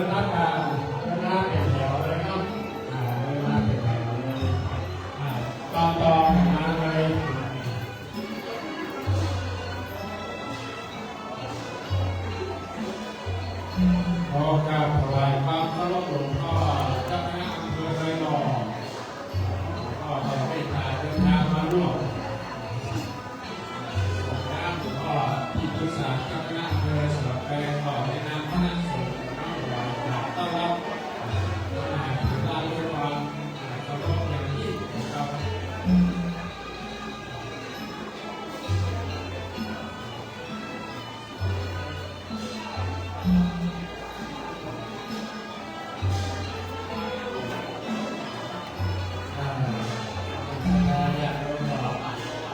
นรับการเดินหน้าเป็นแถวเลยครับเดินหน้าเป็นแถวเลยต่อมาเลยขอการถวายความเคารพหลวงพ่อเจ้าคณะอำเภอเลยหล่อก็จะได้พาเดินทางมาร่วมก็ที่ปรึกษาเจ้าคณะอำเภอสระแปงต่อในนามคณะสงฆ์ต้อนรับถือว่าด้วยความเคารพอย่างยิ่งนะครับ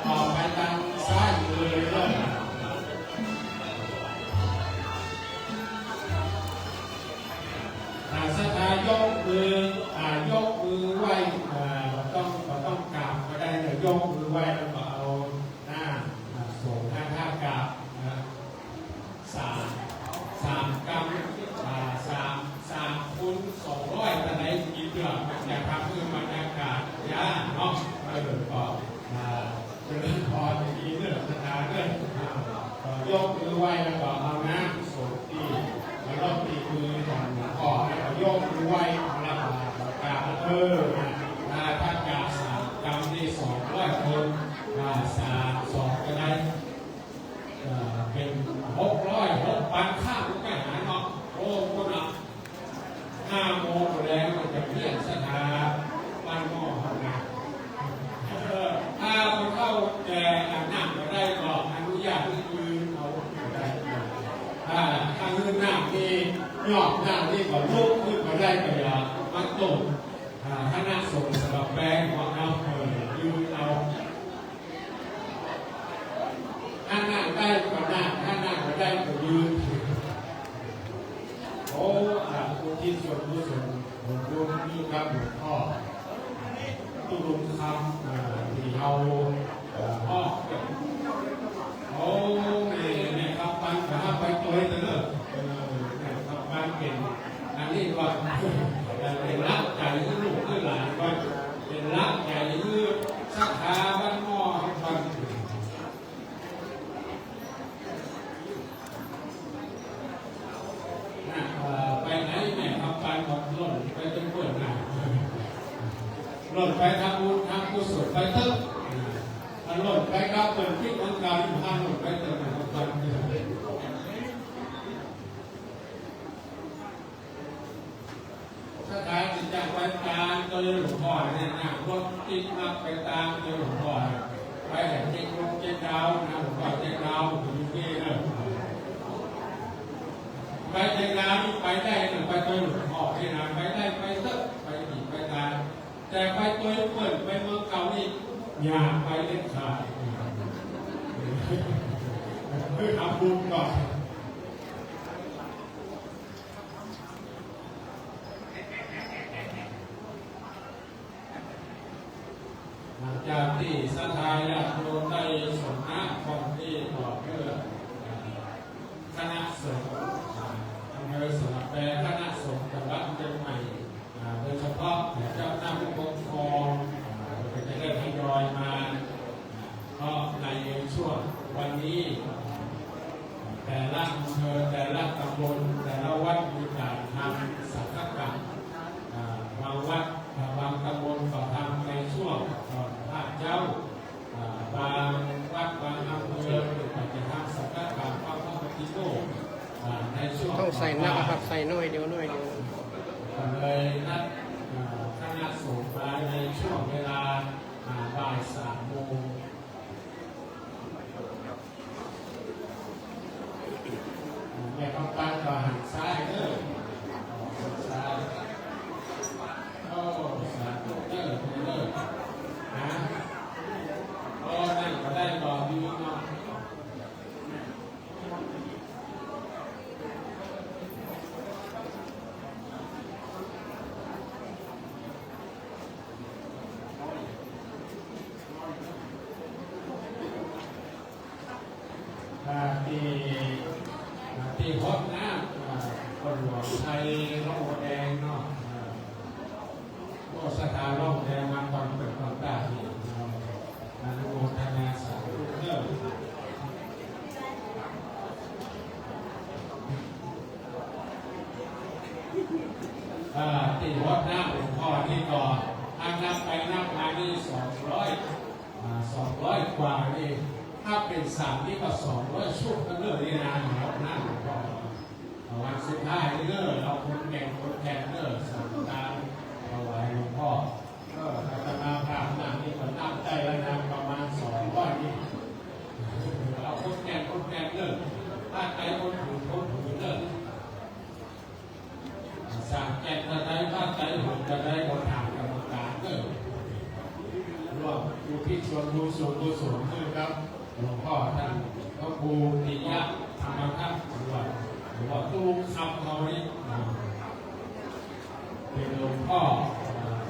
ออกไปทางซ้ายมือเลยสถานยกมือไหว้ต้องกราบก็ได้เลยยกมือไหว้แล้วก็เอาหน้าส่งท่ากราบสามกำ3คูณ200แต่ไหนกินเดือดอยากทำเพื่อบรรยากาศย่าเนาะก็เลยก็จะเล่นพอจะดีเรื่องสถานเลยยกมือไหว้แล้วก็เอาหน้าส่งที่แล้วก็ตีมือของหลวงพ่อแล้วก็ยกมือไหว้แล้วก็กราบถ้ากราบ3กำที่200คน2ก็ได้เป็น600ข้าวก็หาเนาะโอ้คนละ5 โมงแล้วมันจะเพี้ยนสถาบ้านหม้อนะถ้ามันเข้าแต่นั่งก็ได้ก็อนุญาตให้ยืนเอาได้ถ้าเงื่อนหน้าที่ยอดหน้าที่ก็ลุกขึ้นมาได้ก็อย่ามาตกคณะสงฆ์สระแปงของเรายืนเอาถ้านั่งได้ก็นั่งถ้านั่งก็ได้ก็ยืนโอ้ผู้ที่ส่วนผู้ส่วนผมรู้นี่ครับหลวงพ่อตู้ลุงคำที่เราพ่อโอ้เนี่ยครับปันขาไปตัวเตอร์ครับปันเป็นอันนี้ว่าเป็นรักใจลูกหลานว่าเป็นรักใจสักขาบ้านหม้อบ้านไปไหนแม่ทำการของหล่นไปจนเปิดหน้าหล่นไปทำบุญทำกุศลไปเถอะหล่นไปกับเปิดที่มันการทำหล่นไปเถอะนะครับถ้าการจิตใจไปตามตัวหลวงพ่อเนี่ยนะรถติดมากไปตามตัวหลวงพ่อไปแต่เจ๊กลงเจ๊ดาวนะหลวงพ่อเจ๊ดาวอยู่ที่นั่นไปเจ๊ดาวนี่ไปได้หรือไปตัวหลวงพ่อที่นั่นไปได้ไปเถอะไปอีกไปตามแต่ไปตัวเปิดไปเมืองเก่านี่อย่าไปเล่นขาดคือทำบุญก่อนจากที่สถาญาติโยมได้สมณะของที่ต่อเพื่อคณะสงฆ์อำเภอสระแปงคณะสงฆ์จังหวัดเชียงใหม่โดยเฉพาะเจ้าหน้าที่ปกครองจะได้ทยอยมาเพราะในช่วงวันนี้แต่ละอำเภอแต่ละตำบลแต่ละวัดมีการทำสังฆกรรมบางวัดบางตำบลก็ทำในช่วงพระเจ้าบางวัดบางอำเภอก็จะทำสังฆกรรมพระพุทธปิโกในช่วงต้องใส่หน้าครับใส่น้อยเดียวเลยนัดคณะสงฆ์มาในช่วงเวลาบ่าย3 โมงแม่กำปั้นก็หันซ้ายเด้อซ้ายโอ้สาธุเด้อนะโอ้นั่นก็ได้ต่อดีเนาะ หลวงไทยร่องแดงเนาะพวกสถานร่องแดงมาก่อนเปิดก่อนได้อนุโมทนาสาธุเด้อที่วัดหน้าหลวงพ่อนี่ก็นับไปนับมานี่200กว่านี่ถ้าเป็น3นี่ก็200ชุดก็เลิกนี่นะวัดหน้าหลวงพ่อวันสุดท้ายนี่เลิกเราคนแก่คนแก่เลิกสังฆทานถวายหลวงพ่ออาตมาภาพนั่นนี่ก็นับใจแล้วนะประมาณ200นี่เราคนแก่เลิกถ้าใครคนถูกเลิกสั่งแก่จะได้ถ้าใจหุ่นจะได้คนถามกรรมการเลิกรวมอยู่ที่ชวนบูชาครับหลวงพ่อท่านพระครูติยะธรรมทัศน์หรือว่าตู้คำเขานี่เป็นหลวงพ่อ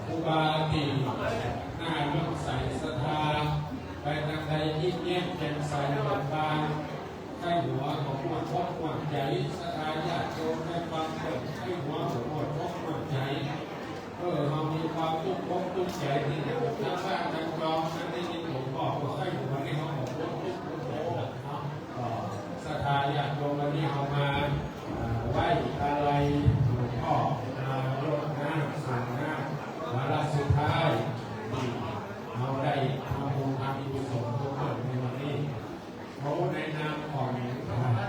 ครูบาตีหน้าเลื่อมใสศรัทธาไปทางใดยิ้มแย้มแจ่มใสเบิกบานใกล้หัวของหมวดพกหมวดใจศรัทธาญาติโยมในความเกิดใกล้หัวของหมวดพกหมวดใจเรามีความทุกข์ทุกข์ใจที่หนักทั้งบ้านทั้งกองทั้งได้ยินหลวงพ่อก็ใกล้หัวนี่เขาบอกทุกข์ใจเนาะศรัทธาญาติโยมวันนี้เอามาไหว้อะไรหลวงพ่อรดน้ำสั่งน้ำวาระสุดท้ายเราได้ทำบุญทำกุศลทุกคนในวันนี้เขาในนามของ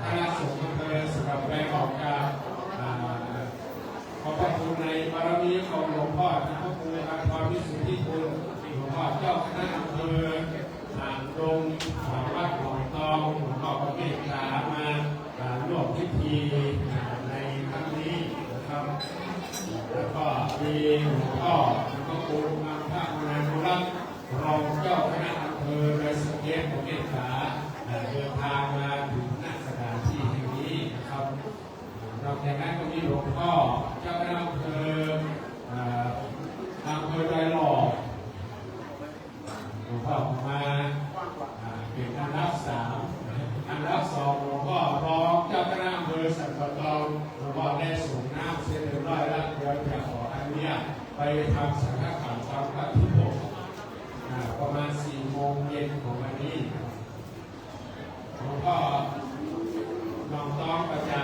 คณะสงฆ์อำเภอสระแปลงออกจากขอบพระคุณในบารมีของหลวงพ่อพระครูอาภรณ์วิสุทธิคุณหลวงพ่อเจ้าคณะอำเภออ่างดงวัดหนองตองหลวงพ่อก็เมตตามาร่วมพิธีในครั้งนี้นะครับแล้วก็มีหลวงพ่อพระครูอาภรณ์นานุรักษ์รองเจ้าคณะอำเภอในสเก็ตของเมตตาเดินทางมาถึงณสถานที่แห่งนี้นะครับนอกจากนั้นก็มีหลวงพ่อเจ้าคณะอำเภอไดหล่อหลวงพ่อมาเป็นอันดับ3อันดับ2หลวงพ่อรองเจ้าคณะอำเภอสันปะตองหลวงพ่อได้ส่งน้ำเสร็จเรียบร้อยแล้วเดี๋ยวจะขออนุญาตไปทำสังฆทานตามพระที่6ประมาณ4 โมงเย็นของวันนี้หลวงพ่อน้องต้องก็จะ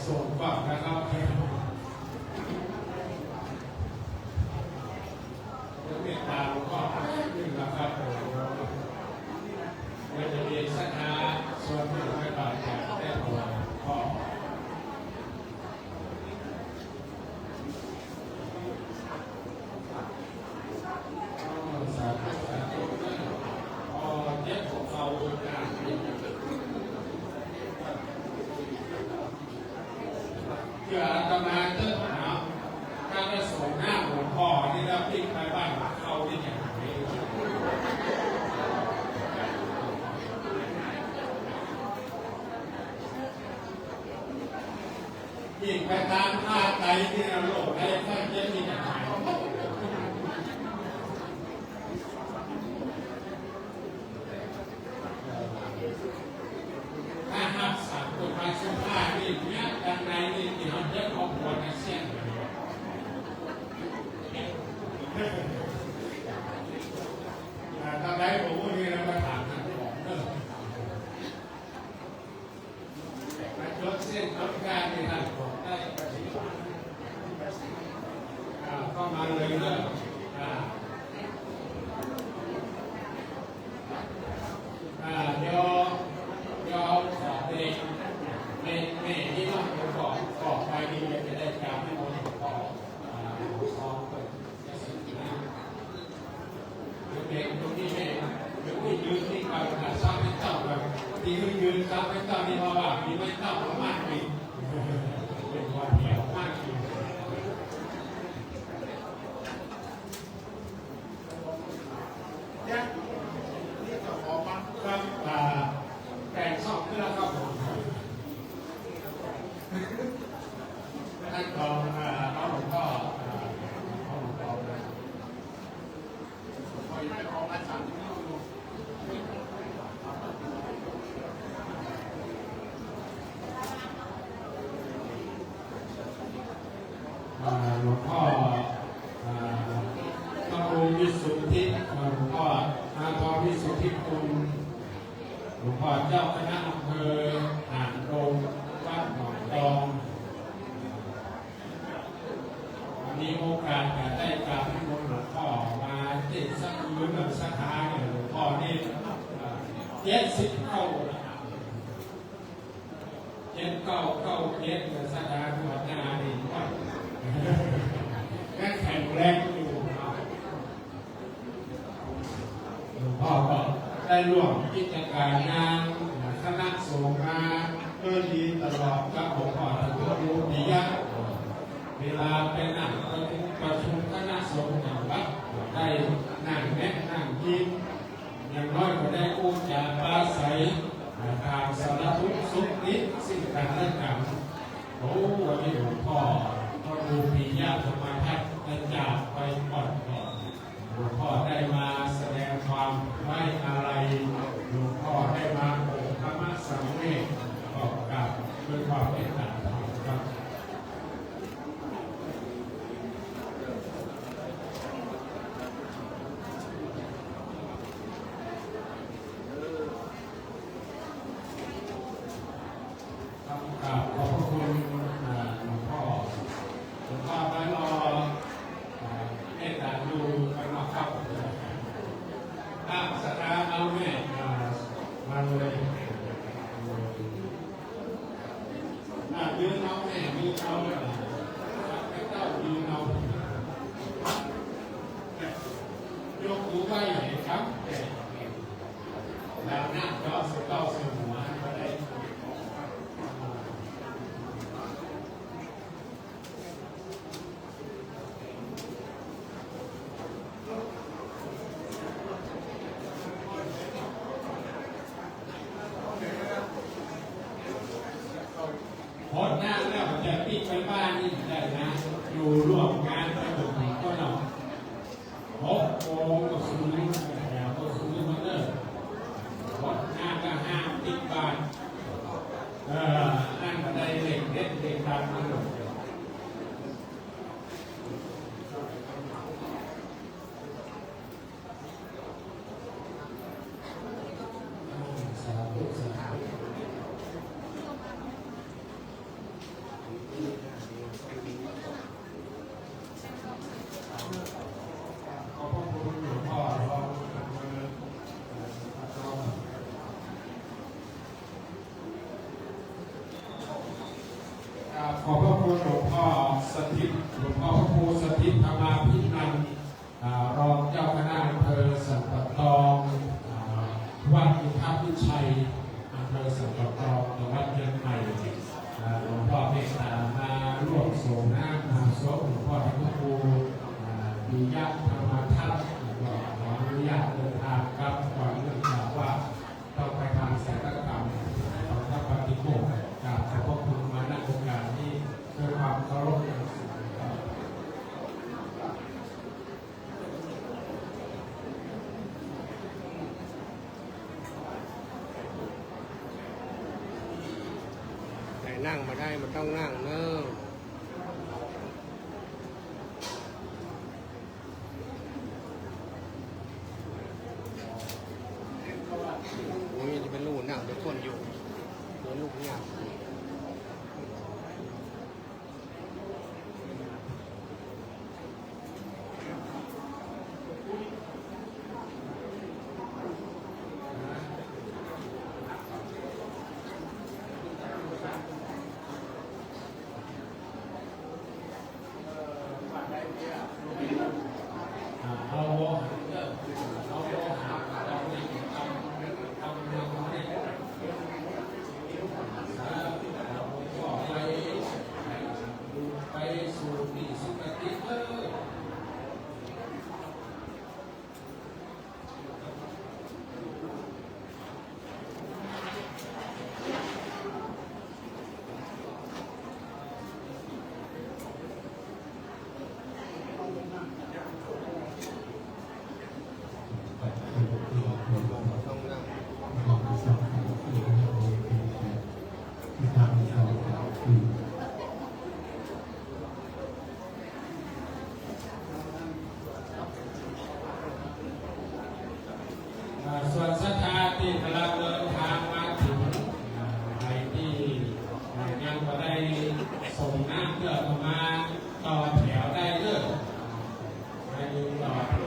ส่งก่อนนะครับเมตตาหลวงพ่อขึ้นนะครับเราจะเรียนศรัทธาส่วนหนึ่งไม่บาดเจ็บได้ถวายพ่อสาธุเจ็บของเขาการเพื่ออาตมาเติมหาการได้ส่งหน้าหลวงพ่อที่รับที่ไปบ้านเขาที่อย่างไรยิ่งไปตามท่าไตที่เราโลกได้ท่านจะมีอย่างไรถ้าหักสัตว์ตัวไปสุภาพนี่เนี่ยดังในนี่ที่เราจะออกหัวกันเส้นทำได้ผมวันนี้เราไปถามท่านของเรื่องมาจดเส้นจดการในท่านของได้ก็มาเลยเรื่องเดี๋ยวขอเด็กแม่ที่ต้องก่อไปดีจะได้จำให้หมดก่อซ้อมเปิดเด็กตรงนี้แม่ที่ยืนที่การซ้อมไม่ต้องแบบที่ยืนซ้อมไม่ต้องนี่เพราะว่ามีไม่ต้องมากเลยเป็นวันเดียวมากเลยครับแต่งสอบเพื่อครับผมท่านรองน้องหลวงพ่อน้องหลวงพ่อเลยคอยไม่ขออาจารย์ หลวงพ่อพระครูวิสุทธิหลวงพ่ออาทรวิสุทธิคุณหลวงพ่อเจ้าคณะอำเภออ่างทองวัดหนองตองมีโอกาสจะได้กราบนิมนต์หลวงพ่อมาเจ็ดสักคืนหรือสักท้ายหลวงพ่อนี่70 เข้า7 9 9 7สักท้ายหัวหน้าดีว่าแข็งแรงอยู่หลวงพ่อก็ได้ร่วมกิจการงานคณะสงฆ์มาด้วยดีตลอดกับหลวงพ่อท่านก็รู้ดียากเวลาไปนั่งประชุมคณะสงฆ์อย่างวัดได้นั่งแนะนั่งยิ้มอย่างน้อยก็ได้อู้จาปราศัยทางสารทุกข์สุขนิดสิ่งกันและกันโอ้วันนี้หลวงพ่อก็ดูปีญาธรรมทัศน์ได้จากไปก่อนหลวงพ่อได้มาแสดงความไว้อะไรหลวงพ่อได้มาโปรดธรรมสังเวชบอกกับด้วยความเมตตาครับขอบคุณหลวงพ่อไปรอเมตตาดูไปมาครับสตาร์เอาแม่มาเลยยืนเอาแม่ยืนเอาเลยเต้ายืนเอายกมือไหว้ไหนครับแล้วหน้าก็สุดเต้าสุดหัวก็ได้โหดหน้าแล้วจะปิดไปบ้านนี่ได้นะอยู่ร่วมงานไปหมดก็หน่อย6 โมงก็ซื้อแล้วก็ซื้อมาเลิกโหดหน้าก็ห้ามปิดบ้านนั่งก็ได้เด็กเด็กเด็กดังมาหมดขอบพระคุณหลวงพ่อสถิตหลวงพ่อพระครูสถิตธรรมาภินันท์รองเจ้าคณะอำเภอสันปะตองวัดอุทัยวิชัยอำเภอสันปะตองจังหวัดเชียงใหม่หลวงพ่อเมตตามาร่วมส่งน้ำน้ำศพหลวงพ่อพระครูปิยะธรรมทัศน์ขออนุญาตเดินทางครับก่อนเนื่องจากว่าต้องไปทำศัลยกรรมของพระปฏิโมกข์กับขอบพระคุณมาณโอกาสนี้ด้วยความเคารพแต่นั่งมาได้มันต้องนั่งเนอะโอ้ยจะเป็นลูกนั่งเป็นคนอยู่เป็นลูกเนี่ย ลือกออกมาต่อแถวได้เลยมายืนต่อแถว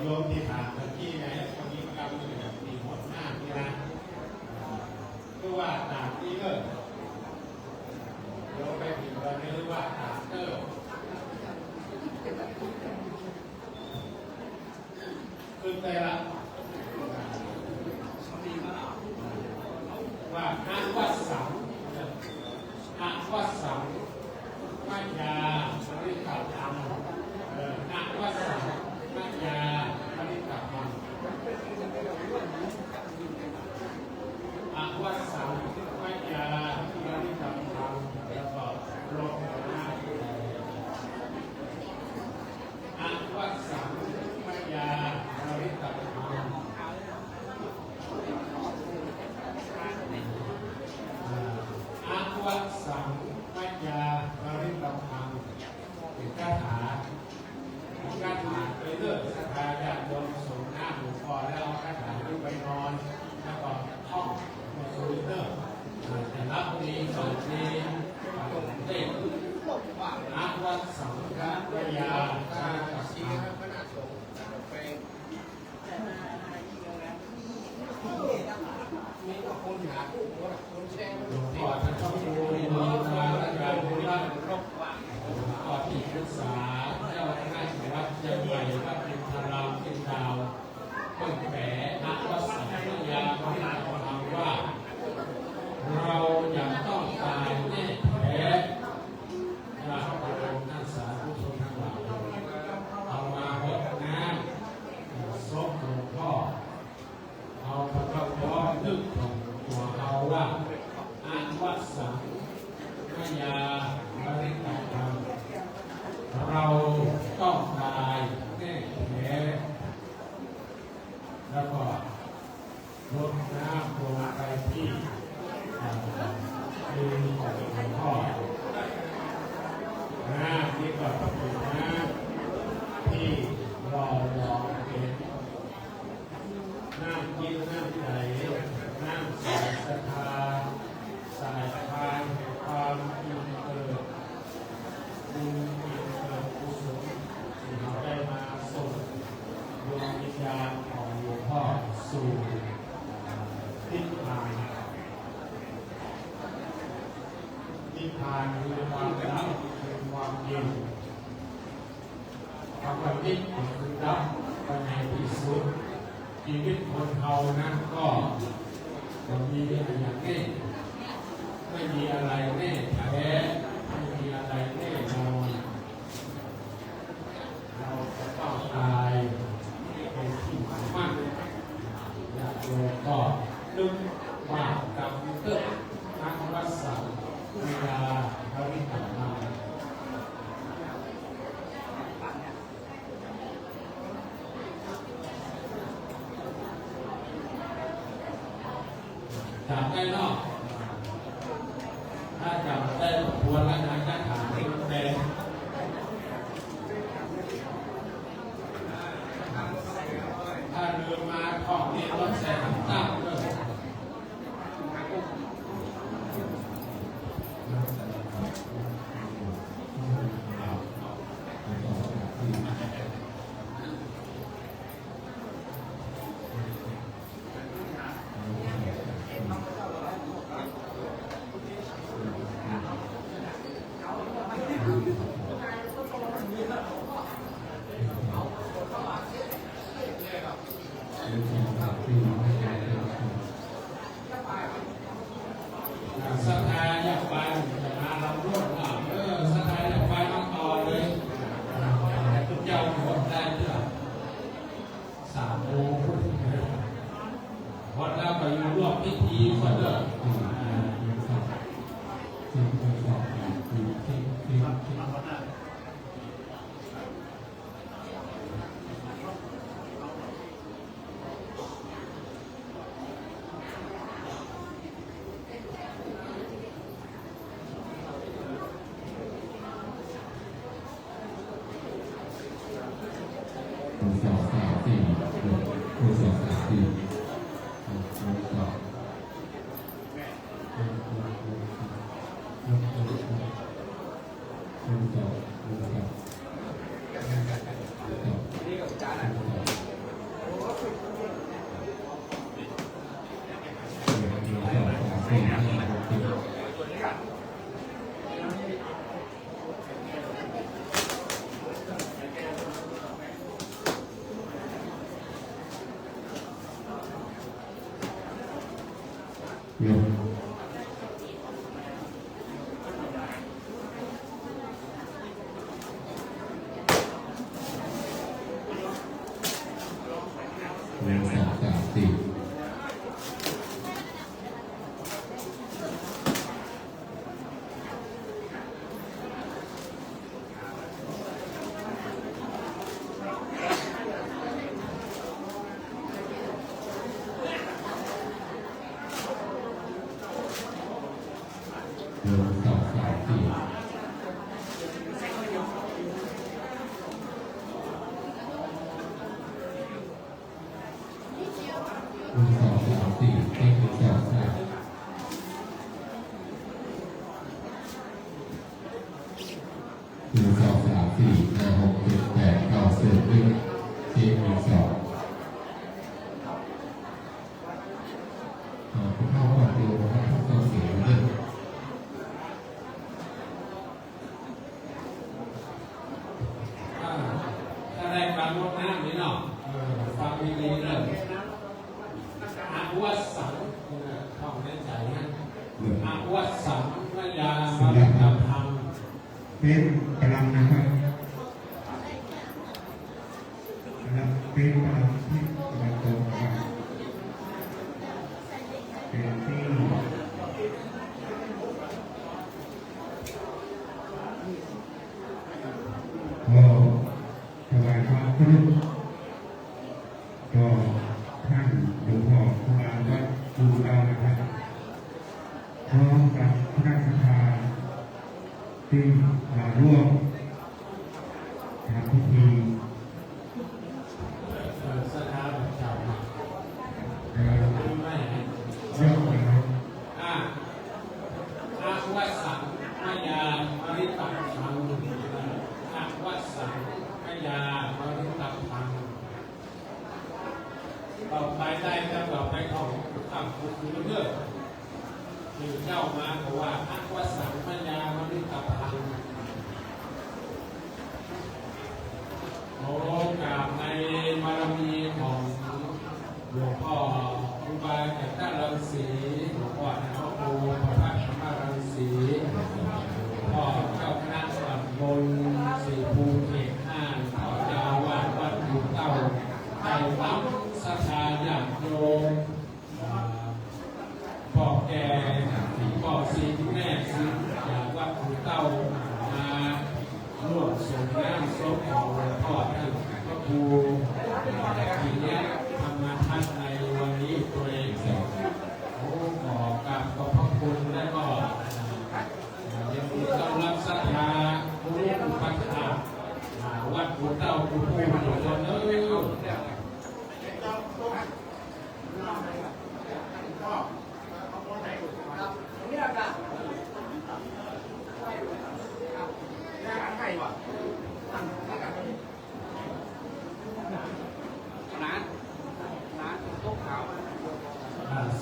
โยมที่ถามเมื่อกี้ไงคนนี้กำลังมีหมดหน้านี่นะคือว่าตามที่เลยโยมไปถึงวันนี้ว่าตามเตอร์ขึ้นไปละว่าอาวัสังอาวัสังมัจยาปริกัปตังอาวัสังมัจยาปริกัปตังอาวัสังมัจยาปริกัปตังแล้วก็ลงหน้าอาวัสังมัจยาปริกัปตังอาวัสังมัจยาปริกัปตังเป็นคาถาไปเลิกสถาญาติโยมส่งหน้าหลวงพ่อแล้วเอาคาถาขึ้นไปนอนแล้วก็ท่องในคอมพิวเตอร์แต่รับดีสอนดีเด็กอาวัสังมัจยาปริกัปตังหลวงพ่อท่านชอบดูมีมาและการบริหารขอที่ปรึกษาเจ้าคณะวัดเชียงใหม่วัดอินทรามเป็นดาวเพิ่งแฝงนักวัดสังฆยาพิจารณาว่าเราจะต้องตายแน่แท้พระพุทธองค์ท่านสาธุชนทั้งหลายเอามาหดน้ำซบหลวงพ่อเอาพระพุทธองค์นึกของตัวเอาว่าอาวัสังฆยาปริกัปตังเราต้องตายแน่แท้แล้วก็ลดน้ำลงไปที่มือของหลวงพ่อน้ำนี่ก็เป็นน้ำที่เราลองเป็นน้ำกินน้ำใจน้ำสายศรัทธาสายทานความอิ่มเอิบบุญอิ่มเอิบกุศลที่เราได้มาส่งดวงวิญญาณของหลวงพ่อสู่นิพพานนิพพานคือความดับคือความเย็นความนิพพานคือดับไปในที่สุดชีวิตคนเรานั้นก็มีอย่างนี้ไม่มีอะไรแน่แท้ไม่มีอะไรแน่นอนเราจะต้องตายเป็นที่มั่นอยากโยมก็นึกว่ากับเกิดนักวัดสังฆยาปริกัปตังจับได้นอกถ้าจับได้ควรละนะจะถามให้มันเป็นถ้าเรือมาของนี้รถแสงตั้งเลยศรัทธาอยากไปมาเราร่วมศรัทธาอยากไปมาต่อเลยแต่ทุกเจ้าหมดได้เท่า3 โมงวันเราไปอยู่ร่วมพิธีก็เด้อ ถ้าได้การลดน้ำนี่เนาะฟังดีๆเลยอาวัสังเข้าในใจนะอาวัสังพยามาทำธรรมเป็นพลังนะครับเป็นพลังที่มาตรงกันเป็นที่พอถวายความเคารพต่อท่านหลวงพ่อครูบาวัดภูเรานะครับพร้อมกับคณะสัตยาที่มาร่วมทำพิธีสถาบันเจ้าไม่ เรื่องนะครับ อาวัสังพยามาริตังธรรมอาวัสังพยามาริตังธรรมต่อไปได้จะต่อไปของคำพูดคือเรื่องที่เจ้ามาบอกว่าอาวัสังพยามาริตังธรรมโอกาสในบารมีของหลวงพ่อครูบาแก่นรังสีหลวงพ่อในพระครูพระพัฒน์ธรรมรังสีพ่อเจ้าคณะตำบลสีภูเขต5พ่อเจ้าอาวาสวัดหลวงเต่าไต่ปั๊มศรัทธาญาติโยมพ่อแก่พ่อซีแม่ซีจากวัดหลวงเต่ามาร่วมส่งน้ำศพของหลวงพ่อท่านพระครูปีนี้ทำมาท่านในวันนี้ตัวเองขอกราบขอบพระคุณและก็ยังมีต้อนรับศรัทธาผู้อุปัฏฐานวัดหลวงเต่าผู้ผู้หลวงพ่อ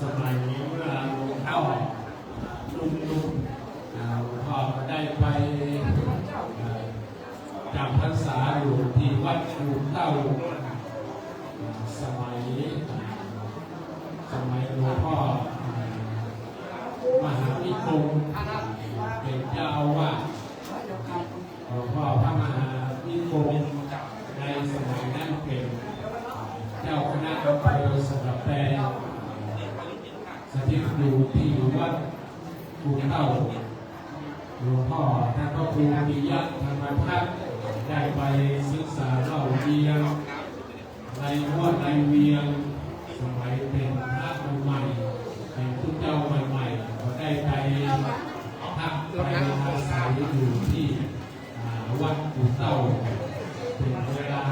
สมัยนี้เมื่อหลวงพ่อลุงหลวงพ่อก็ได้ไปจำพรรษาอยู่ที่วัดหลวงเต่าสมัยหลวงพ่อมหาวิคมเป็นเจ้าอาวาสหลวงพ่อพระมหาวิคมในสมัยนั้นเป็นเจ้าคณะอำเภอสระแปงสถิตอยู่ที่วัดภูเต่าหลวงพ่อท่านพระครูปิยะธรรมทัศน์ได้ไปศึกษาเล่าเรียนในวัดในเวียงสมัยเป็นพระใหม่เป็นพุทธเจ้าใหม่ๆก็ได้ไปพักไปอาศัยอยู่ที่วัดภูเต่าเป็นเวลา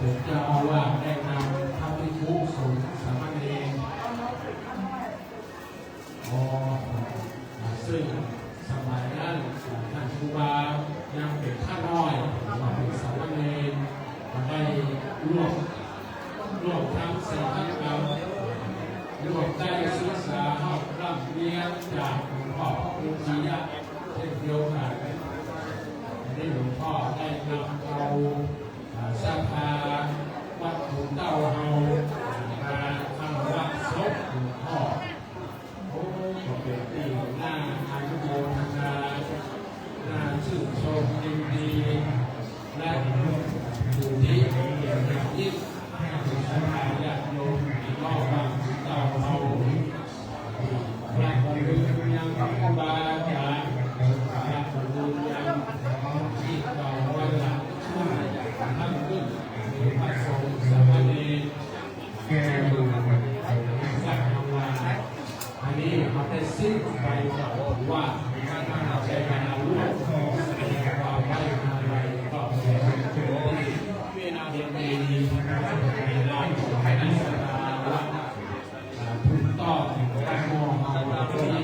ถึงจะเอาว่าได้นำพระภิกษุสงฆ์สามเณรซึ่งสมัยนั้นท่านครูบายังเป็นข้าน้อยเป็นสามเณรได้ร่วมทั้งสี่ทั้งกรรมร่วมได้ศึกษาร่ำเรียนจากหลวงพ่อพระครูจียะเช่นเดียวกันนี่หลวงพ่อได้นำเอาศรัทธาวัดหลวงเต้าเฮามาทำวัดศพหลวงพ่อก็เป็นที่น่าอนุโมทนาน่าชื่นชมยินดีและอยู่ที่อย่างยิ่งศรัทธาญาติโยมที่รอบวัดเต้าเฮาและบริเวณยังครูบาอาจารย์และบริเวณยังที่เก่าวันหลังท่านขึ้นมีพระสงฆ์สามเณรแก่ดูสักทำงานอันนี้เขาได้สิ้นไปบอกว่าการทำใจงานรู้ความไม่อะไรก็เป็นเรื่องที่เรียนดีในร้านให้นักศึกษาถูกต้องการมองเราที่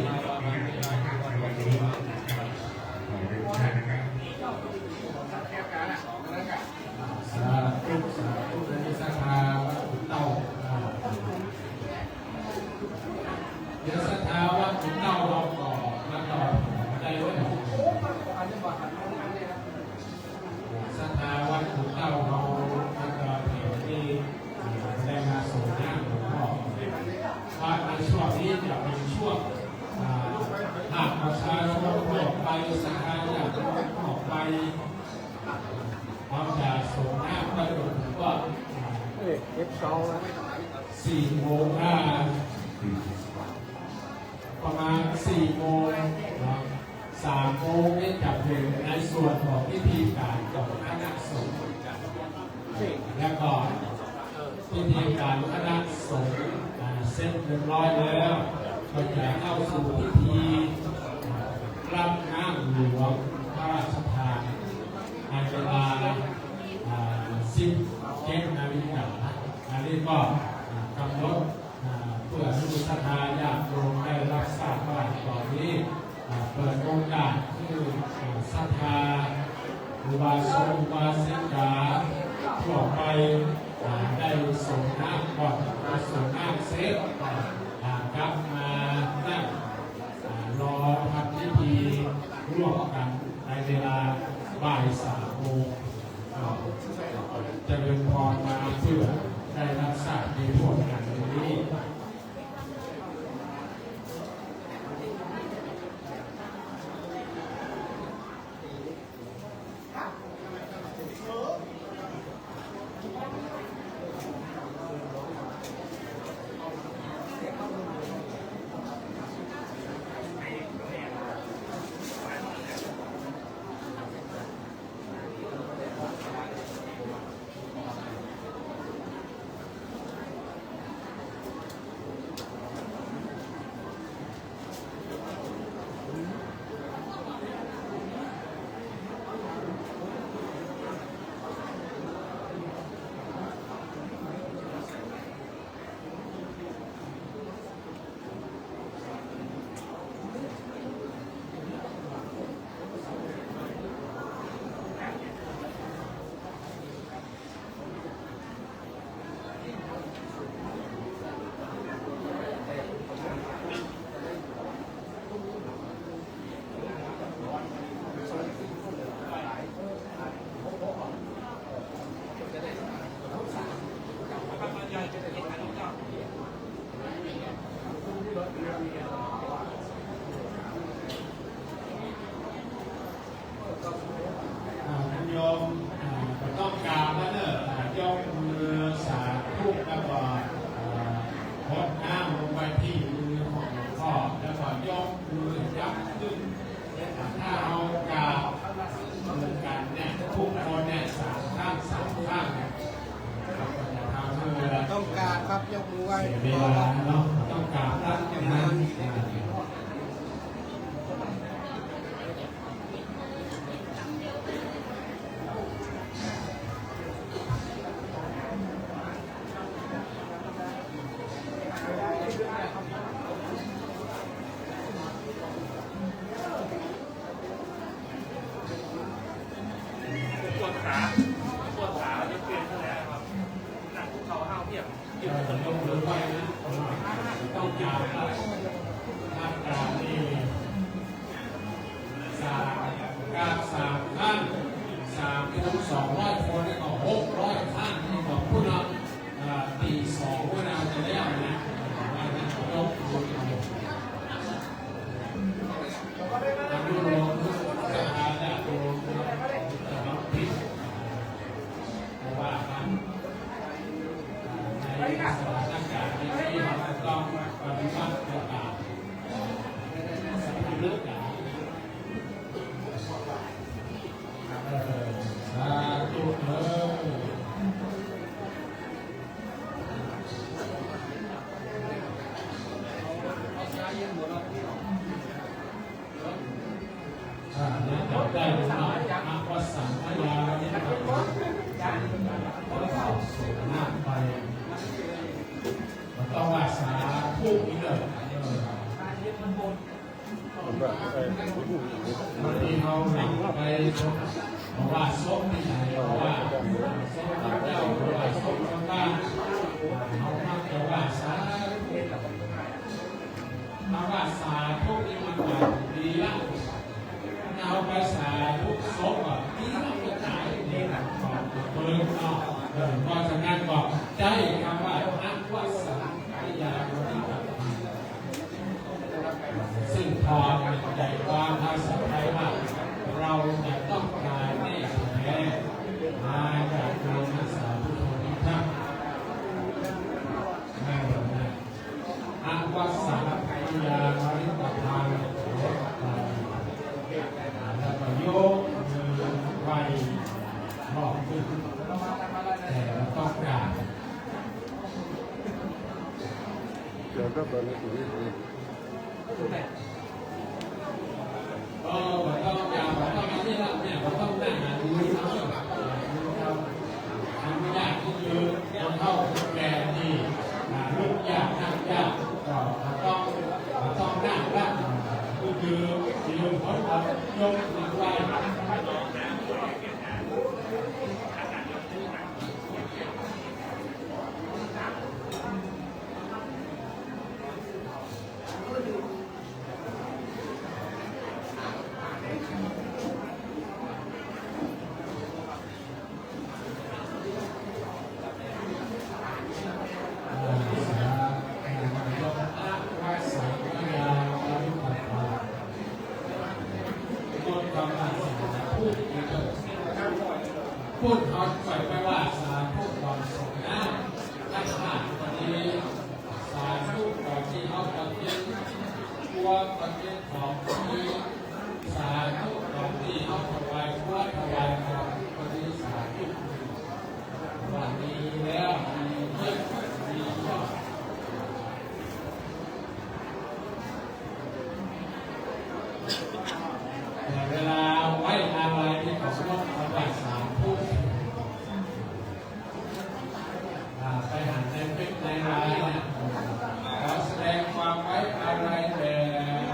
สาธุในศรัทธาวัดเต้าเดี๋ยวศรัทธาวัดเต้าเราต่อมาต่อได้ด้วยศรัทธาวัดเต้าเรามาต่อที่ได้มาส่งน้ำหลวงพ่อว่าในช่วงนี้จะเป็นช่วงหากประชาชนออกไปศรัทธาอยากออกไปเราจะส่งน้ำไปจนถึงว่า4 โมงประมาณ4 โมง3 โมงนี่จะเป็นในส่วนของพิธีการของคณะสงฆ์และก่อนพิธีการคณะสงฆ์เสร็จเรียบร้อยแล้วก็จะเข้าสู่พิธีรับน้ำหลวงพระราชทานในเวลา17 นาฬิกาอันนี้ก็กำหนดเพื่อให้ศรัทธาญาติโยมได้รับทราบว่าตอนนี้เปิดโอกาสคือศรัทธาอุบาสกอุบาสิกาทั่วไปได้ส่งน้ำก่อนส่งน้ำเสร็จกลับมานั่งรอทำพิธีร่วมกันในเวลาบ่าย 3 โมงจะเดินพรมาเพื่อได้รับทราบในผลงานนี้โยมต้องการว่าเนี่ยยกมือสาธุแล้วก็พดน้ำลงไปที่มือของหลวงพ่อแล้วก็ยกมือยับขึ้นถ้าเอากราบมือกันเนี่ยทุกคนเนี่ย3 ข้าง3 ข้างต้องการครับยกมือไหว้ เวลาเนาะต้องการตั้งอย่างนั้น ยกมือไหว้นะต้องกราบนะถ้ากราบนี่กราบ3 ขั้น3ที่ทั้ง200 คนนี่ก็600 ขั้นนี่ก็ผู้นำตี2ผู้นำจะได้นะยกมืออนุโลมอาจจะโดนรับผิดเพราะว่าในสถานการณ์ที่เราต้องปฏิบัติต่างๆสถานการณ์สาธุได้หรือไม่อาวัสังขยาเนี่ยเราเข้าสู่หน้าไปต้องว่าสาธุนี่เลยบางทีเขาหนังไปเพราะว่าส้มที่ไหนเพราะว่าส้มเจ้าเพราะว่าส้มบ้านเขามากแต่ว่าสาเอาว่าสาธุนี่มันดีละเอาภาษาทุกศพอ่ะที่เราจะจ่ายเนี่ยนะของเปิดเนาะเพราะฉะนั้นบอกใจคำว่าอักวัสสัยาบริกรรมซึ่งพอใจความภาษาไทยว่าเราจะต้องการแน่แท้มาจากโลกภาษาพุทธนิธรรมไม่หรอกนะอักวัสสัยาบริกรรมแล้วก็โยกมือไหวรอบขึ้นแต่เราต้องการเราต้องการเราต้องที่เราเนี่ยเราต้องนั่งดูเขาทำยากก็คือเราเข้าแก่ที่ลุกยากนั่งยากก็ต้องนั่งบ้างก็คือยืนพ้นเรายกมือไหว้พูดเขาใส่ไปว่าสาธุก่อนส่งน้ำถ้าขาดวันนี้สาธุก่อนที่เขาจะเก็บตัวประเทศของนี้สาธุก่อนที่เขาถวายตัวถวายของวันนี้สาธุวันนี้แล้วมีเยอะมียอดแต่เวลาไว้อะไรที่เขาต้องเอาไว้สาธุไปหาในฟิกในรายเนี่ยขอแสดงความไว้อะไรแต่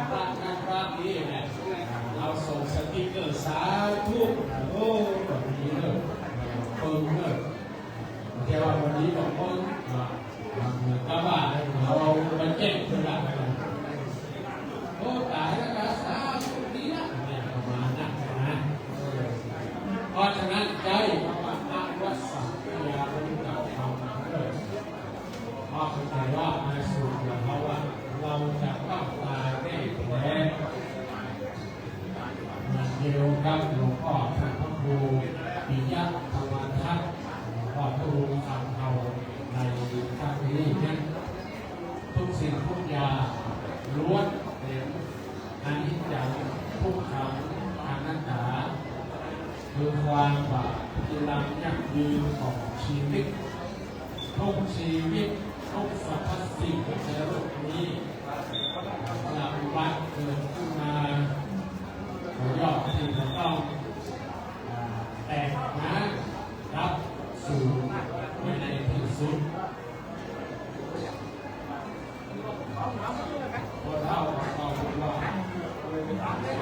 พระนักพระนี้เนี่ยเราส่งสติ๊กเกอร์สาธุโอ้แบบนี้เลยเปิดเลยแต่ว่าวันนี้บอกว่าก็ว่าเราไปแจ้งเพื่อนโอ้ตายแล้วก็สาธุนี้นะเนี่ยประมาณนั้นนะเพราะฉะนั้นใจว่าอาวัสสังยาบริกรรมทำเลยเพราะเข้าใจว่าในสูตรของเขาว่าเราจะต้องตายแน่แท้มันเดียวกับหลวงพ่อพระครูปิยะธรรมทัศน์พ่อตูคำเขาในครั้งนี้นั้นทุกสิ่งทุกอย่างล้วนเป็นอนิจจังทุกขังอนัตตาคือความว่าที่เรายั่งยืนของชีวิตทุกชีวิตทุกสรรพสิ่งในโลกนี้หลับวัดเกิดขึ้นมาหัวยอดที่จะต้องแตกนะรับสู่ในที่สุดพอเท่าเราบอกว่า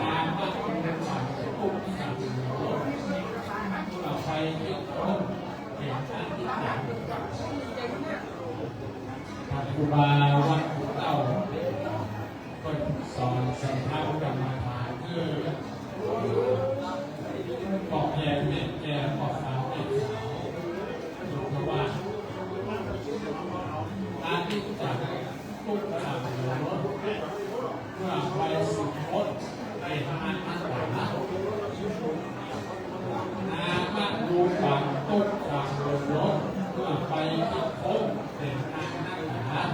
การตั้งคุณธรรมทุกสิ่งเราไปคิดค้นเห็นอันที่ต่าง พระครูบาวัดขุนเต่าคนสอนสัมภาษณ์กรรมฐานคือบอกแย่เม็ดแย่บอกสาวเม็ดสาวถูกว่าอาทิตย์จากทุกทางโลกเมื่อไปสุดพ้นเป็นอันทั้งหลายนามาดูฝั่งทุกทางโลกเมื่อไปที่พ้นเป็นอันทั้งหลาย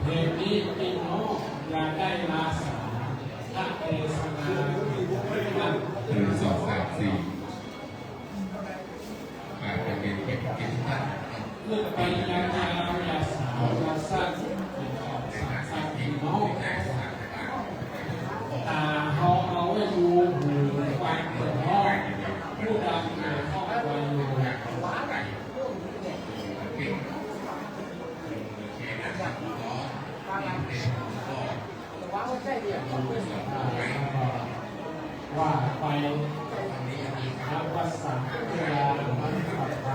เทพีปิโนอยากได้มาสาพระเทศนาท่าน 1 2 3 4อาจจะเป็นเก็บท่าน เพื่อไปยังยาวอย่าสาวยาสั้นเป็นออกสามสักปิโนตาเขาเอาไว้ดูหูฟังเปิดห้องผู้ดำในห้องไว้อยู่ว่าไปทำภาษาเวลามันขับไป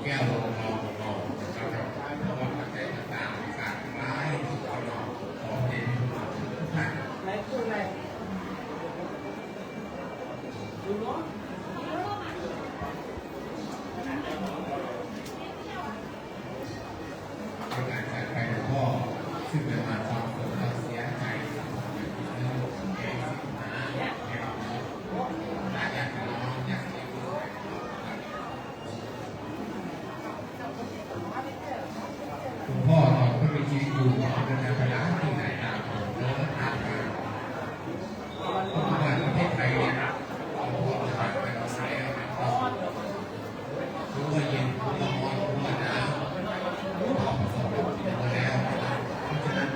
แก้วลงมองมองนะครับเพราะว่าปัจจัยต่างๆต่างๆร้ายเขาหลอกขอเห็นท่าน ไหนคืออะไรดูเนาะ ประกาศจากไปหลวงพ่อซึ่งเป็นมาความโศกเสียใจเรื่องแก่สิบหาแก่หลายอย่างน้องอย่างที่คุณพ่อตอนก็มีชีวิตอยู่เป็นนักพยาที่ไหนตามผมเลิศทางการปัจจุบันประเทศไทยเนี่ยหลวงพ่อจะผ่านไปแล้วรู้ว่าเย็นรู้ว่าร้อนรู้ว่าหนาวรู้ว่าผสมกันมาแล้วเพราะฉะนั้น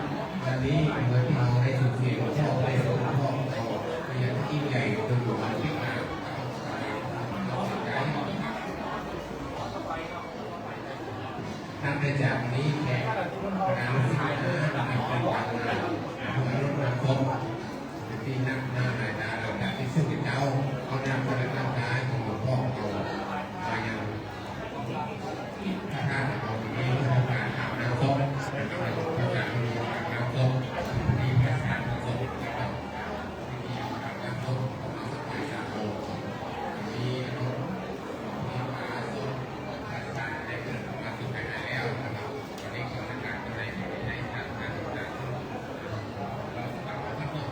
วันนี้เหมือนเราได้สูญเสียหลวงพ่อไปหลวงพ่อเราพยายามยิ่งใหญ่จนอยู่วันที่มานับจากนี้แขกคณะลูกศิษย์นำเป็นการงานผู้อนุรักษ์ครบที่นั่งหน้าหน้าตาเราจากที่ซึ่งเจ้าเขานำกระตั้งกายของหลวงพ่อเรามายังถ้าการเรามีการทำน้ำส้มเราจะมีน้ำส้มที่แม่สารน้ำส้มนะครับที่มีน้ำส้มของเราสักไปจากโลกมีรถมีปลาส้มต่างๆได้เกิดมาสู่ภายในแล้วนะครับวันนี้ก็เป็นการอะไรในทางการต่างๆเราทำทั้งหมด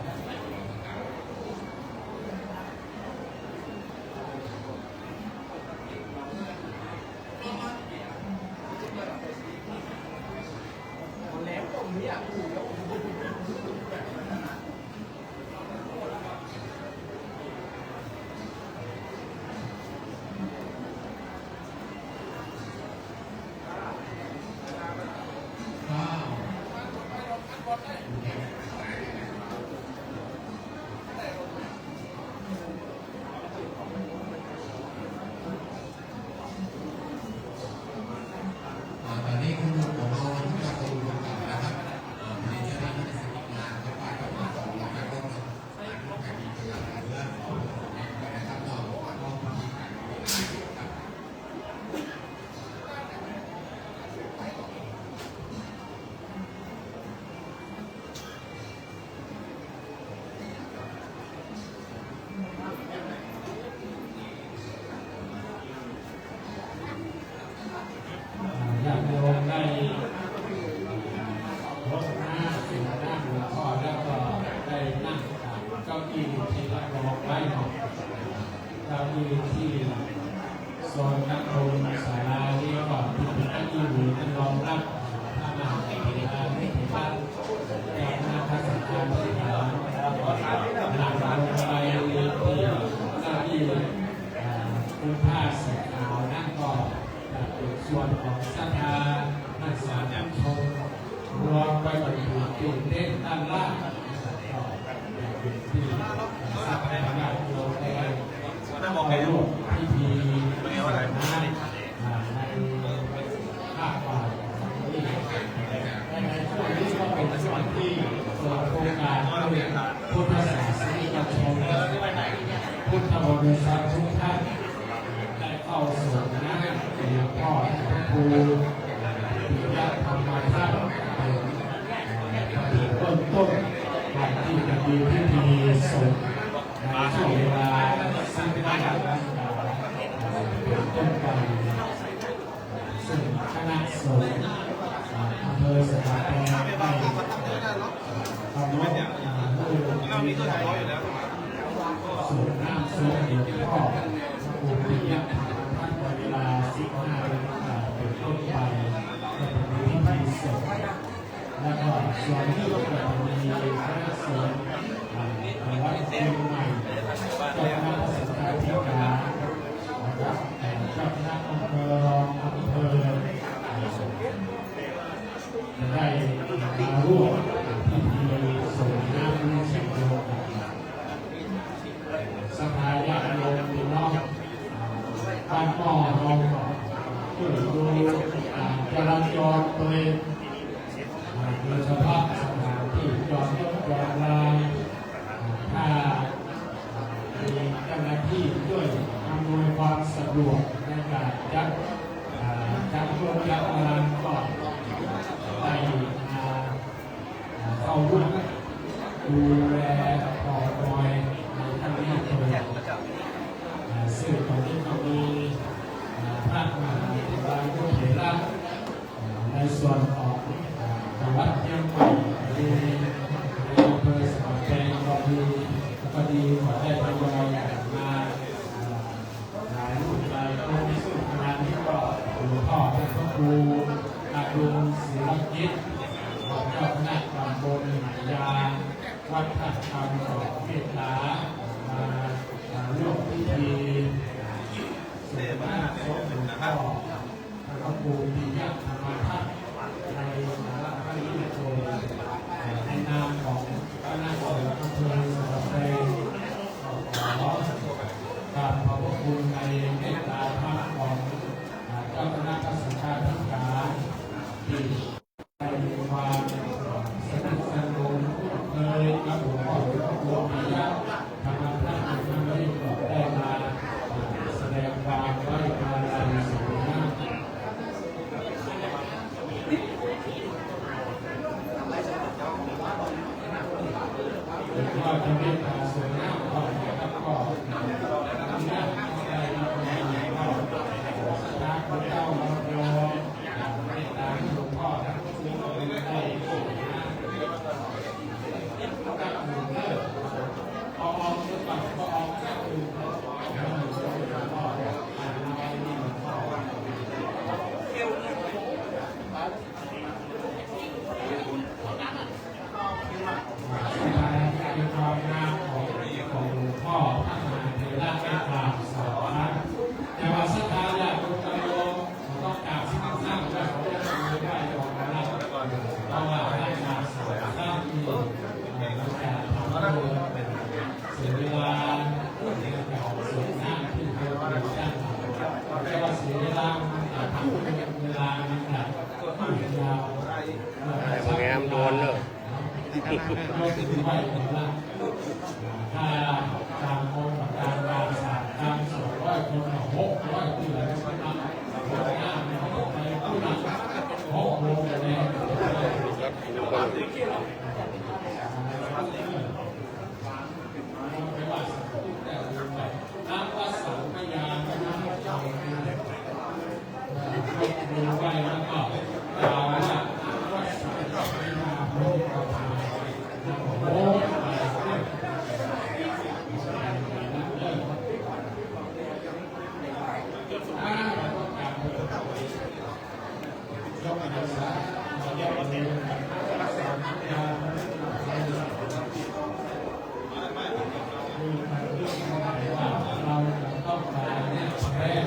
ตอนนี้คุณลุงของเราที่เราคุณลุงนะครับในเจ้าหน้าที่สำนักงานก็ไปกับเราแล้วก็ต้องการมีพลังเรื่องนะครับเราก็มีการครับอยากโยมได้รถหน้าสิ่งหน้าหลวงพ่อแล้วก็ได้นั่งเก้าอี้ที่รับรองไว้เนาะเก้าอี้ที่โซนนักลงศาลานี้ก่อนที่เป็นเก้าอี้หรือท่านรองรับถ้ามาในเวลาไม่ถึงบ้านแก่หน้าพระสังฆาธิการหลังลงไปที่เก้าอี้คุณผ้าสีขาวนั่งก่อนเป็นส่วนของศรัทธานักสาธุชนรวมไปจนถึงจุดเด่นด้านล่างเป็นที่สักการะโยมได้ไปร่วมพิธีในภาคบ่ายที่ ครูปิยะธรรมทัศน์ต้นก่อนที่จะมีพิธีส่งในช่วงเวลาซึ่งได้รับต้นไปซึ่งคณะสงฆ์อำเภอสถาพรได้ทำวัดเรามีต้นไม้อยู่แล้วส่วนน้ำส้มเดี๋ยวพ่ออุปิยะธรรมทัศน์เวลา15 นาฬิกาเป็นต้นไปจะเป็นพิธีสงฆ์แล้วก็ส่วนที่ก็จะมีคณะสงฆ์วัดเชียงใหม่เจ้าคณะสังฆาธิการนะครับเจ้าคณะอำเภอรองอำเภอจะได้มาร่วมพิธีส่งน้ำเชียงโยงสภาญาติโยมพี่น้องบ้านหม้อเราช่วยดูจราจรเปิดโดยเฉพาะสถานที่จอดรถจอดรางถ้ามีเจ้าหน้าที่ช่วยอำนวยความสะดวกในการจัดรถจักรยานก็ได้เข้าร่วมดูแลต่อคอยในท่านนี้เลยซึ่งตอนนี้ก็มีพระมหาเถระในส่วนของวัดเชียงใหม่ในอำเภอสะแก้วก็ดีขอได้ทยอยมาหลายรูปหลายองค์ซึ่งงานนี้ก็หลวงพ่อพระครูอารุณศิลกิจเจ้าคณะตำบลยาวัดพระธรรมของเมตตามาร่วมพิธีเสนาสมหลวงพ่อพระครูปิยะธรรมทัศน์ในสาระพระนิโคในนามของคณะสงฆ์อำเภอสะแก้วขอกราบขอบพระคุณในเมตตาธรรมของเจ้าคณะสังฆาธิการที่ได้มีความสนิทสนมเคยกับหลวงพ่อพระครูปิยะธรรมทัศน์ทั้งนี้ก็ได้มาแสดงความไว้อาลัยสูงหน้าก็จะมีการสวดน้ำก่อนนะครับก็ทำได้ได้รับในก็พระพุทธเจ้าเราโยมเมตตาหลวงพ่อทั้งคู่ได้ส่งน้ำก็หนึ่งเลิกพอออกหรือเปล่าพอออกก็คือหลวงพ่ออ่านเอานี่หลวงพ่อเป็นความงามของหลวงพ่อพระมหาเถระในกราบสอนแต่ว่าศรัทธาญาติโยมต้องกราบสิ่งสร้างด้วยเขาจะทำไม่ได้ยอมรับเพราะว่าให้กราบสอนสร้างที่เราจะทำให้เสียเวลาในการสวดน้ำที่เราเรียนได้แต่ว่าเสียเวลาทำเวลามันแบบยาว แงมโดนเลย ถ้าตามคนกับการศาสตร์ตาม200 คน600ที่เหลือก็นับหน้าไม่เข้าไปผู้นำ6 โมงแน่น้ำวัดสังขยาก็น้ำใจดูไว้แล้วก็กล่าวว่าวัดสังขยาพระพุทธเจ้าโอ้ยยกมือสาธุยกมือรักษาเราต้องการเนี่ยแรก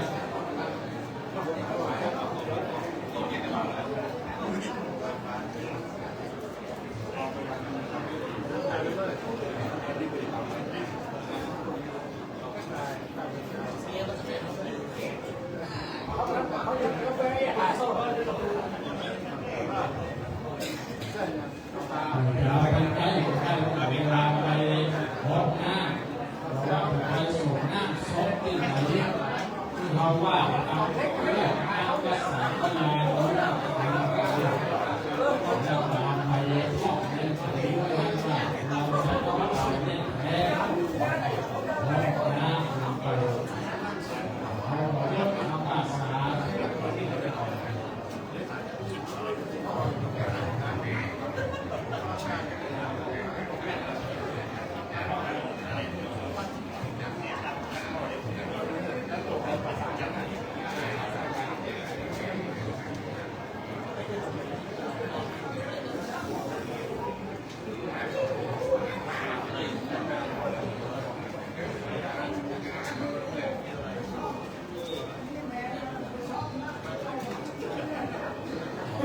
ส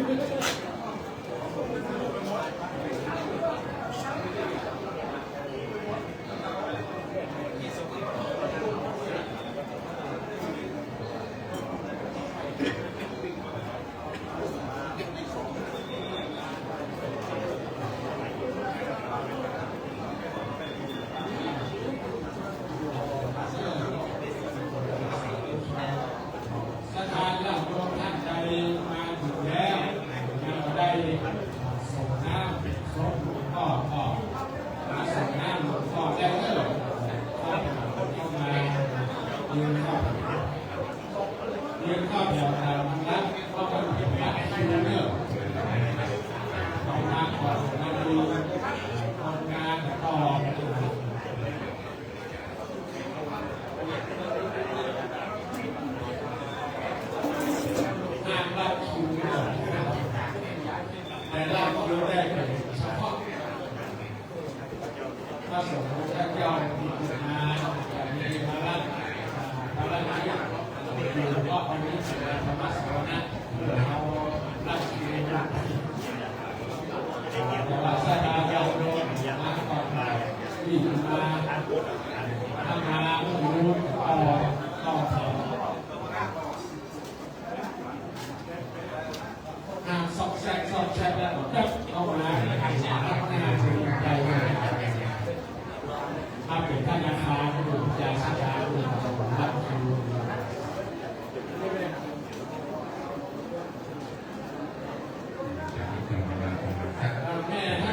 ถานหลังรวมท่านใดมาถึงแล้วเราได้ส่งน้ำส่งหลวงพ่อก็มาส่งน้ำหลวงพ่อได้เลยเข้ามายืนเข้าแถวทางรับเข้ามาเป็นพระที่เลือกต่อมาก่อนมาดูคนงานต่อรับคิวแต่เราก็รู้ได้เฉพาะพระสงฆ์ท่านยอมมีมามีมารับพระราชาอยู่ก็เอานี้เสด็จธรรมสวนะเอารับคิวรับแต่ว่าสถานยาวโดนมาก่อนที่มาทำงานรู้ต่อแถวสอบแชร์แล้วก็เอามาทำงานใจถ้าเป็นธนาคารหรือจะสถานหรือรับคิวแม่ถ้า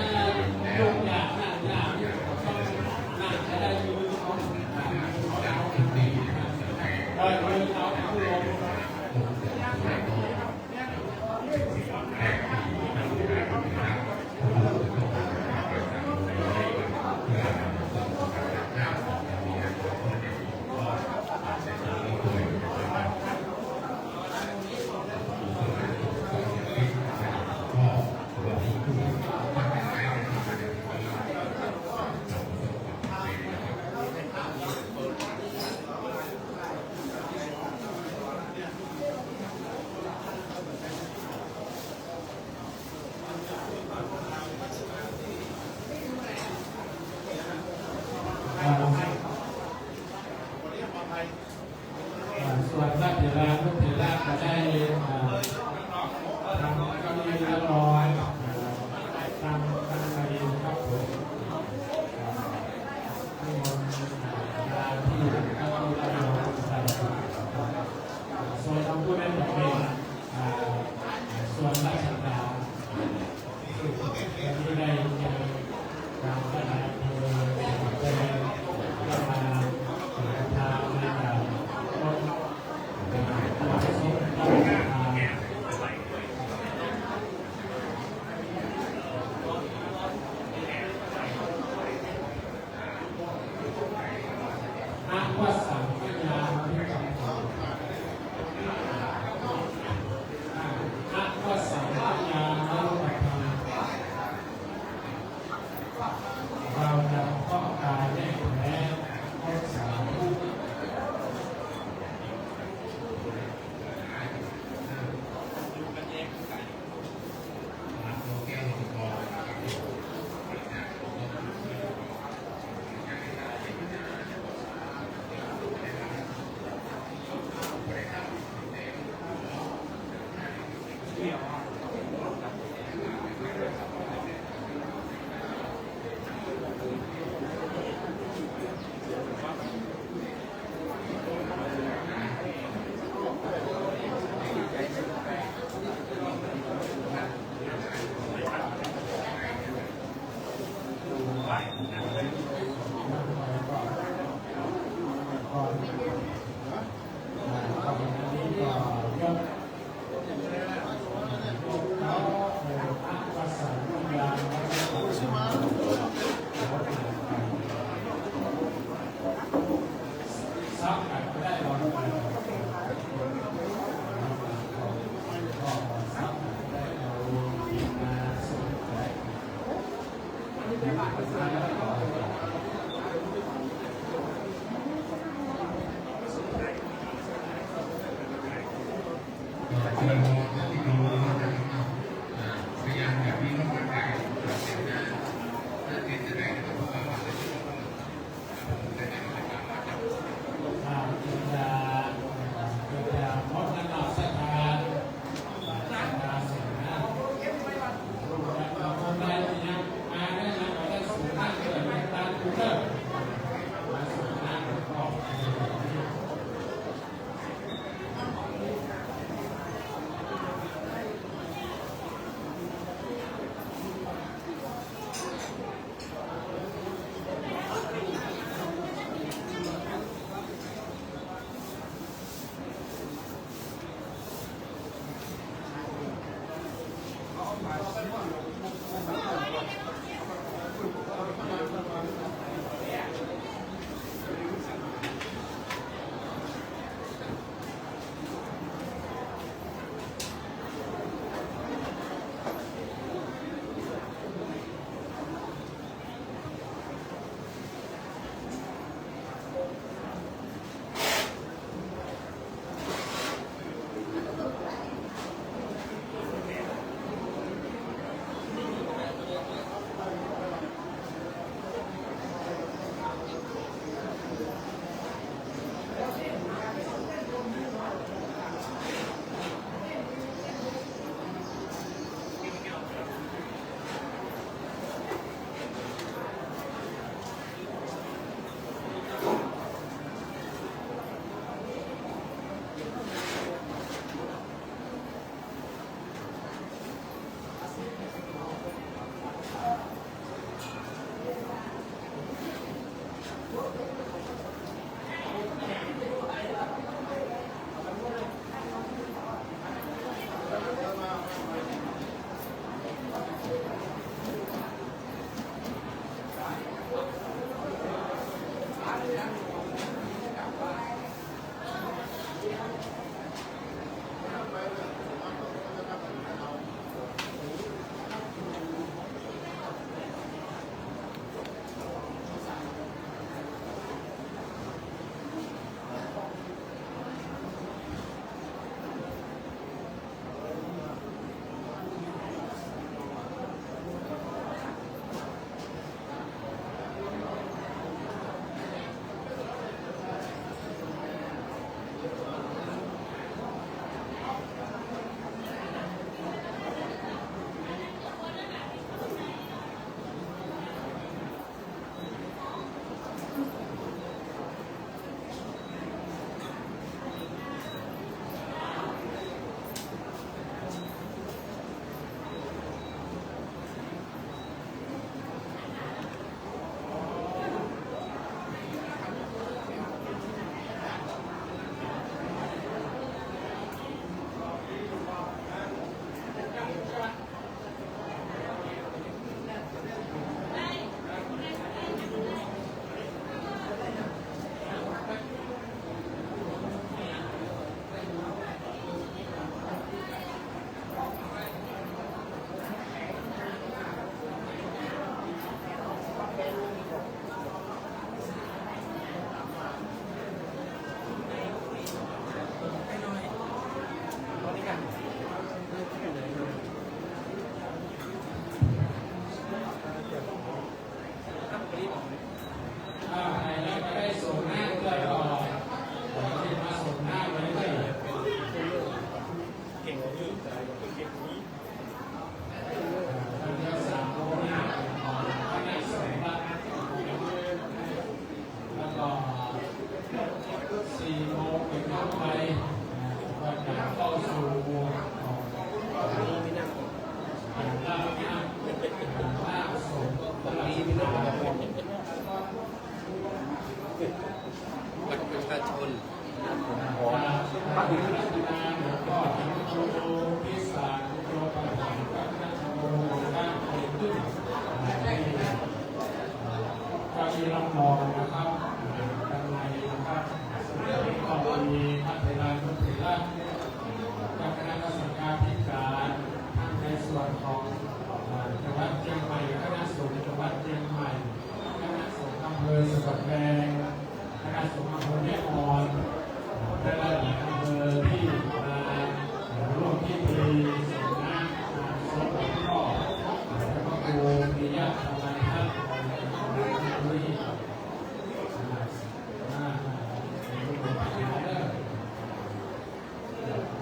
ลูกอยากนั่งนั่งจะได้ยืนเขายืนเอาผู้ลงส่วนพระเถระลูกเถระก็ได้ทำก็มีละลอยทำไปครับผมที่มนงานที่ก็มีละลอยส่วนทำผู้ได้หมดเองส่วนราชการที่ได้การพัฒนาว่าสังฆญาที่จำเป็นว่าสังฆญาเราจะต้องการแยกแยะรักษาผู้ แล้วก็4 โมงเป็นต้นไปก็จะเข้าสู่ล่าสงตลาดพิธา บัตรประชาชน พระราชทานหลวงพ่อธรรมโชพิสารโยปะถามพระราชโมตั้งขึ้นก็มีลำลองนะครับด้านในนะครับก็มีพระเถรานุเถระเจ้าคณะสังฆาธิการในส่วนของจังหวัดเชียงใหม่คณะสงฆ์จังหวัดเชียงใหม่คณะสงฆ์อำเภอสะกดแดงคณะสงฆ์อำเภอแม่ออนและหลายอำเภอที่มาร่วมพิธีสงฆ์น้ำสงฆ์หลวงพ่อแล้วก็ครูปิยะธรรมทัศน์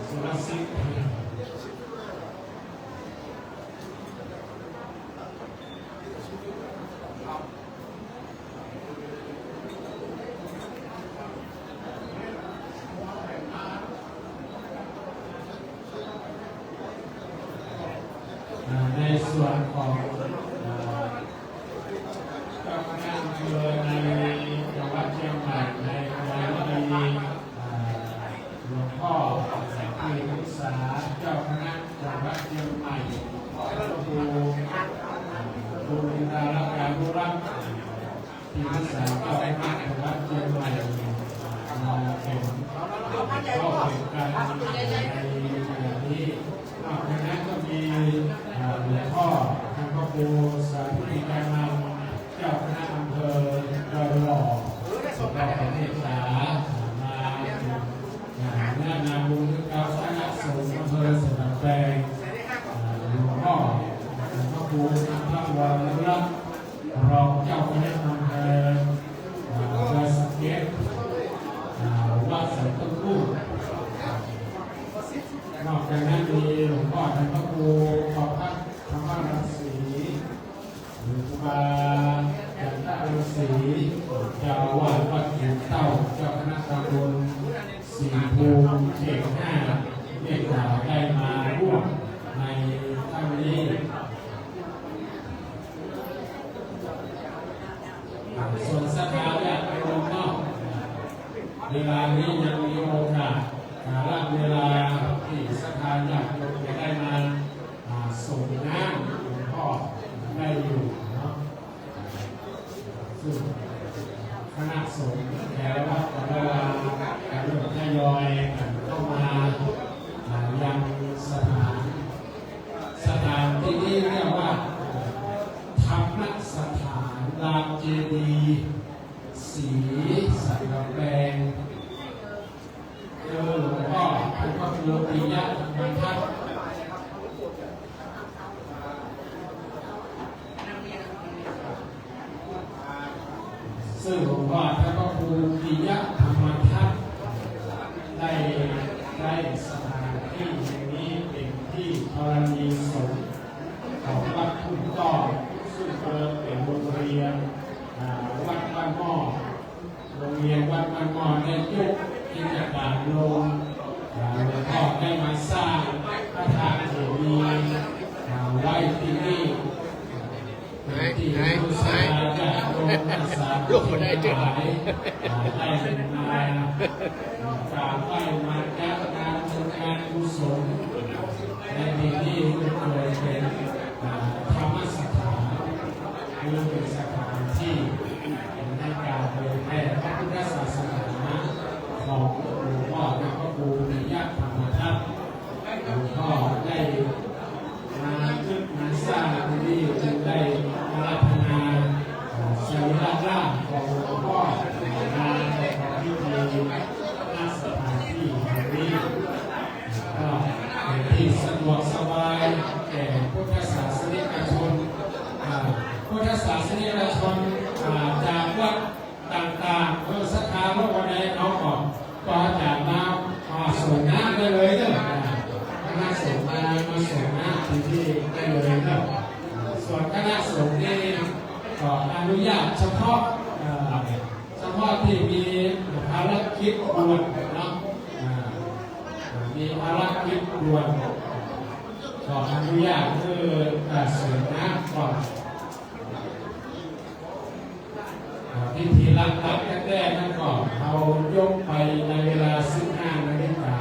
สุรศิษฐ์ในส่วนของเจ้าคณะอำเภอในจังหวัดเชียงใหม่ในวันนี้หลวงพ่อสังฆีมุสาเจ้าคณะจังหวัดเชียงใหม่ครูวิดาลักการผู้รับที่มุสาเจ้าคณะจังหวัดเชียงใหม่มาเป็นก็เป็นการในนี้นอกจากนั้นก็มีหลวงพ่อท่านพระครูสาธุนิการนำเจ้าคณะอำเภอดอยหล่อสุดยอดเมตตามาเนื้อนาบุญเก้าคณะสงฆ์อำเภอสนามแดงหลวงพ่อท่านพระครูพระวรรัตน์รองเจ้าคณะอำเภอดอยสะเก็ดวัดสันต้นกู้นอกจากนั้นมีหลวงพ่อท่านพระครูขอบพระธรรมรังสีหลวงพ่อจันทรังสีเจ้าอาวาสวัดเขียนเต้าเจ้าคณะตำบลศรีภูมิเขต 5เรียกว่าได้มาร่วมในครั้งนี้ส่วนสถาบันโยมนอกเวลานี้ยังมีโอกาสรับเวลาที่สถาญาติโยมจะได้มาส่งน้ำหลวงพ่อได้อยู่เนาะซึ่งคณะสงฆ์แถววัดของเราการเริ่มทยอยเข้ามายังสถานที่นี้เรียกว่าธรรมสถานลานเจดีย์ศรีสันกำแพงหลวงพ่อท่านพระครูปิยะธรรมทัศน์ซึ่งหลวงพ่อท่านพระครูปิยะธรรมทัศน์ได้สถานที่แห่งนี้เป็นที่ธรณีสงฆ์ของวัดทุ่งต้อซึ่งเป็นโรงเรียนวัดบ้านหม้อโรงเรียนวัดบ้านหม้อได้ยกกิจการลงหลวงพ่อได้มาสร้างพระธาตุเจดีย์ไว้ที่นี่ที่ผู้สร้างจะลงสร้างลงมาได้จึงได้มากราบไหว้มาจัดการกุศลในที่นี้ก็เลยเป็นธรรมสถานคือเป็นสถานที่ในการเผยแพร่พระพุทธศาสนาของหลวงพ่อและพระครูปิยะธรรมทัศน์หลวงพ่อได้มาสร้างที่นี่จึงได้อาราธนาสรีระร่างของหลวงพ่อมาประกอบพิธีณสถานที่แห่งนี้ก็เป็นที่สะดวกสบายแก่พุทธศาสนิกชนพุทธศาสนิกชนจากวัดต่างๆศรัทธาพระวันใดเขาก็จากน้ำส่งน้ำได้เลยเนี่ยคณะสงฆ์ ส่งหน้าที่ได้เลยครับส่วนคณะสงฆ์นี่ก็อนุญาตเฉพาะที่มีภารกิจด่วนเนาะมีภารกิจด่วนก็อนุญาตคือเสียน้ำก่อนพิธีรับแรกนั่นก็เอายกไปในเวลา15 นาฬิกา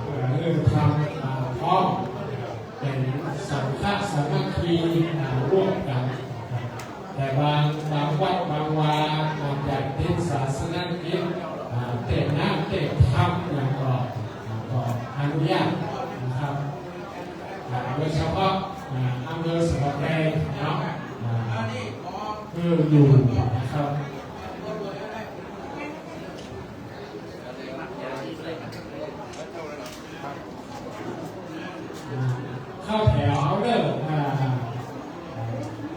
เพื่อเรื่องทำพร้อมเป็นสังฆสามัคคีร่วมกันแต่บางวัดบางวาจากเทศศาสนกิจเตะน้ำเตะทำอย่างก็อนุญาตนะครับโดยเฉพาะอำเภอสะแก้วเนาะคืออยู่นะครับเข้าแถวเอาเด้อ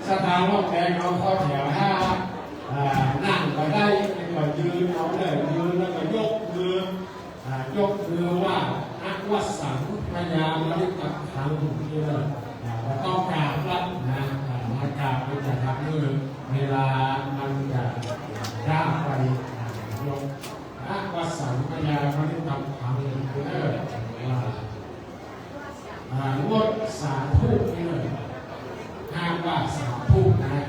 สถานโรงแรมเอาเข้าแถวถ้านั่งก็ได้ก็ยืนเอาเลยยืนแล้วก็ยกมือว่าอักวัสังพยามริกัปทังนี่เลยต้องกราบรับนะมากราบมันจะทำมือเวลามันจะย่างไปยกอักวัสังพยามริกัปทังงดสาธุนี่เลยห้ามว่าสาธุนะ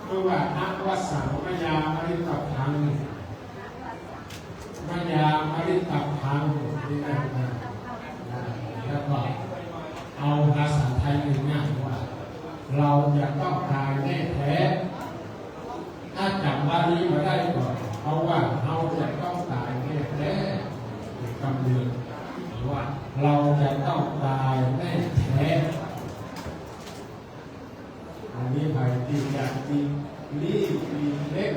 เพราะว่าอักวัสังพยามริกัปทังพยามริกัปทังนี่นะแล้วก็เอาภาษาไทยง่ายๆว่าเราจะต้องตายแน่แท้ถ้าจำบาลีมาได้ก่อนเพราะว่าเราจะต้องตายแน่แท้คำเดียวว่าเราจะต้องตายแน่แท้อันนี้หมายถึงอย่างที่ลีเล็ก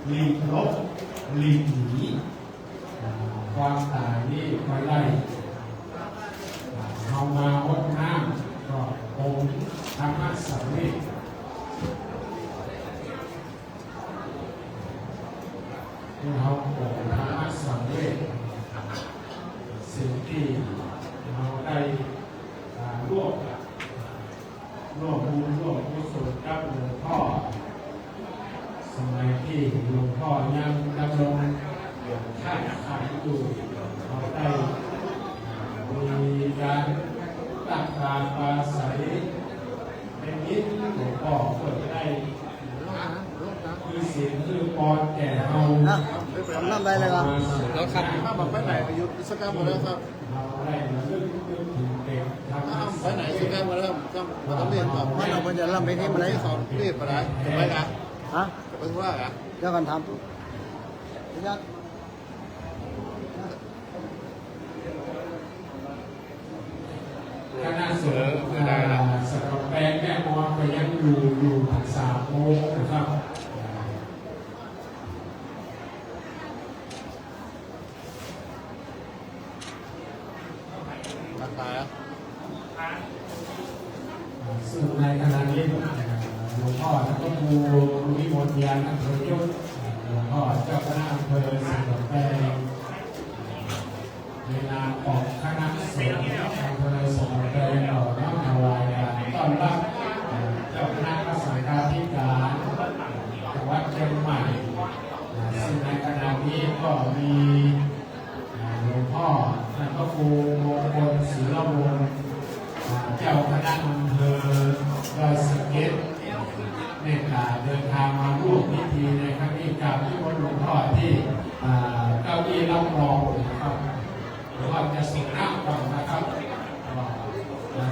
ลีลบลีหนีความตายนี่ไม่ไล่เอามาอดน้ำก็องค์ธรรมะสังเวชที่เราองค์ธรรมะสังเวชสิ่งที่เราได้ร่วมบุญร่วมกุศลกับหลวงพ่อสมัยที่หลวงพ่อยังดำรงท่านขันอยู่เราได้มีการตักบาตรปราศัยเป็นนิดหลวงพ่อเปิดได้คือเสียงคือปอนแก่เรานั่นไปเลยครับแล้วครับถ้าบอกไปไหนอายุสกรรมหมดแล้วครับเราได้เรื่องถึงเด็กทำไปไหนสกรรมหมดแล้วต้องเรียนต่อไม่เราควรจะรับไปที่มาเลยสอนเรียนไปไหนถูกไหมครับฮะไปทั่วครับเดี๋ยวกันทำยัดคณะสงฆ์สำหรับแปลงแม่มอก็ยังอยู่ถึง3 โมงนะครับตัดตายอ่ะซึ่งในขณะนี้หลวงพ่อท่านก็ครูวิมลยานอำเภอยศหลวงพ่อเจ้าคณะอำเภอสำหรับแปลงในนามของคณะสงฆ์อำเภอสมเด็จต่อน้อมถวายต้อนรับเจ้าคณะสังฆาธิการจังหวัดเชียงใหม่ซึ่งในขณะนี้ก็มีหลวงพ่อท่านพระครูมงคลศิลวงศ์เจ้าคณะอำเภอดอยสะเก็ดเมตตาเดินทางมาร่วมพิธีในครั้งนี้กับที่วัดหลวงพ่อที่เก้าอี้รับรองนะครับหรือว่าจะส่งน้ำก่อนนะครับ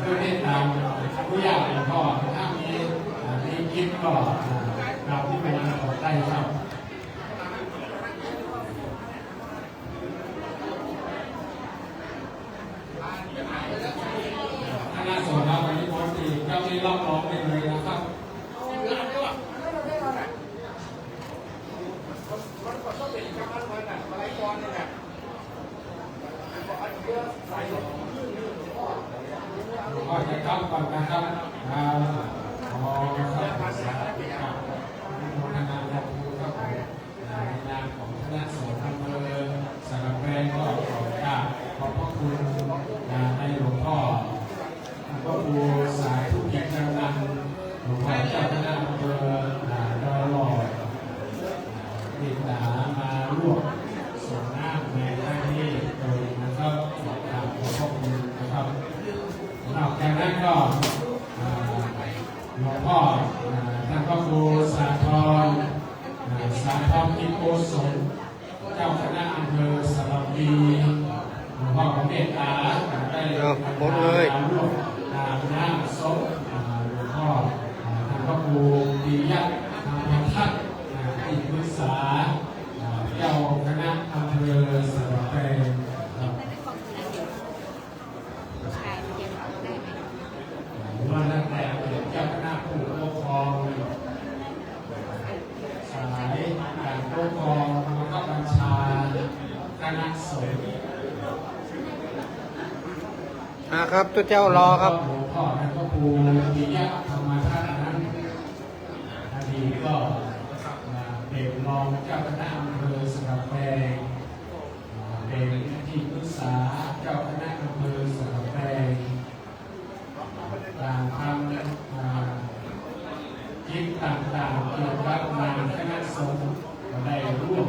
ด้วยเมตตาผู้ยากหลวงพ่อถ้ามีคิดก็เราที่เป็นขอได้ครับคณะสงฆ์เราวันนี้พร้อมที่เก้าอี้รับรองไปเลยนะครับก็จะเข้าก่อนนะครับขอภาษาพิการโมทนาญาติโยมครับในนามของคณะสงฆ์อำเภอสังฆแปลงก็ขอกราบขอบพระคุณในหลวงพ่อ คณะอำเภอดอยหล่อติดตามมาร่วมส่งน้ำในครั้งนี้โดยนะครับขอบคุณนะครับนอกจากนั้นก็หลวงพ่อท่านพระครูสาธรกิโกศลเจ้าคณะอำเภอสระบุรีหลวงพ่อของเมตตาได้ร่วมน้ำศพหลวงพ่อท่านพระครูปิยะธรรมทัศน์ที่ปรึกษาเจ้าคณะอำเภอสระบุรีว่าตั้งแต่เจ้าคณะผู้ปกครองสายการปกครองแล้วก็บัญชาคณะสงฆ์ครับตัวเจ้ารอครับหลวงพ่อท่านพระครูปิยะธรรมทัศน์นั้นอดีตก็เป็นรองเจ้าคณะอำเภอสระบุรีเป็นที่ปรึกษาเจ้าคณะอำเภอสระบุรีต่างทำกิจต่างๆเกี่ยวกับงานคณะสงฆ์ได้ร่วม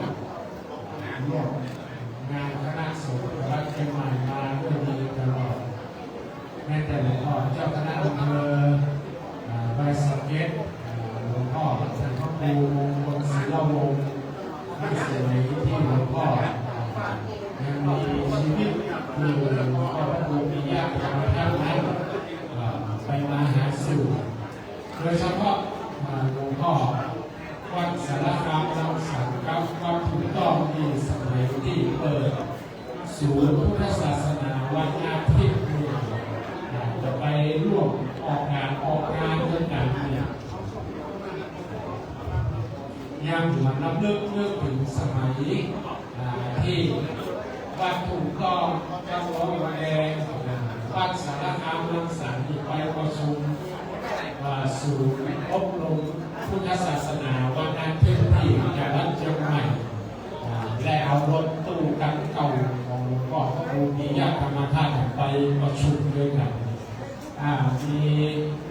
งานคณะสงฆ์วัดเชียงใหม่มาด้วยดีตลอดแม้แต่หลวงพ่อเจ้าคณะอำเภอใบสักเก็ตหลวงพ่อท่านพระครูมงคลศิลวงศ์ที่สมัยที่หลวงพ่อยังมีชีวิตอยู่หลวงพ่อพระครูปิยะธรรมทัศน์นั้นไปมาหาสู่โดยเฉพาะหลวงพ่อวัดสารคามรังสรรค์ครับวัดถูกต้องที่สมัยที่เปิดศูนย์พุทธศาสนาวันอาทิตย์จะไปร่วมออกงานด้วยกันเนี่ยยังหวนน้ำเลือกถึงสมัยที่วัดถูกต้องเจ้าหลวงวันแดงวัดสารคามรังสรรค์ไปประชุมสู่อบรมพุทธศาสนาวันอาทิตย์ที่จังหวัดเชียงใหม่และเอารถตู้กันเก่าของหลวงพ่อพระครูปิยะธรรมทัศน์ไปประชุมด้วยกัน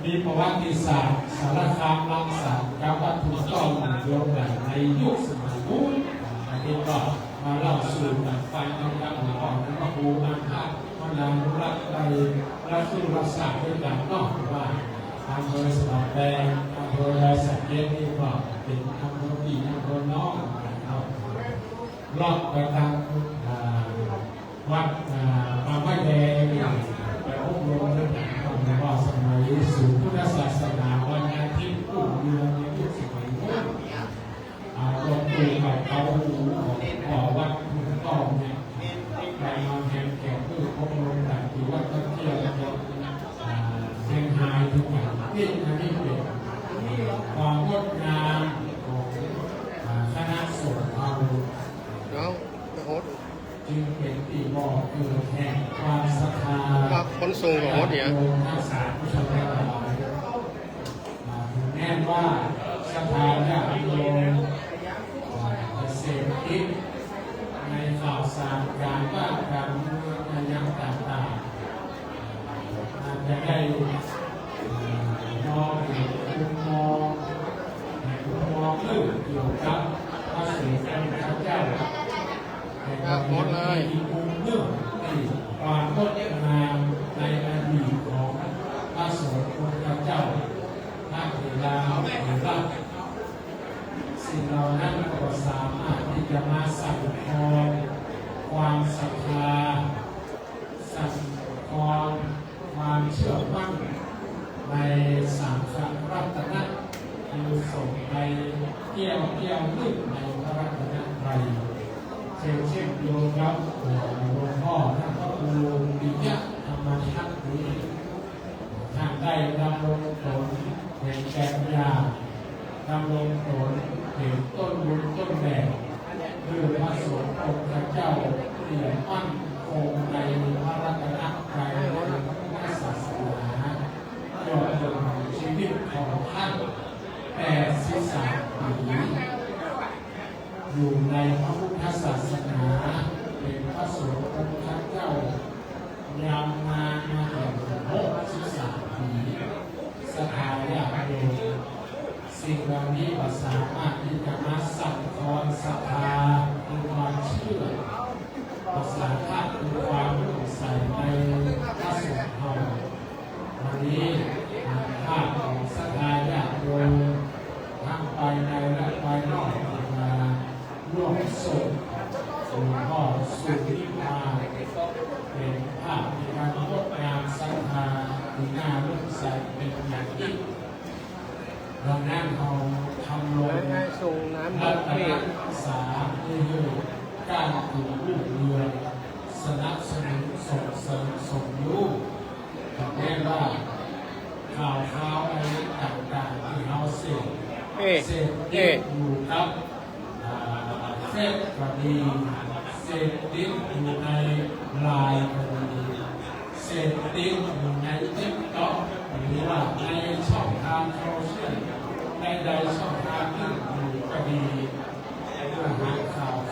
มีประวัติศาสตร์สารคามรังสรรค์กับวัตถุต้องโยงกันในยุคสมัยนู้นอันนี้ก็มาเล่าสู่กันฟังนะครับหลวงพ่อพระครูอันท่ามันนำรักไปรักสู่รักษาด้วยกันนอกว่าอำเภอสระแดงอำเภอไรสักเก็ตนี่ก็เป็นอำเภอดีอำเภอน้องรอบไปทางวัดบางไม้แดงไปอบรมด้วยกันว่าสมัยสู่พุทธศาสนาวันอาทิตย์รุ่งเรืองในยุคสมัยนู้นหลวงปู่กับเขาของวัดถูกต้องเนี่ยไปมาแข่งเพื่ออบรมกันที่วัดตะเกียบเชียงรายทุกอย่างนี่เป็นความงดงามของคณะสงฆ์เราจึงเป็นที่บอกเกิดแห่งความศรัทธาคนสูงของวัดเนี่ยนักสารผู้ชมทั้งหลายแน่นว่าศรัทธาญาติโยมจะเสพติดในข่าวสารการบ้านการเมืองการยังต่างๆอาจจะได้มองเห็นมุมมองลึกเกี่ยวกับพระศรีสันพระเจ้าหมดเลยเรื่องที่ความงดงามในอดีตของพระสงฆ์พุทธเจ้าพระเถระหรือว่าสิ่งเหล่านั้นก็สามารถที่จะมาสั่งคลอนความศรัทธาสั่งคลอนความเชื่อมั่นในสังฆรัตนะคือส่งไปเกี่ยวลึกในพระรัตนตรัยเช่นโยมครับหลวงพ่อท่านพระครูปิยะธรรมทัศน์นี้ท่านได้ดำรงตนแห่งแก่ญาดำรงตนแห่งต้นบุญต้นแบบคือพระสงฆ์องค์เจ้าที่มั่นคงในพระรัตนตรัยและพระพุทธศาสนายอดเดินชีวิตของท่าน83 ปีอยู่ในพระพุทธศาสนาเป็นพระสงฆ์องค์เจ้ายาวนานมาถึง63 ปีสถาญาติโยม นี้ภาพของสถานญาติโยมทั้งภายในและภายนอกมาร่วมส่งหลวงพ่อสุริมาเป็นภาพในการงดงามศรัทธาที่น่าเลื่อมใสเป็นอย่างยิ่งดังนั้นเราทำลง ให้ส่งน้ำ รั ด ต เม น ฆ ษาคือการปลูกลูกเรือนสนับสนุนส่งเสริมส่งลูกแม้ว่าข่าวอะไรต่างๆที่เราเสพอยู่ครับเฟซก็ดีเสพติดอยู่ในไลน์ก็ดีเสพติดอยู่ในติ๊กต็อกหรือว่าในช่องทางโซเชียลในใดช่องทางหนึ่งอยู่ก็ดีเพื่อหา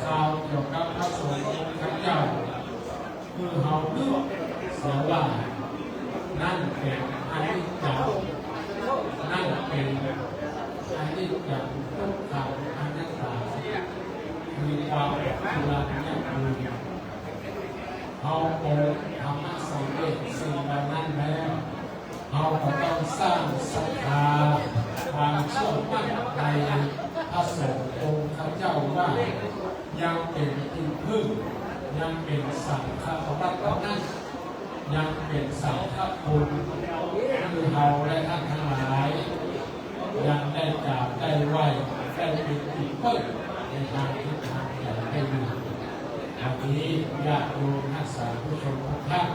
ข่าวเกี่ยวกับพระสงฆ์พระเจ้าคือเขาเลือกเสียว่านั่นเป็นอนิจจังนั่นเป็นอนิจจังทุกขังอนัตตาคือความทุรักเนี่ยคือเขาองค์ธรรมะสังเวชสิ่งเหล่านั้นแล้วเขาก็ต้องสร้างศรัทธาความเชื่อมั่นในพระสงฆ์องค์พระเจ้าว่ายังเป็นที่พึ่งยังเป็นสังฆรัตนะยังเป็นสังฆคุณคือเราและท่านทั้งหลายยังได้กราบได้ไหว้ได้เป็นที่พึ่งในทางที่ทางใหญ่ได้ดีวันนี้ญาติโยมนักสาธุชนทุกท่าน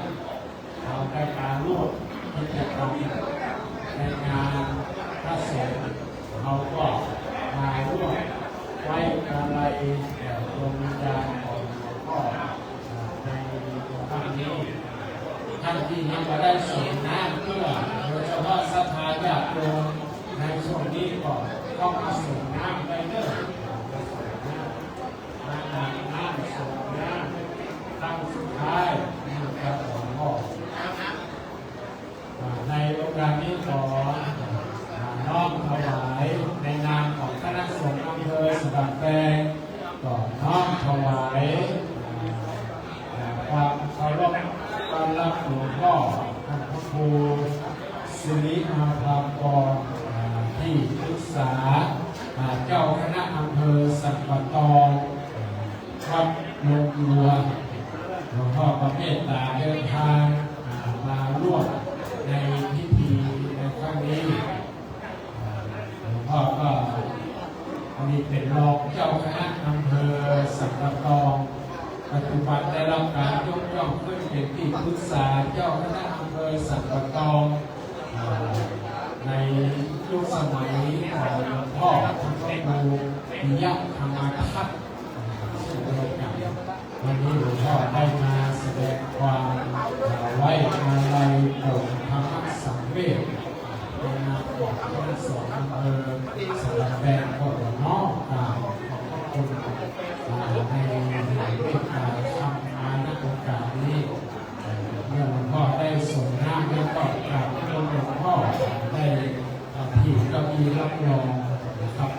เราได้มาร่วมกิจกรรมในงานพระสงฆ์เราก็มาร่วมไว้อาลัยแด่ดวงวิญญาณของหลวงพ่อในครั้งนี้ท่านที่ยังไม่ได้ส่งน้ำเพื่อโดยเฉพาะศรัทธาญาติโยมในช่วงนี้ก็ต้องมาส่งน้ำไปเด้อน้ำส่งน้ำตั้งสุดท้ายนะครับหลวงพ่อในโอกาสนี้ขอน้อมถวายในนามของคณะสงฆ์อำเภอสะแบงก็น้อมถวายความเคารพต้อนรับหลวงพ่อท่านพระครูสิริมาภากรที่ปรึกษาเจ้าคณะอำเภอสันปะตองวัดลงรัวหลวงพ่อประเมตตาเดินทางมาร่วมในพิธีในครั้งนี้หลวงพ่อก็อันนี้เป็นรองเจ้าคณะอำเภอสันปะตองปัจจุบันได้รับการยกย่องขึ้นเป็นที่ปรึกษาเจ้าคณะอำเภอสันปะตองในยุคสมัยของหลวงพ่อพระครูปิยะธรรมทัศน์วันนี้หลวงพ่อได้มาแสดงความไว้อาลัยโปรดธรรมสังเวชในนามของคณะสงฆ์อำเภอสะแบงก็น้อมกราบขอบพระคุณในเมตตาธรรมมาณโอกาสนี้เมื่อหลวงพ่อได้ส่งน้ำแล้วก็กราบหลวงพ่อได้ที่ก็มีรับรองนะครับ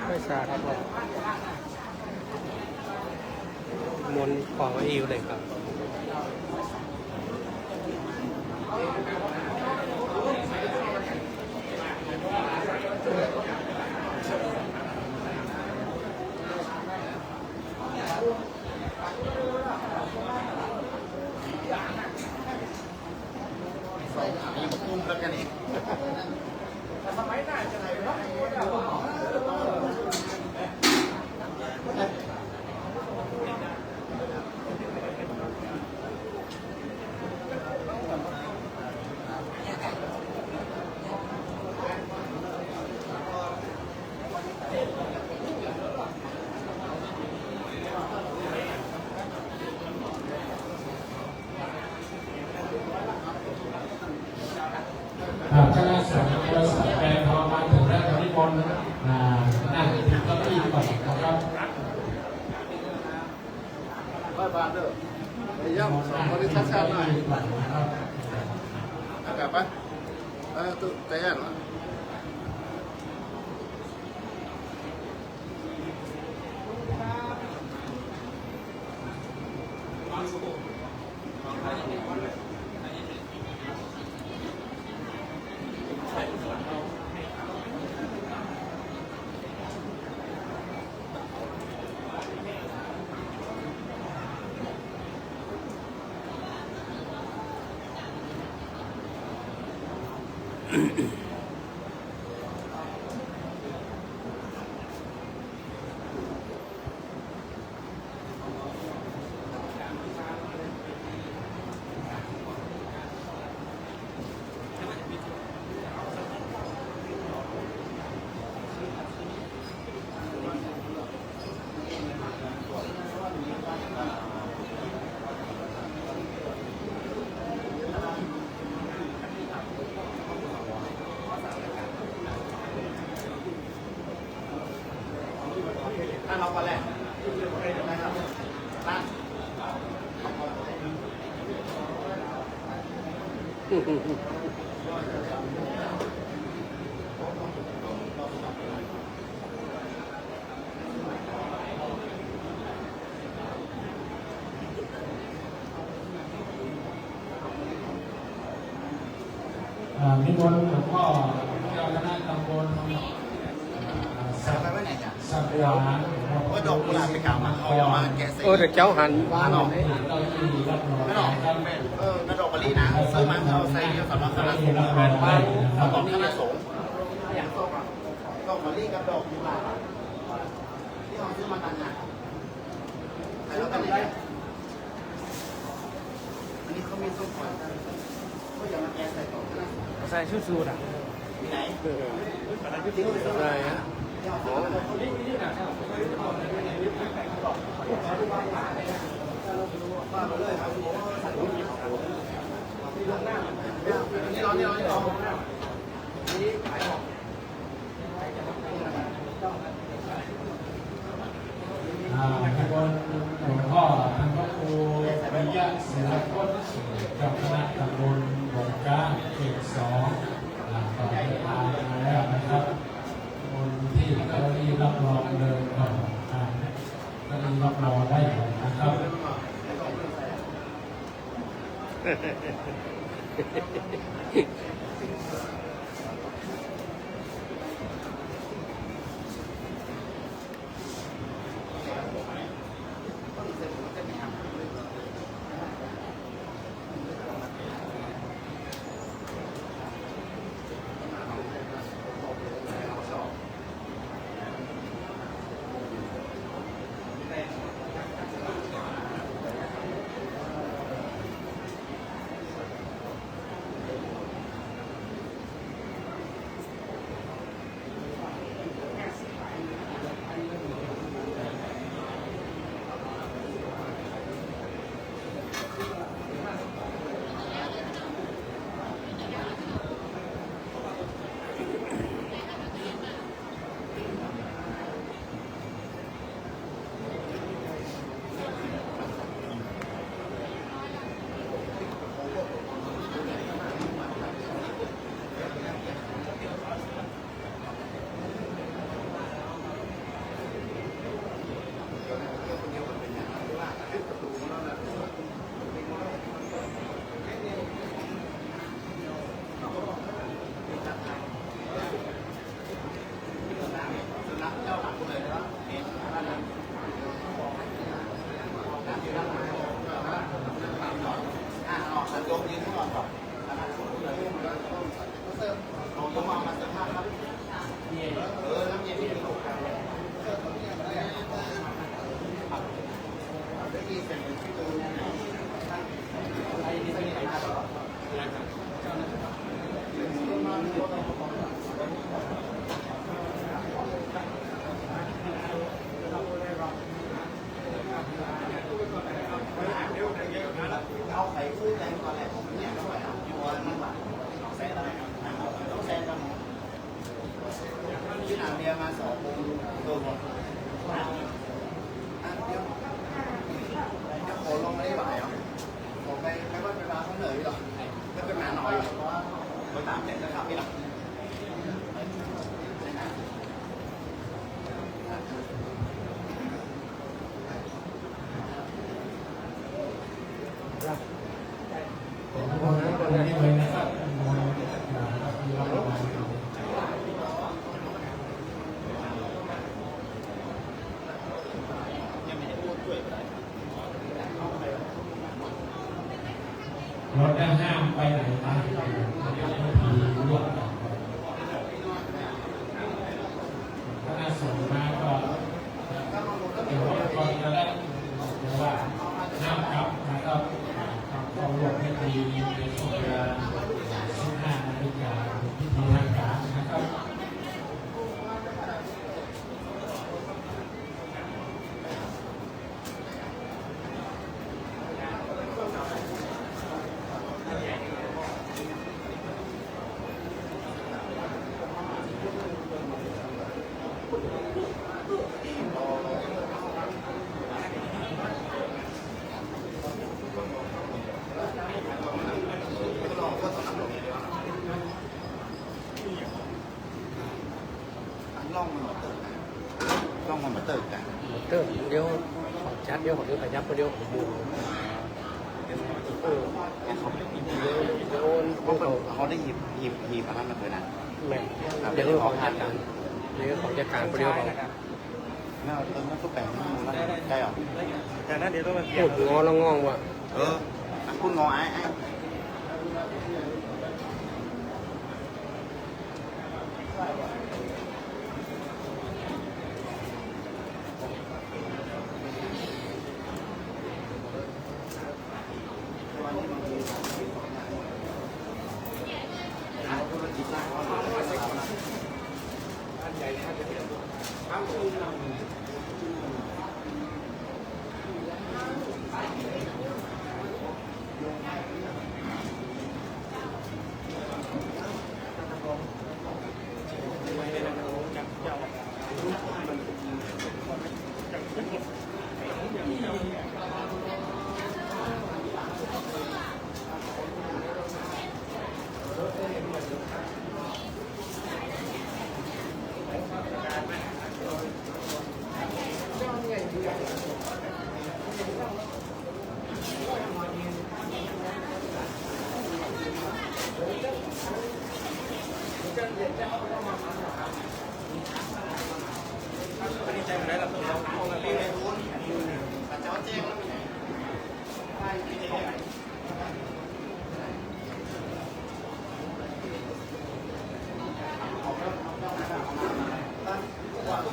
ไม่ทราบครับมนของอิวเลยครับ คณะสงฆ์บริษัทแปลงทองมาถึงแล้วตอนนี้บนนั่งถึงเก้าอี้ก่อนนะครับ บ้านบ้านเด้อไอ้ย่ำสองคนที่ชัดๆหน่อยอากาศปะตุ๊แต่ยันวะถ้าเราไปแหละนะครับนิมนต์หลวงพ่อเจ้าคณะตำบลสัก ไปไว้ไหนจ้ะ สักหวาน ก็ดอกกุหลาบไปกล่าวมาเอามาแกะใส่ แต่เจ้าหัน บ้านหรอก เราที่รับรอง ไม่หรอกกระดอกกะลีนะซื้อมาเอาใส่เดียวสำหรับคณะสงฆ์เอาของคณะสงฆ์อย่างดอกกะลีกับดอกกุหลาบที่เราซื้อมาต่างหากใส่แล้วกันเนี่ยอันนี้เขามีส้มก่อนก็อย่ามาแกะใส่ต่อคณะสงฆ์ ใส่ชุดสูทอ่ะ มีไหน ใช่ฮะ นี่ร้อนนี่ร้อนนี่ร้อน นิมนต์หลวงพ่อท่านพระครูวิยะศิลปนเจ้าคณะตำบลบงกาเขต2ต่อไปทางมาแล้วนะครับคนที่เก้าอี้รับรองเดินก่อนเก้าอี้รับรองได้นะครับ เ ยมา2 โมงตัวก่อนเดี๋ยวขอลงไม่ได้ไหวเหรอผมไปว่าไปมาเขาเหนื่อยหรอก็เป็นหมาหน่อยเพราะว่าไปตามเสร็จจะกลับนี่หรอ คนนี้เลยนะครับมวยนะครับมีรางวัลรถห้ามไปไหนนะผีร่วมกันถ้าส่งมาก็เดี๋ยวก่อนจะได้เดี๋ยวว่าห้ามกลับนะครับเข้าร่วมพิธีในช่วงเวลา 15 นาฬิกาพิธีทางการนะครับล่องมันมาเติร์กัน เติมเดี๋ยวขอชัดเดี๋ยวขอเดี๋ยวไปยับเดี๋ยวผมบูเดี๋ยวเขาได้หีบอะไรมาเลยนะ แม่เดี๋ยวขอจัดการเดี๋ยวขอจัดการเดี๋ยวขอ ไม่เอาต้นนั้นก็แปลงไม่รู้แล้วได้หรอ แต่นั้นเดี๋ยวต้องมาพูดงอแล้วงองว่ะ คุณงอไอ้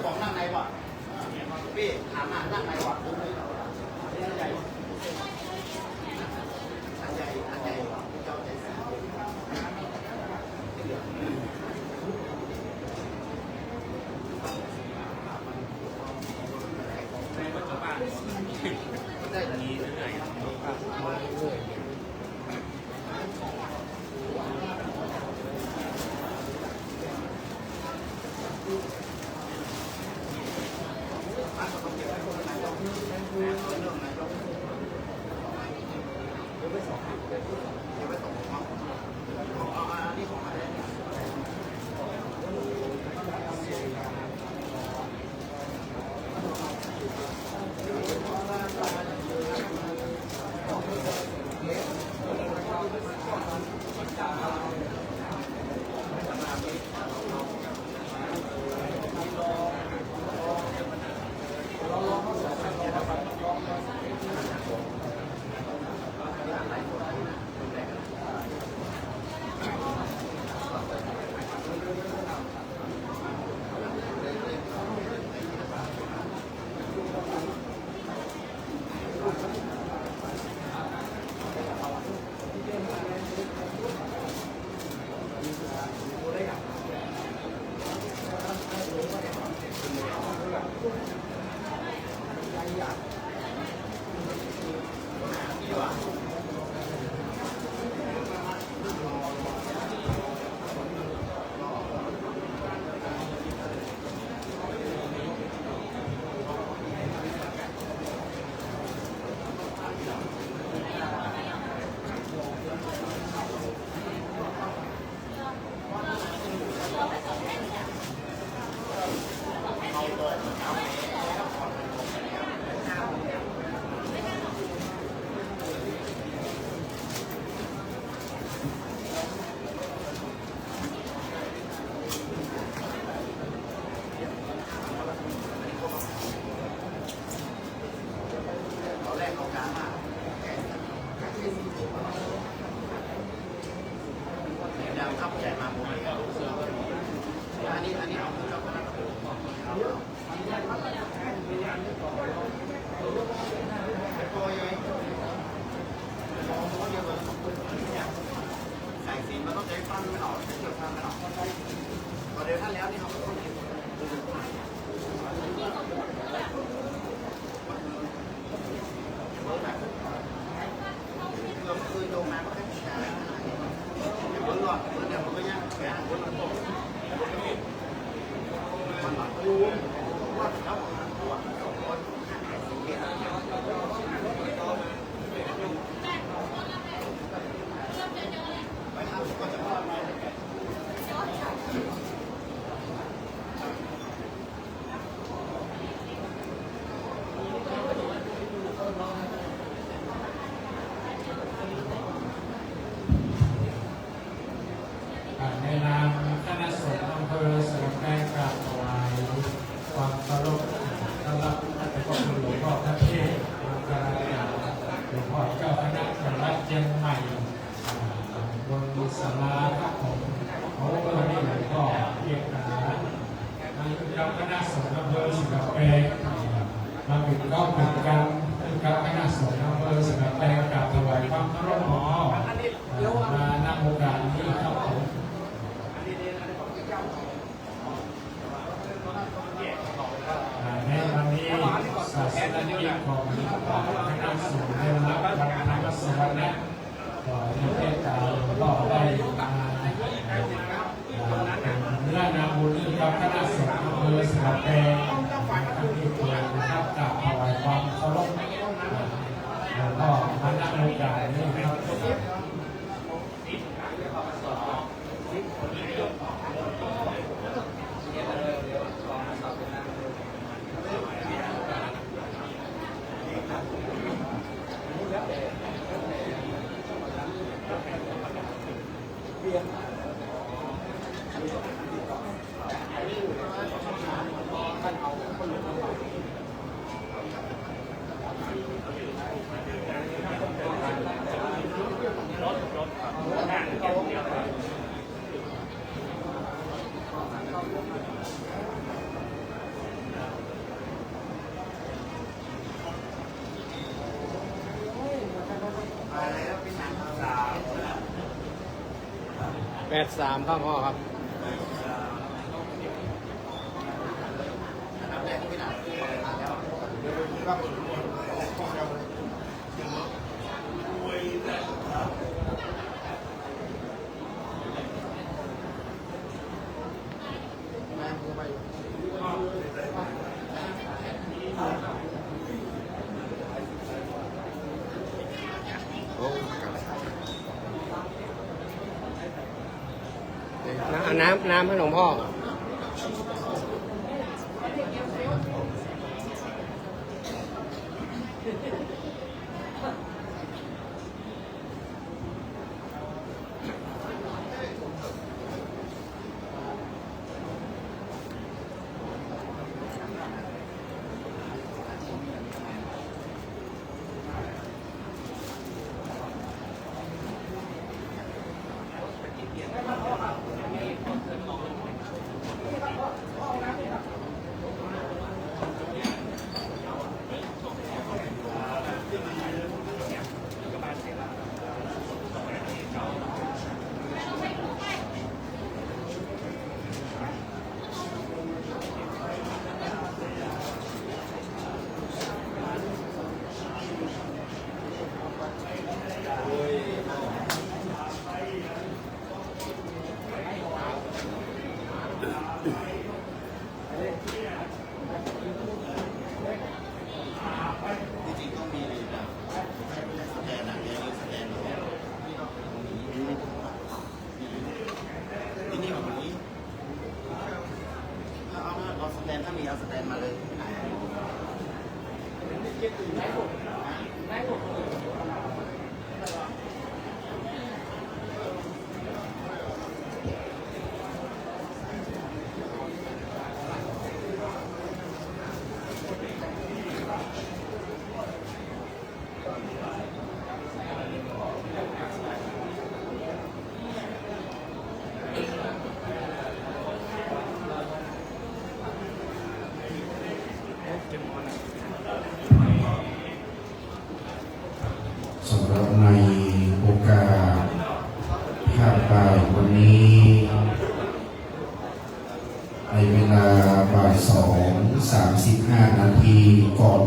บอกนั่งในว่ะพี่ถามนั่งในว่ะอันใหญ่เจ้าใจ ครับใหญ่มาหมดเลยครับอันนี้เอาเจ้าคณะสายสีมันต้องใช้ฟันไม่หรอกใช้เกี่ยวฟันไม่หรอกพอเดี๋ยวท่านแล้วนี่เขาก็ต้องกินคือโดนมาก็แค่ช้าอย่างบนหลอดเดี๋ยวมันก็ย่างแขนบนหลอดตกมันหลอดรู้ว่าแล้วตัวคนไม่ทำก็จะรอดไหมในนามคณะสงฆ์อำเภอสระแปงกราบถวายความเคารพต้อนรับพระเจ้าคุณหลวงพ่อพระเทพหลวงพ่อเจ้าคณะจังหวัดเชียงใหม่บนศาลาครับผมเขาวันนี้หลวงพ่อเรียกกันนะเจ้าคณะสงฆ์อำเภอสระแปงมาเป็นก็เป็นการเจ้าคณะสงฆ์อำเภอสระแปงกราบถวายความเคารพหลวงพ่อมาณโอกาสนี้ครับผมในวันนี้ศาสนากิจของคณะสงฆ์ได้รับวันธรรมสวรรค์ต่อที่เทศกาลก็ได้มาเนื้อนำบุญกับคณะสงฆ์อำเภอสระแปงที่เปิดนะครับกราบถวายความเคารพแล้วก็มาณโอกาสนี้ครับ 83ครับพ่อครับ น้ำให้หลวงพ่อ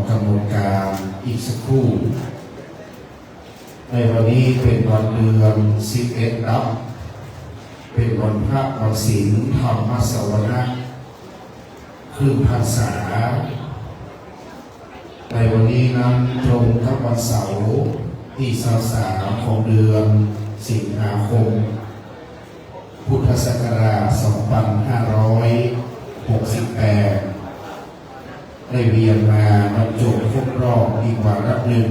กำหนดการอีกสักครู่ในวันนี้เป็นวันเดือน11รับเป็นวันพระวันศีลธรรมสวนะครึ่งพรรษาในวันนี้นั้นตรงกับวันเสาร์ที่23ของเดือนสิงหาคมพุทธศักราช2568ได้เวียนมาบรรจบครบรอบอีกวาระหนึ่ง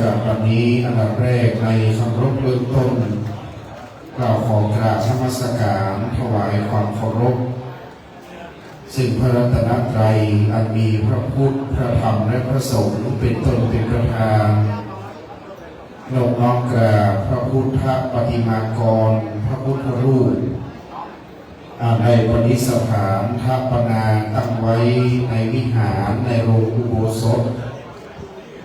กับวันนี้อันดับแรกในคำรบเบื้องต้นเราขอกราบนมัสการถวายความเคารพซึ่งพระรัตนตรัยอันมีพระพุทธพระธรรมและพระสงฆ์เป็นต้นเป็นประธานนอบน้อมกราบพระพุทธปฏิมากรพระพุทธรูปในปณิสถานทัปนาตั้งไว้ในวิหารในโรงอุโบสถ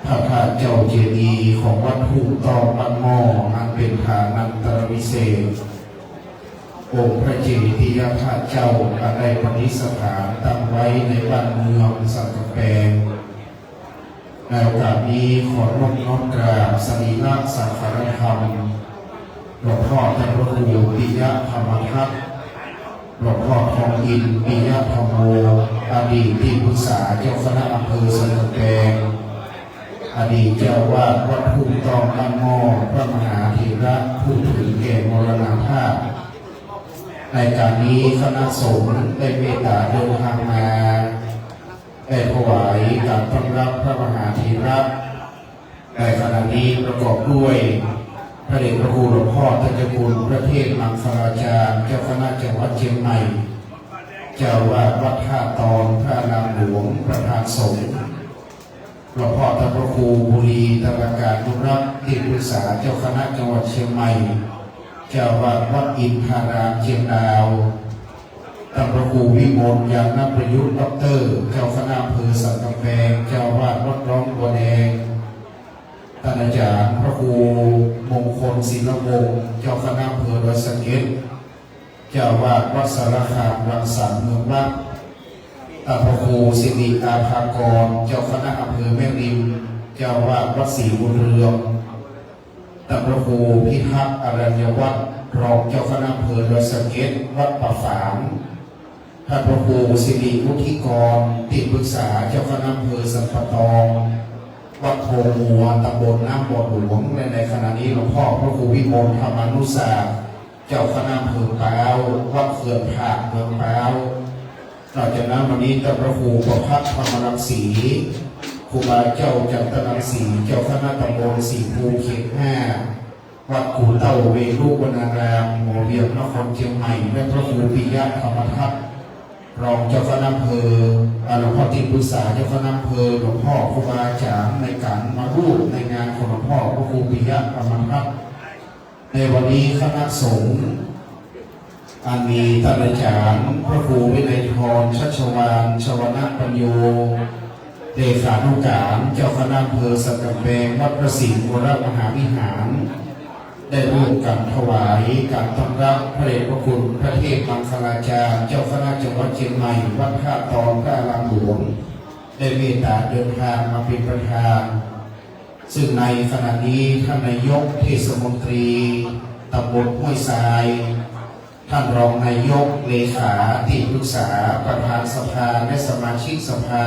พระธาตุเจ้าเจดีย์ของวัดทุ่งตองบ้านหม้ออันเป็นฐานันตรวิเศษองค์พระเจดีย์ธาตุเจ้าอันได้ปณิสถานตั้งไว้ในบ้านเมืองสังกะแปงในโอกาสนี้ขอน้อมกราบสรีระสังขารธรรมหลวงพ่อท่านพระครูปิยะธรรมทัศน์หลวงพ่อทองอินปิยะธรรมโมอดีตที่ปรึกษาเจ้าคณะอำเภอสังกะแปงอดีตเจ้าวาดวัดทุ่งตองบ้านหม้อพระมหาเถระผู้ถึงแก่มรณภาพในการนี้คณะสงฆ์ได้เมตตาเดินทางมาได้ถวายการต้อนรับพระมหาเถระในขณะนี้ประกอบด้วยพระเดชพระคุณหลวงพ่อท่านเจ้าคุณพระเทศมังคลาจารย์เจ้าคณะจังหวัดเชียงใหม่เจ้าวาดวัดท่าตอนพระนามหลวงประธานสงฆ์หลวงพ่อท่านพระครูบุรีตระการนุรักษ์ที่ปรึกษาเจ้าคณะจังหวัดเชียงใหม่เจ้าวาดวัดอินทารามเชียงดาวท่านพระครูวิมลยานประยุทธ์ด็อกเตอร์เจ้าคณะอำเภอสันกำแพงเจ้าวาดวัดร้องบัวแดงท่านอาจารย์พระครูมงคลศิลวงศ์เจ้าคณะอำเภอดอยสะเก็ดเจ้าวาดวัดสารคามรังสรรค์เมืองวัดท่านพระครูสิริอาภากรเจ้าคณะอำเภอแม่ริมเจ้าวาดวัดศรีบุญเรืองท่านพระครูพิทักษ์อรัญญวัฒน์รองเจ้าคณะอำเภอดอยสะเก็ดวัดป่าฝางท่านพระครูสิริวุฒิกรที่ปรึกษาเจ้าคณะอำเภอสันปะตองวัดโพมัวตำบลน้ำบ่อหลวงในขณะนี้หลวงพ่อพระครูวิมลธรรมานุสาเจ้าคณะอำเภอปาววัดเขื่อนผากเมืองปาวนอกจากนั้นวันนี้ท่านพระครูประภัสธรรมรังสีครูบาเจ้าจันทรังสีเจ้าคณะตำบลสีภูเขต5วัดกู่เต้าเวรุวนารามหมู่เวียงนครเชียงใหม่และพระครูปิยะธรรมทัศน์รองเจ้าคณะอำเภอหลวงพ่อที่ปรึกษาเจ้าคณะอำเภอหลวงพ่อครูบาอาจารย์ในการมาร่วมในงานของหลวงพ่อพระครูปิยะธรรมทัศน์ในวันนี้คณะสงฆ์อันมีท่านอาจารย์พระครูวินัยธรชัชวานชวนะปัญโยเลขานุการเจ้าคณะอำเภอสันกำแพงวัดพระศรีวรมหาวิหารได้ร่วมกันถวายการต้อนรับพระเดชพระคุณพระเทพมังคลาจารย์เจ้าคณะจังหวัดเชียงใหม่วัดท่าตอนพระอารามหลวงได้เมตตาเดินทางมาเป็นประธานซึ่งในขณะนี้ท่านนายกเทศมนตรีตำบลห้วยทรายท่านรองนายกเลขาที่ปรึกษาประธานสภาและสมาชิกสภา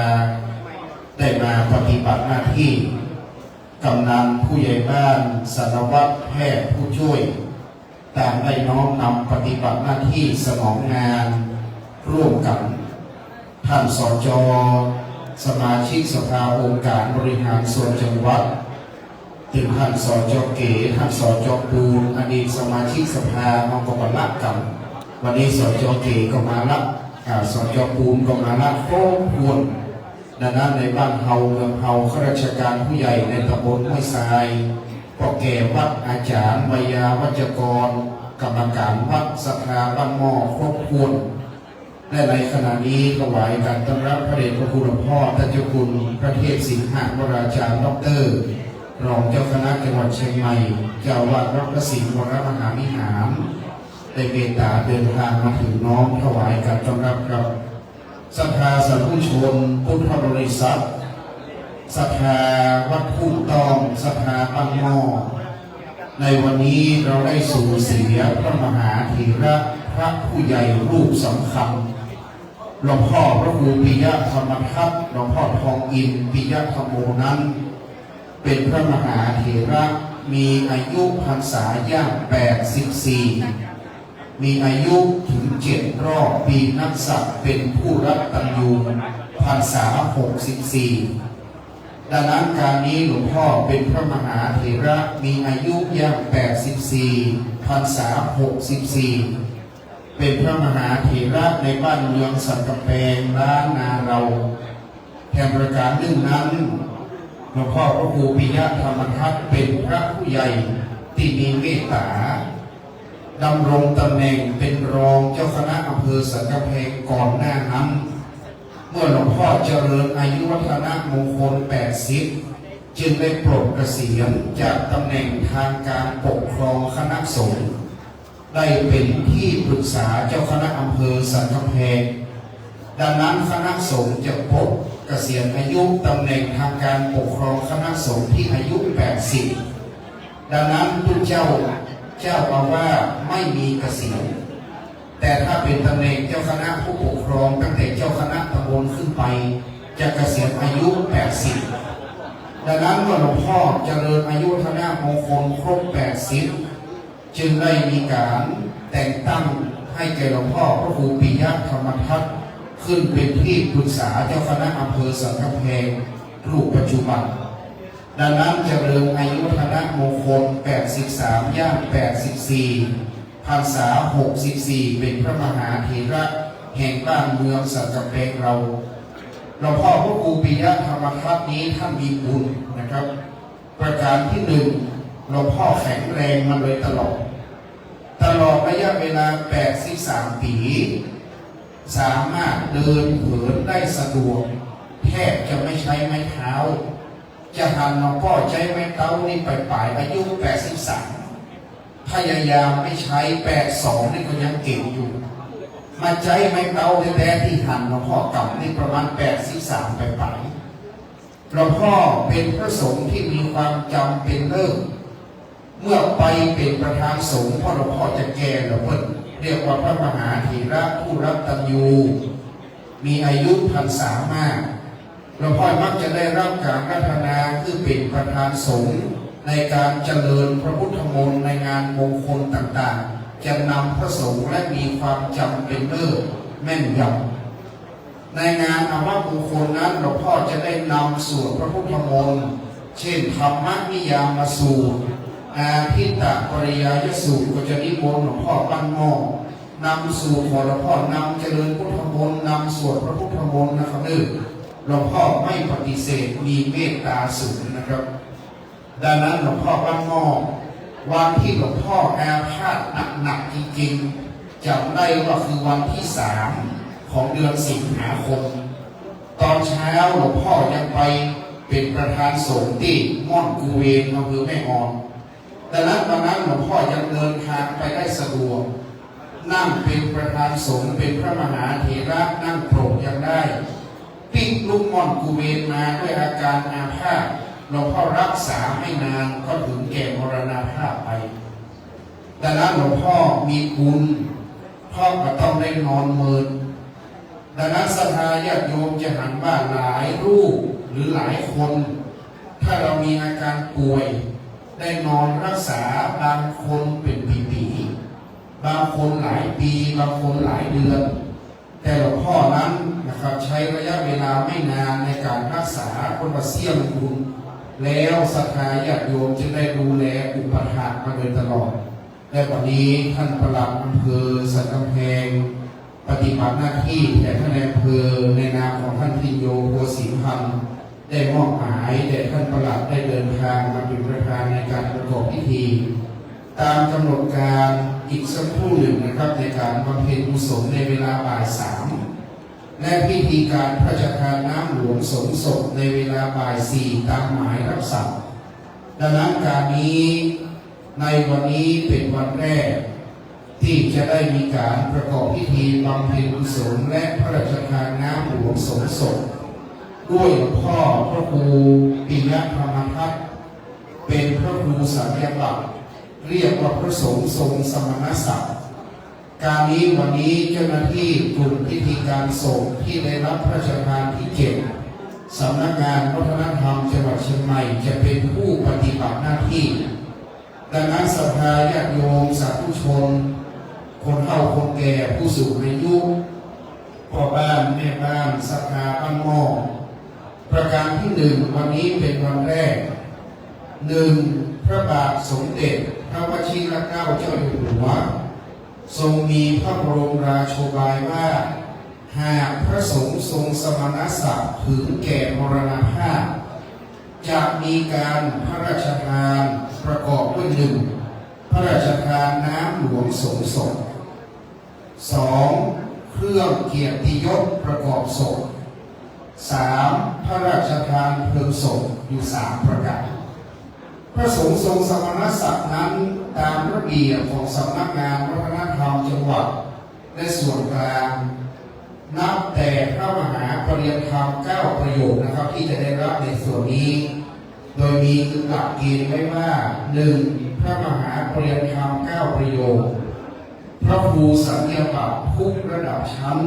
ได้มาปฏิบัติหน้าที่กำนันผู้ใหญ่บ้านสารวัตรแพทย์ผู้ช่วยต่างได้น้อมนำปฏิบัติหน้าที่สนองงานร่วมกันท่านสจ.สมาชิกสภาองค์การบริหารส่วนจังหวัดถึงท่านสจ.เก๋ท่านสจ.ปูนอดีตสมาชิกสภามาปฏิบัติกันวันนี้สจ.เก๋ก็มาละสจ.ปูนก็มาละโค้งพวนดังนั้นในบ้านเฮาเมืองเฮาข้าราชการผู้ใหญ่ในตำบลห้วยทรายพ่อแก่วัดอาจารย์วิยาวัจกรกรรมการวัดสภาบ้านหม้อครบถ้วนและในขณะนี้ถวายการต้อนรับพระเดชพระคุณหลวงพ่อท่านเจ้าคุณพระเทพสิงหวราจารย์ด็อกเตอร์รองเจ้าคณะจังหวัดเชียงใหม่เจ้าวาดวัดพระศรีวรมหาวิหารได้เมตตาเดินทางมาถึงน้อมถวายการต้อนรับครับ ศรัทธาสาธุชนพุทธบริษัทศรัทธาวัดคุ้มตองศรัทธาบางหม้อในวันนี้เราได้สูญเสียพระมหาเถระพระผู้ใหญ่รูปสำคัญหลวงพ่อพระครูปิยธรรมทัตหลวงพ่อทองอินปิยธรรมโมนั้นเป็นพระมหาเถระมีอายุพรรษาย่าง84มีอายุถึง7 รอบปีนักษัตริย์เป็นผู้รับตัญญูพรรษา64ดังนั้นการนี้หลวงพ่อเป็นพระมหาเถระมีอายุย่าง84พรรษา64เป็นพระมหาเถระในบ้านเมืองสันกำแพงล้านนาเราแถมประการหนึ่งนั้นหลวงพ่อพระครูปิยธรรมทัตเป็นพระผู้ใหญ่ที่มีเมตตาดำรงตำแหน่งเป็นรองเจ้าคณะอำเภอสันกำแพงก่อนหน้านั้นเมื่อหลวงพ่อเจริญอายุวัฒนมงคล80จึงได้ปลดเกษียณจากตำแหน่งทางการปกครองคณะสงฆ์ได้เป็นที่ปรึกษาเจ้าคณะอำเภอสันกำแพงดังนั้นคณะสงฆ์จะปลดเกษียณอายุตำแหน่งทางการปกครองคณะสงฆ์ที่อายุ80ดังนั้นทุกเจ้าอาวาสไม่มีเกษียณแต่ถ้าเป็นตำแหน่งเจ้าคณะผู้ปกครองตั้งแต่เจ้าคณะตำบลขึ้นไปจะเกษียณอายุ80ดังนั้นเมื่อหลวงพ่อเจริญอายุวัฒนมงคลครบ80จึงได้มีการแต่งตั้งให้แก่หลวงพ่อพระครูปิยธรรมทัตขึ้นเป็นที่ปรึกษาเจ้าคณะอำเภอสันกำแพงรูปปัจจุบันดังนั้นเจริญอายุวัฒนมงคล83ย่าง84พรรษา64เป็นพระมหาเถระแห่งบ้านเมืองสันกำแพงเราหลวงพ่อพระครูปิยธรรมทัตนี้ท่านมีบุญนะครับประการที่1หลวงพ่อแข็งแรงมาโดยตลอดระยะเวลา83ปีสามารถเดินเหินได้สะดวกแทบจะไม่ใช้ไม้เท้าจะหันหลวงพ่อใช้ไม้เท้านี่ไปปลายอายุ83พยายามไม่ใช้82นี่ก็ยังเก่งอยู่มาใช้ไม้เท้าแท้ๆที่หันหลวงพ่อกำนี่ประมาณ83ไปปลายหลวงพ่อเป็นพระสงฆ์ที่มีความจำเป็นเลิศเมื่อไปเป็นประธานสงฆ์พ่อหลวงพ่อจะแก่แล้วเพิ่นเรียกว่าพระมหาเถระผู้รับตัญญูมีอายุพรรษามากหลวงพ่อมักจะได้รับการรัตนาคือเป็นประธานสงฆ์ในการเจริญพระพุทธมนต์ในงานมงคลต่างๆจะนำพระสงฆ์และมีความจำเป็นเลิศแม่นยำในงานอาวมงคลนั้นหลวงพ่อจะได้นำสวดพระพุทธมนต์เช่นธรรมนิยามสูตรอาทิตตปริยายสูตรก็จะนิมนต์หลวงพ่อบ้านหม้อนำสูตรหลวงพ่อนำเจริญพุทธมนต์นำสวดพระพุทธมนต์นะครับหลวงพ่อไม่ปฏิเสธมีเมตตาสูงนะครับดังนั้นหลวงพ่อบ้านหม้อวันที่หลวงพ่ออาพาธหนักจริงๆจำได้ว่าคือวันที่3ของเดือนสิงหาคมตอนเช้าหลวงพ่อยังไปเป็นประธานสงฆ์ที่ม่อนกูเวนอำเภอแม่ออนดังนั้นวันนั้นหลวงพ่อยังเดินทางไปได้สะดวกนั่งเป็นประธานสงฆ์เป็นพระมหาเถระนั่งโปรดยังได้ปิ๊กลูกม่อนกูเวนมาด้วยอาการอาภาษหลวงพ่อรักษาไม่นานก็ถึงแก่มรณภาพไปดังนั้นหลวงพ่อมีบุญพ่อก็ต้องได้นอนเมินดังนั้นศรัทธาญาติโยมจะหันว่าหลายรูปหรือหลายคนถ้าเรามีอาการป่วยได้นอนรักษาบางคนเป็นปีๆบางคนหลายปีบางคนหลายเดือนแต่หลวงพ่อนั้นนะครับใช้ระยะเวลาไม่นานในการรักษาคนมาเสี่ยงบุญแล้วศรัทธาญาติโยมจะได้ดูแลอุปถากมาโดยตลอดและวันนี้ท่านปลัดอำเภอสันกำแพงปฏิบัติหน้าที่แทนท่านนายอำเภอในนามของท่านพิญโยโพสิงห์พันธ์ได้มอบหมายแด่ท่านปลัดได้เดินทางมาเป็นประธานในการประกอบพิธีตามกำหนดการอีกสักครู่หนึ่งนะครับในการบำเพ็ญกุศลในเวลาบ่าย3และพิธีการพระราชทานน้ำหลวงสงศพในเวลาบ่าย4ตามหมายรับสั่งดังนั้นการนี้ในวันนี้เป็นวันแรก ที่จะได้มีการประกอบพิธีบำเพ็ญกุศลและพระราชทานน้ำหลวงสงฆ์ศพด้วยหลวงพ่อพระครูปิยธรรมทัตเป็นพระครูสัญญบัตรเรียกว่าพระสงฆ์ทรงสมณศักดิ์การนี้วันนี้เจ้าหน้าที่กลุ่มพิธีการสงฆ์ที่ได้รับพระราชทานที่7สำนักงานวัฒนธรรมจังหวัดเชียงใหม่จะเป็นผู้ปฏิบัติหน้าที่ดังนั้นศรัทธาญาติโยมสาธุชนคนเฒ่าคนแก่ผู้สูงอายุพ่อบ้านแม่บ้านศรัทธาบ้านหม้อประการที่1วันนี้เป็นวันแรก1พระบาทสมเด็จพระวชิรเกล้าเจ้าอยู่หัวทรงมีพระบรมราโชบายว่าหากพระสงฆ์ทรงสมณศักดิ์ถึงแก่มรณภาพจะมีการพระราชทานประกอบด้วย1พระราชทานน้ำหลวงสงฆ์ศพ2เครื่องเกียรติยศประกอบศพ3พระราชทานเพลิงศพอยู่3ประการพระสงฆ์ทรงสมณศักดิ์นั้นตามระเบียบของสำนักงานวัฒนธรรมจังหวัดและส่วนกลางนับแต่พระมหาปริยธรรม9ประโยคนะครับที่จะได้รับในส่วนนี้โดยมีหลักเกณฑ์ไว้ว่า1พระมหาปริยธรรม9ประโยคพระครูสัญญาบัตรทุกระดับชั้น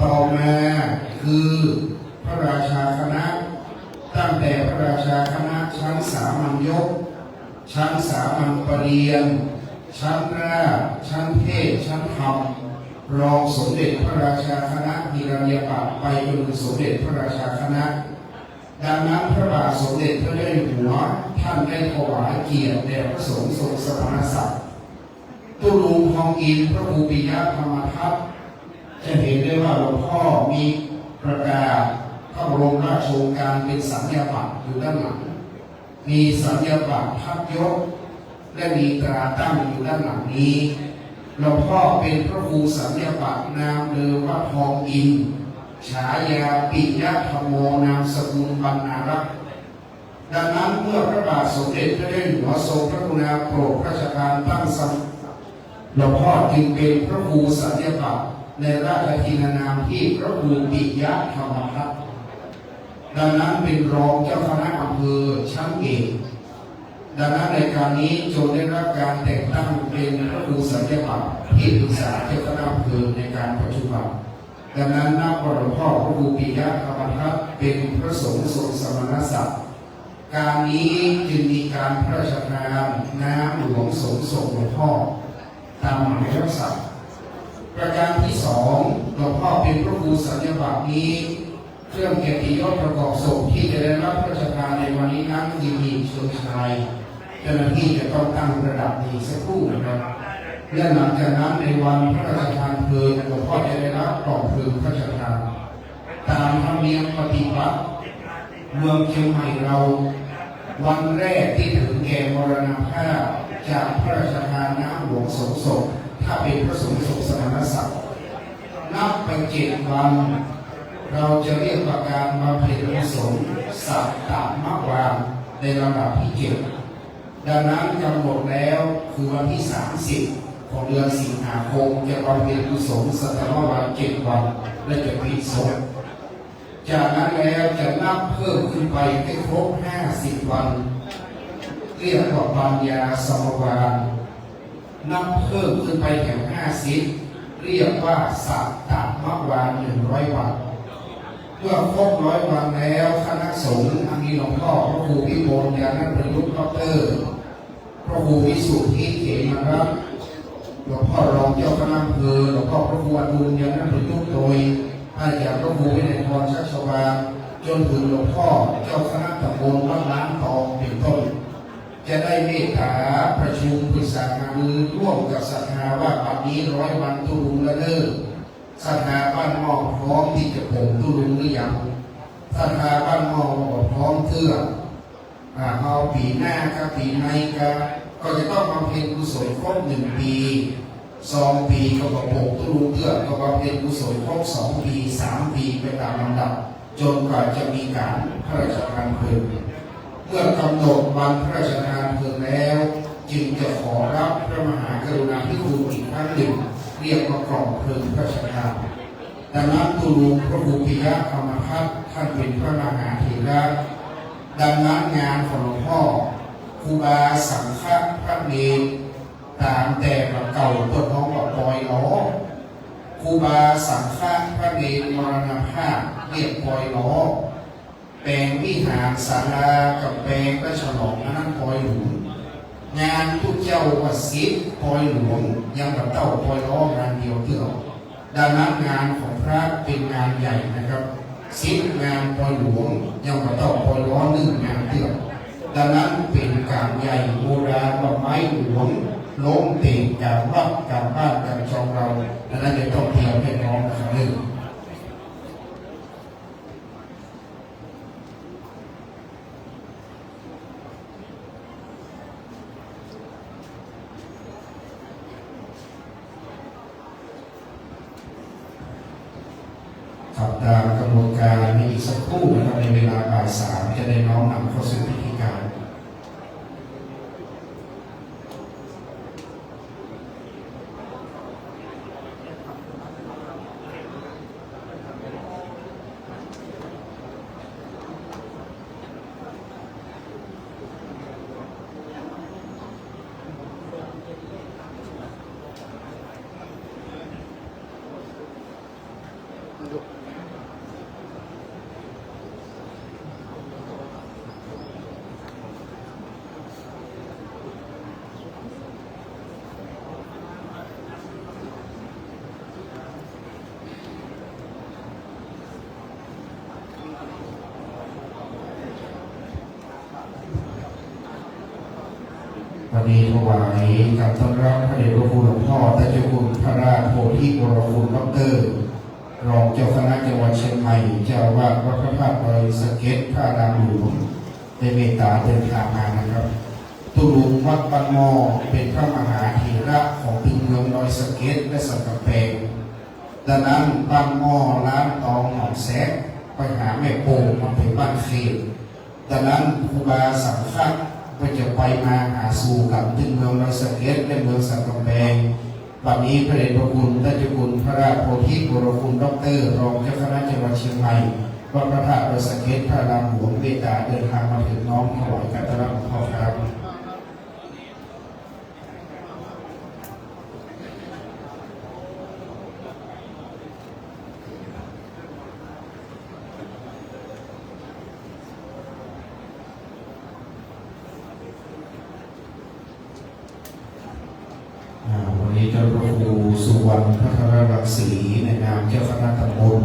ต่อมาคือพระราชาคณะตั้งแต่พระราชาคณะชั้นสามัญยกชั้นสามัญปรริญญาชั้นราชชั้นเทศชั้นธรรมรองสมเด็จพระราชาคณะนิรันยบัตรไปจนถึงสมเด็จพระราชาคณะดังนั้นพระบาทสมเด็จพระเจ้าอยู่หัวท่านได้ถวายเกียรติแด่พระสงฆ์ทรงสมณศักดิ์ตุลุงทองอินพระครูปิยธรรมทัตจะเห็นได้ว่าหลวงพ่อมีประกาศพระบรมราชโองการเป็นสัญญาบัตรอยู่ด้านหลังมีสัญญาบัตรพัดยศและมีตราตั้งอยู่ด้านหลังนี้หลวงพ่อเป็นพระครูสัญญาบัตรนามเดิมว่าทองอินฉายาปิยธรรมโมนามสกุลบรรณารักษ์ดังนั้นเมื่อพระบาทสมเด็จพระเจ้าอยู่หัวทรงพระกรุณาโปรดพระราชทานตั้งหลวงพ่อจึงเป็นพระครูสัญญาบัตรในราชทินานามที่พระครูปิยธรรมทัตดังนั้นเป็นรองเจ้าคณะอำเภอชั้นเอกดังนั้นในการนี้จงได้รับการแต่งตั้งเป็นพระครูสัญญาบัตรที่ปรึกษาเจ้าคณะอำเภอในการปัจจุบันดังนั้นนับว่าหลวงพ่อพระครูปิยธรรมทัตเป็นพระสงฆ์ทรงสมณศักดิ์การนี้จึงมีการพระราชทานน้ำหลวงสงฆ์ศพหลวงพ่อตามหมายรับสั่งประการที่2หลวงพ่อเป็นพระครูสัญญาบัตรนี้เครื่องเกียรติยศประกอบศพที่จะได้รับพระราชทานในวันนี้นั้นคือมีเชิงชายเจ้าหน้าที่จะต้องตั้งระดับนี้สักครู่นะครับและหลังจากนั้นในวันพระราชทานเพลิงหลวงพ่อจะได้รับกล่องเพลิงพระราชทานตามธรรมเนียมปฏิบัติเมืองเชียงใหม่เราวันแรกที่ถึงแก่มรณภาพจากพระราชทานน้ำหลวงสงฆ์ศพถ้าเป็นพระสงฆ์ทรงสมณศักดิ์นับไป7 วันเราจะเรียกว่าการบำเพ็ญกุศลสัตตมวานในลำดับที่7ดังนั้นกำหนดแล้วคือวันที่30ของเดือนสิงหาคมจะบำเพ็ญกุศลสัตตมวาน7 วันและจะปิดศพจากนั้นแล้วจะนับเพิ่มขึ้นไปให้ครบ50 วันเรียกว่าปัญญาสมวานนับเพิ่มขึ้นไปแถว50เรียกว่าสัตตมวาน100 วันเมื่อครบ100 วันแล้วคณะสงฆ์อันมีหลวงพ่อพระครูพิบูลญาณประยุทธ์ดร.พระครูวิสุทธิเขมารัตน์หลวงพ่อรองเจ้าคณะอำเภอหลวงพ่อพระครูอดุลญาณประยุทธ์โดยอาจารย์พระครูวินัยพรชัชวาลจนถึงหลวงพ่อเจ้าคณะตำบลวัดล้างทองเป็นต้นจะได้เมตตาประชุมปรึกษาหารือร่วมกับศรัทธาว่าบัดนี้100 วันตุลุงละเด้อศรัทธาบ้านหม้อพร้อมที่จะผมตุลุงหรือยังศรัทธาบ้านหม้อพร้อมเทื่อเอาปีหน้ากับปีในก็จะต้องบำเพ็ญกุศลครบ1 ปี2 ปีก็บอกผมตุลุงเทื่อก็บำเพ็ญกุศลครบ2 ปี3 ปีไปตามลำดับจนกว่าจะมีการพระราชทานเพลิงเมื่อกำหนดวันพระราชทานเพลิงแล้ว จึงจะขอรับพระมหากรุณาธิคุณอีกครั้งหนึ่งเรียกว่ากล่องเพลิงพระราชทานดังนั้นตุลุงพระภูปิยะธรรมทัตท่านเป็นพระมหาเถระดังนั้นงานของหลวงพ่อครูบาสังฆพระเนรตามแต่ประเก่าตัวน้องกับปอยล้อครูบาสังฆพระเนรมรณภาพเรียกปอยล้อแปลงวิหารศาลากับแปลงพระฉลองนั้นปอยหลวงงานทุกเจ้าวัดศิษย์ปอยหลวงยังกับเต้าปอยล้องานเดียวเท่าดังนั้นงานของพระเป็นงานใหญ่นะครับศิษย์งานปอยหลวงยังกับเต้าปอยล้อหนึ่งงานเท่าดังนั้นเป็นการใหญ่โบราณว่าไม้หลวงล้มเตะการวัดการบ้านการชองเราดังนั้นจะต้องเทียมให้น้องนะครับหนึ่งขับตามกระบวนการในอีกสักครู่นะครับในเวลาบ่ายสามจะได้น้อมนำเข้าสู่พิธีการ วันนี้ถวายกับต้อนรับพระเดชพระคุณหลวงพ่อแต่เจ้าคุณพระราชโพธิวรคุณดร.รองเจ้าคณะจังหวัดเชียงใหม่เจ้าอาวาสวัดพระธาตุดอยสะเก็ดพระรามหลวงได้เมตตาเดินทางมานะครับตุลุงวัดบ้านหม้อเป็นพระมหาเถระของตึงเมืองดอยสะเก็ดและสันกำแพงดังนั้นบ้านหม้อร้านตองหนองแสกไปหาแม่โป่งมาเป็นบ้านเขตดังนั้นครูบาสังฆะก็จะไปมาหาสู่กับตึงเมืองดอยสะเก็ดและเมืองสันกำแพงบัดนี้พระเดชพระคุณท่านเจ้าคุณพระราชโพธิวรคุณดร.รองเจ้าคณะจังหวัดเชียงใหม่วัดพระธาตุดอยสะเก็ดพระรามหลวงเมตตาเดินทางมาถึงน้อมถวายการต้อนรับหลวงพ่อครับวันนี้เจ้าพระครูสุวรรณพัทรรังสีในนามเจ้าคณะตำบล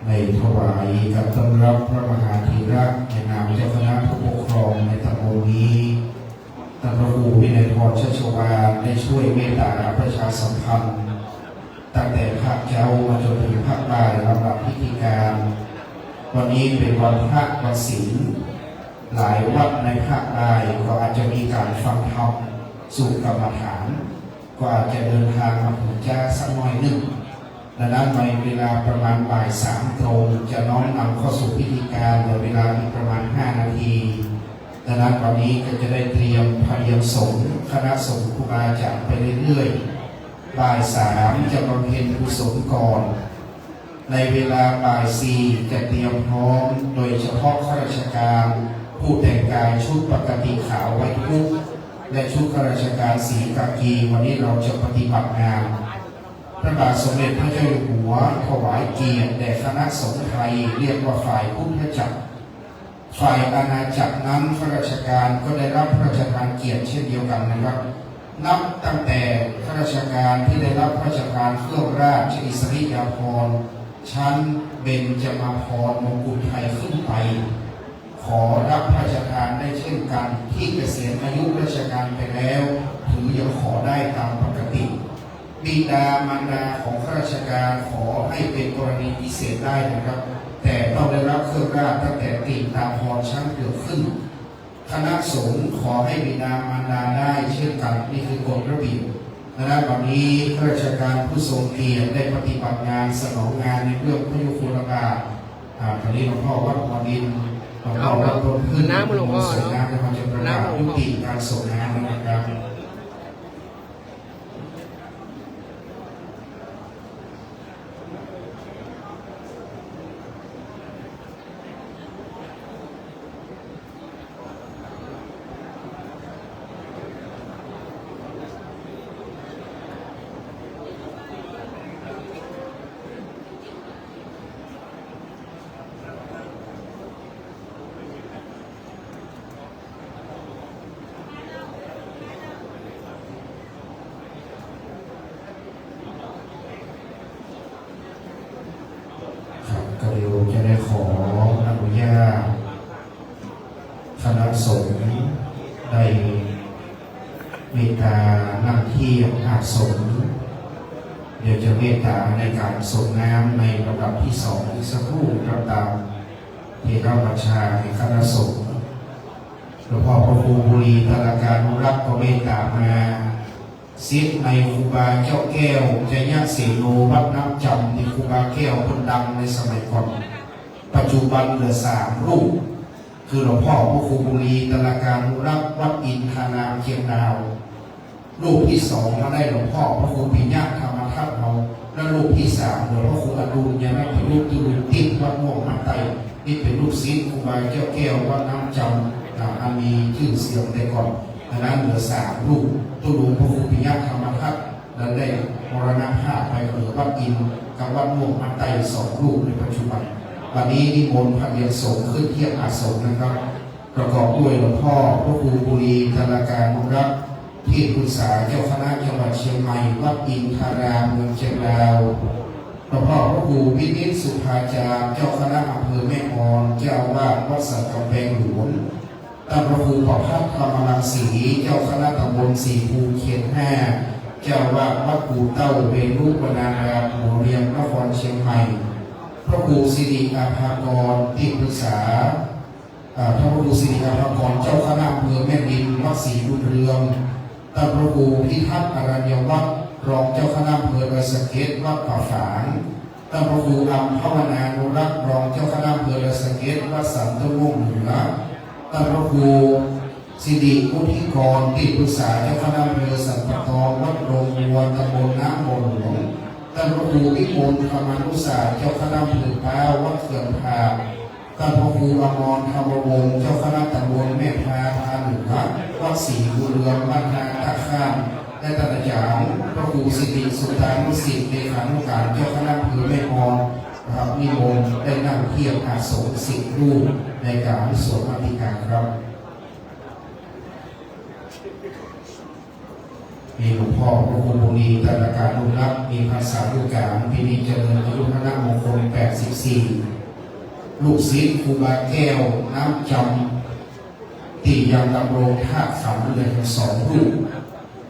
ในถวายกับต้อนรับพระมหาธีระในนามเจ้าคณะผู้ปกครองในตำบลนี้ท่านพระครูวินัยพรชัชวาลได้ช่วยเมตตาประชาสัมพันธ์ตั้งแต่ภาคเช้ามาจนถึงภาคบ่ายลำดับพิธีการวันนี้เป็นวันพระวันศีลหลายวัดในภาคใต้ก็อาจจะมีการฟังธรรมสู่กรรมฐานก็อาจจะเดินทางมาถึงจ้าสักหน่อยหนึ่งดังนั้นในเวลาประมาณบ่ายสามตรงจะน้อมนำเข้าสู่พิธีการในเวลาอีกประมาณ5 นาทีดังนั้นวันนี้ก็จะได้เตรียมพเนียมสงฆ์คณะสงฆ์ครูบาอาจารย์ไปเรื่อยๆบ่ายสามจะบำเพ็ญกุศลก่อนในเวลาบ่ายสี่จะเตรียมพร้อมโดยเฉพาะข้าราชการผู้แต่งกายชุดปกติขาวไว้ทุกและชุดข้าราชการสีกากีวันนี้เราจะปฏิบัติงานพระบาทสมเด็จพระเจ้าอยู่หัวถวายเกียรติแด่คณะสงฆ์ไทยเรียกว่าฝ่ายพุทธจักรฝ่ายอาณาจักรนั้นข้าราชการก็ได้รับพระราชทานเกียรติเช่นเดียวกันนะครับนับตั้งแต่ข้าราชการที่ได้รับพระราชทานเครื่องราชอิสริยาภรณ์ชั้นเบญจมาภรณ์มงกุฎไทยขึ้นไปขอรับพระราชทานได้เช่นกันที่เกษียณอายุราชการไปแล้วถือยังขอได้ตามปกติบิดามารดาของข้าราชการขอให้เป็นกรณีพิเศษได้นะครับแต่ต้องได้รับเครื่องราชตั้งแต่ติดตามพรชั้นเกือบขึ้นคณะสงฆ์ขอให้บิดามารดาได้เช่นกันนี่คือกฎระเบียบดังวันนี้ข้าราชการผู้ทรงเกียรติได้ปฏิบัติงานสนองงานในเรื่องพระยุคลบาทพระนิหลวงพ่อวัดหัวดิน หลวงพ่อวัดต้นพึ่งน้ำหลวงพ่อส่งน้ำนะครับจะประกาศยุติการส่งน้ำนะครับก็เดี๋ยวจะได้ขออนุญาตคณะสงฆ์ได้เมตตานั่งที่อาสมเดี๋ยวจะเมตตาในการส่งน้ำในระดับที่สองอีกสักครู่ครับตามเทระบัญชาในคณะสงฆ์หลวงพ่อพระครูบุรีตระการรับก็เมตตามาซิดในครูบาเจ้าแก้วจะยะเสโนวัดน้ำจำที่ครูบาแก้วคนดังในสมัยก่อนปัจจุบันเหลือ3 รูปคือหลวงพ่อพระครูบุรีตระการรับวัดอินทานามเชียงดาวรูปที่2มาได้หลวงพ่อพระครูปิญญาธรรมทัตเราและรูปที่3หลวงพ่อครูอดุลยังไม่เป็นรูปตุลุติดวัดม่วงมาไตนี่เป็นรูปศิษย์ครูบาเจ้าแก้ววัดน้ำจำอันมีชื่อเสียงแต่ก่อนดังนั้นเหลือ3 รูปตุลุพระครูปิญญาธรรมทัตและได้มรณภาพไปเหลือวัดอินกับวัดม่วงมาไต2 รูปในปัจจุบันวันนี้นิมนต์พระเรียนสงฆ์ขึ้นเทียบอาสมนะครับประกอบด้วยหลวงพ่อพระครูบุรีธารการมุรักที่ปรึกษาเจ้าคณะจังหวัดเชียงใหม่วัดอินทารามเมืองเชียงดาวหลวงพ่อพระครูวินิจสุภาจารย์เจ้าคณะอำเภอแม่ออนเจ้าวาดวัดสันกำแพงหลวงท่านพระครูประภัสธรรมรังสีเจ้าคณะตำบลสีภูเขียน5เจ้าวาดวัดกู่เต้าเวรุวรารามหัวเรียงนครเชียงใหม่พระครูสิริอาภากรที่ปรึกษาพระครูสิริอาภากรเจ้าคณะอำเภอแม่ดินวัดศรีบุญเรืองท่านพระครูพิทักษ์อรัญญวัฒน์รองเจ้าคณะอำเภอดอยสะเก็ดวัดป่าฝางท่านพระครูอัมภาวนานุรักษ์รองเจ้าคณะอำเภอดอยสะเก็ดวัดสันต้นม่วงเหนือท่านพระครูสิริพุทธิกรที่ปรึกษาเจ้าคณะอำเภอสันปะตองวัดโรงวัวตำบลน้ำบ่อหลวงท่านพระครูวิมลธรรมานุสาเจ้าคณะอำเภอพร้าววัดเขื่อนพาท่านพระครูอมรธรรมวงศ์เจ้าคณะตำบลแม่พาพาเหนือวัดศรีบุญเรืองบ้านนาตะข้ามและท่านอาจารย์พระครูสิริสุตานุสิทธิ์เลขานุการเจ้าคณะอำเภอแม่ออนครับนิมนต์ได้นั่งเทียบอาสม10 รูปในการสวดอภิธรรมครับมีหลวงพ่อพระครูบุรีตระการนุรักษ์มีภาษาลูกการพินิจเจริญอายุพระมงคล84ลูกศิษย์ครูบาแก้วน้ำจำที่ยังดำรงธาตุขันธ์เลย2 รูป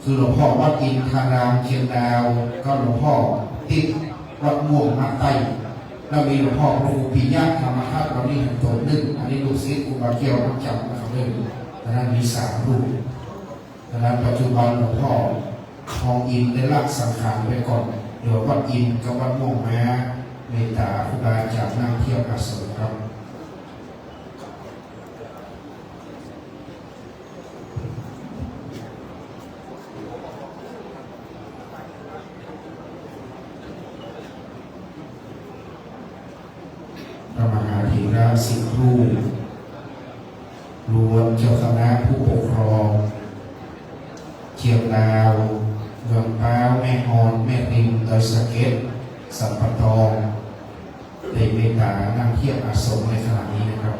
คือหลวงพ่อวัดอินทารามเชียงดาวก็หลวงพ่อติดวัดม่วงมาไตแล้วมีหลวงพ่อพระครูปิญญาธรรมทัตเรานี่ตัว1อันนี้ลูกศิษย์ครูบาแก้วน้ำจำนะครับเลยดังนั้นมี3 รูปดังนั้นปัจจุบันหลวงพ่อทองอินได้ละสังขารไปก่อนเดี๋ยววัดอินกับวัดม่วงแม้เมตตาครูบาจากนั่งเที่ยวอาสมครับพระมหาเถระ10 รูปรวมเจ้าคณะผู้ปกครองเชียงดาวเมืองป้าวแม่ฮอนแม่ริมดอยสะเก็ดสัมปทองได้เมตตานั่งเทียบอาสมในขณะนี้นะครับ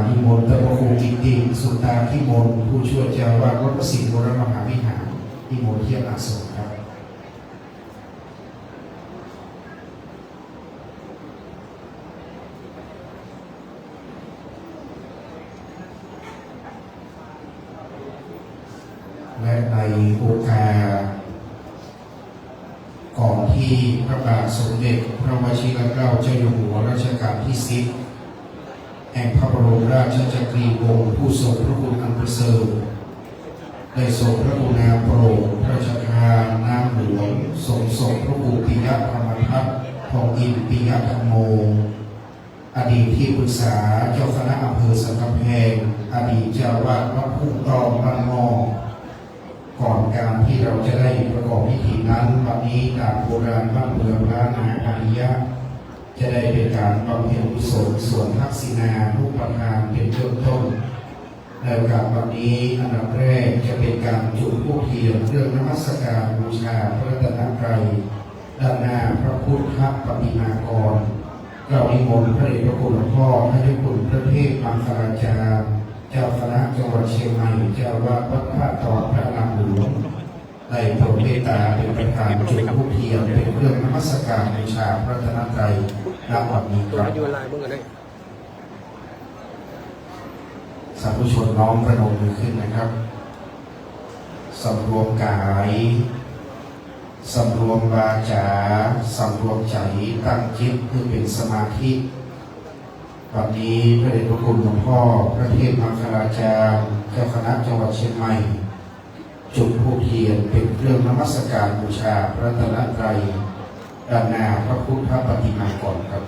นิมนต์พระครูกิตติสุตาพิมลผู้ช่วยเจ้าวาดวัดพระศรีวรมหาวิหารนิมนต์เทียบอาสมครับ โอกาสก่อนที่พระบาทสมเด็จพระวชิรเกล้าเจ้าอยู่หัวรัชกาลที่10แห่งพระบรมราชจักรีวงศ์ผู้ทรงพระคุณอันประเสริฐได้ทรงพระกรุณาโปรดพระราชทานน้ำหลวงทรงส่งพระครูปิยะธรรมทัตทองอินปิยะธรรมโมอดีตที่ปรึกษาเจ้าคณะอำเภอสันกำแพงอดีตเจ้าวาดวัดพุ่งตองบ้านหม้อก่อนการที่เราจะได้ประกอบพิธีนั้นวันนี้ตามโบราณบ้านเมืองล้านนาอาริยะจะได้เป็นการบำเพ็ญกุศลส่วนทักษิณาผู้ประธานเป็นเริ่มต้นในโอกาสวันนี้อันดับแรกจะเป็นการจุดธูปเทียนเรื่องนมัสการบูชาพระรัตนตรัยด้านหน้าพระพุทธปฏิมากรเรานิมนต์พระเดชพระคุณหลวงพ่อพระเจ้าคุณพระเทพมังคลาจารย์เจ้าคณะจังหวัดเชียงใหม่เจ้าวาดวัดพระตอนพระนามหลวงได้โปรดเมตตาเป็นประธานจุดธูปเทียนเป็นเครื่องนมัสการบูชาพระรัตนตรัยณวันนี้ครับ สาธุชนน้อมประนมมือขึ้นนะครับสำรวมกายสำรวมวาจาสำรวมใจตั้งจิตเพื่อเป็นสมาธิวันนี้พระเดชพระคุณหลวงพ่อพระเทพมังคลาจารย์เจ้าคณะจังหวัดเชียงใหม่จุดธูปเทียนเป็นเครื่องนมัสการบูชาพระรัตนตรัยด้านหน้าพระพุทธปฏิมากรครับ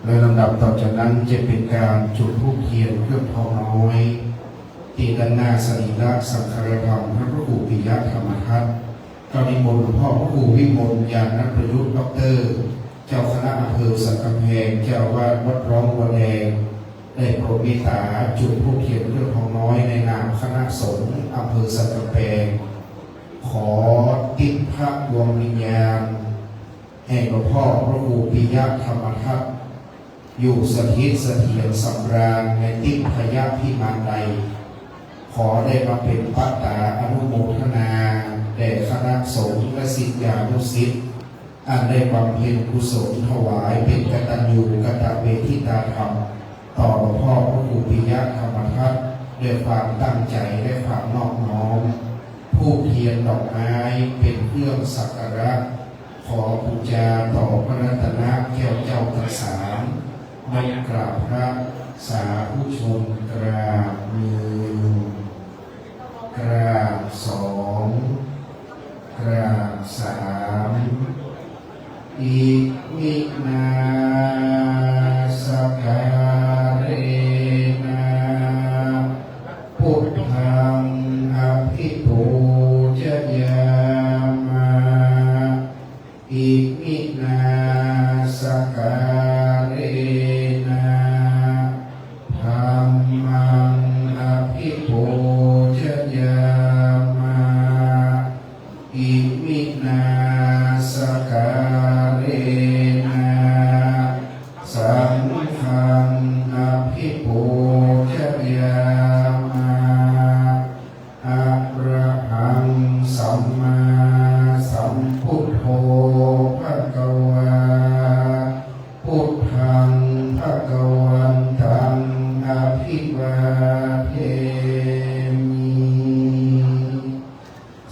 ในลำดับต่อจากนั้นจะเป็นการจุดธูปเทียนเครื่องทองน้อยที่ด้านหน้าสรีระสังฆธรรมพระครูปิยะธรรมทัตก็นิมนต์หลวงพ่อพระครูวิมลยานประยุทธ์ด็อกเตอร์เจ้าคณะอำเภอสันกำแพงเจ้าวาดวัดร้องวัวแดงได้โปรดเมตตาจุดธูปเทียนเครื่องทองน้อยในนามคณะสงฆ์อำเภอสันกำแพงขอติดพระดวงวิญญาณแห่งหลวงพ่อพระครูปิยะธรรมทัตอยู่สถิตเสถียรสำราญในติพยาพิมานใดขอได้มาเป็นปัตตาอนุโมทนาแด่คณะสงฆ์และศิษยานุศิษย์อันได้บำเพ็ญกุศลถวายเป็นกตัญญูกตเวทิตาธรรมต่อหลวงพ่อพระครูปิยะธรรมทัตด้วยความตั้งใจและความนอบน้อมธูปเทียนดอกไม้เป็นเครื่องสักการะขอบูชาต่อพระรัตนแก้วเจ้าทั้งสามไม่กราบพระสาธุชนกราบมือกราบสองกราบสามอิมินาสการเรนะพุทธังอภิปูชยามาอิมินาสการเรธัมมังอภิปูชยามาอิมินาสการเรนะสังฆังอภิปูชยามาอะระหังสัมมาสัมพุทโธภะคะวาพุทธังภะคะวันตังอภิวาเทมิ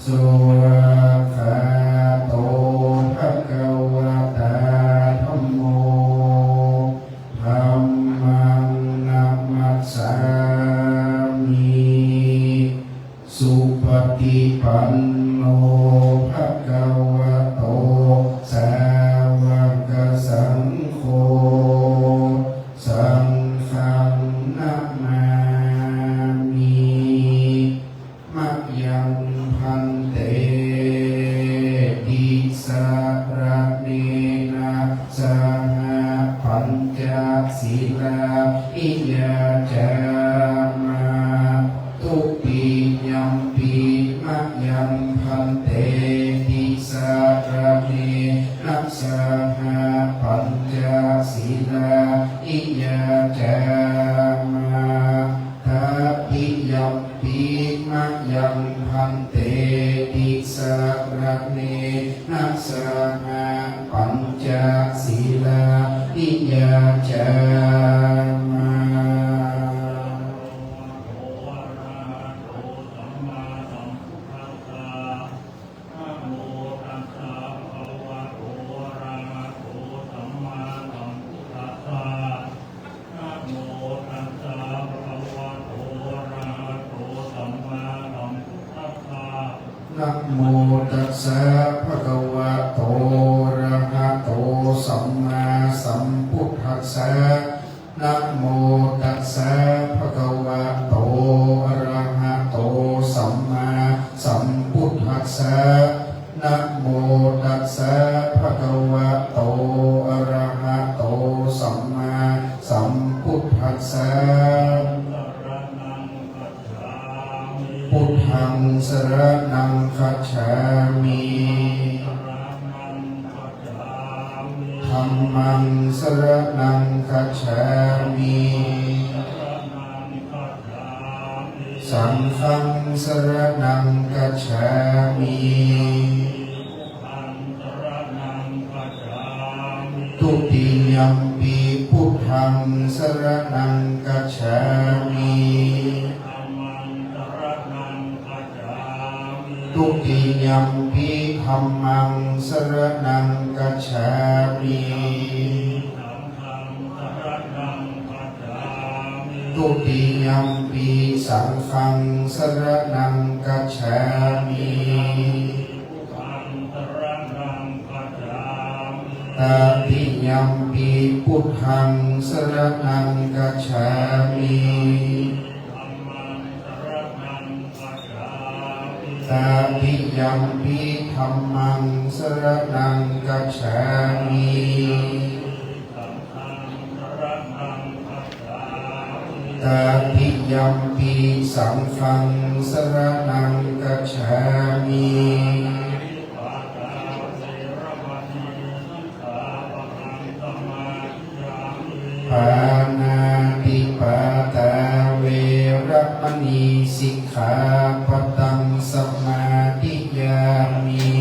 สุขาโตภะคะวะตาธัมโมธัมมังนัมมัสสามิสุปฏิปันโนภะคะวะโตสาวกสังโฆสังฆังนะมามิมะยังพันเตติสารเนนะสหปัญจศีลาอิยาจามาตุติยัมปิมะยังพันเตติสา พันเตติสระเนนะสหะปัญจศีลานิยาจานะโมตัสสะภะคะวะโตอะระหะโตสัมมาสัมพุทธัสสะนะโมตัสสะภะคะวะโตอะระหะโตสัมมาสัมพุทธัสสะนะโมตัสสะภะคะวะโตอะระหะโตสัมมาสัมพุทธัสสะพุทธังสรณังคัจฉามิธัมมังสรณังคัจฉามิสังฆังสรณังคัจฉามิทุติยัมปิพุทธังสรณังคัจฉามิทุติยัมปิธัมมังสรณังคัจฉามิทุติยัมปิสังฆังสรณังคัจฉามิตติยัมปิพุทธังสรณังคัจฉามิตติยัมปิธัมมังสรณังคัจฉามิตติยัมปิสังฆังสรณังคัจฉามิปานาติปาตาเวระมณีสิกขาปะทังสมาธิยามิ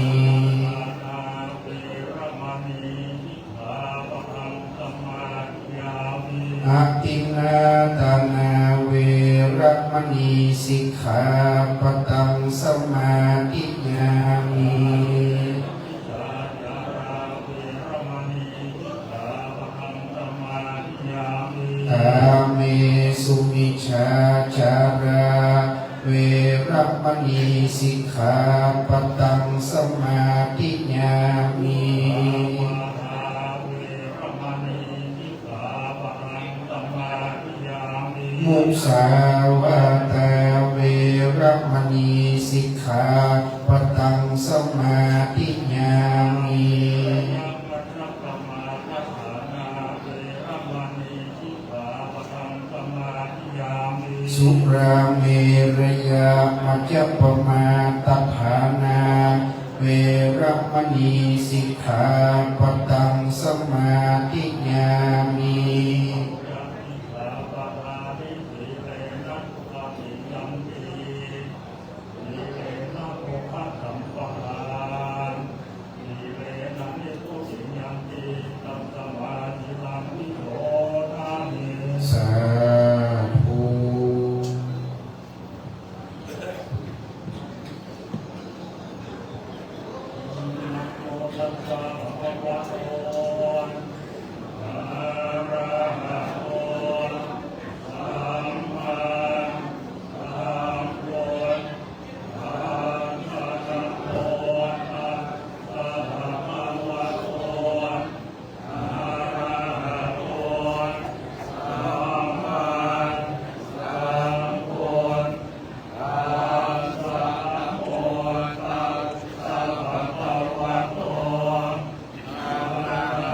อาทินนาตานาเวระมณีสิกขาปะทังสมาธิยามิกาเมสุมิชฌาจาราเวระมณีสิกขาปะทังสมาธิยามิมุสาวาตาเวระมณีสิกขาปะทังสมาธิยามิสุราเมรยามัจจปมาตฐานาเวระมณีสิกขาปะทังสมาธิยามิสาธุ อะ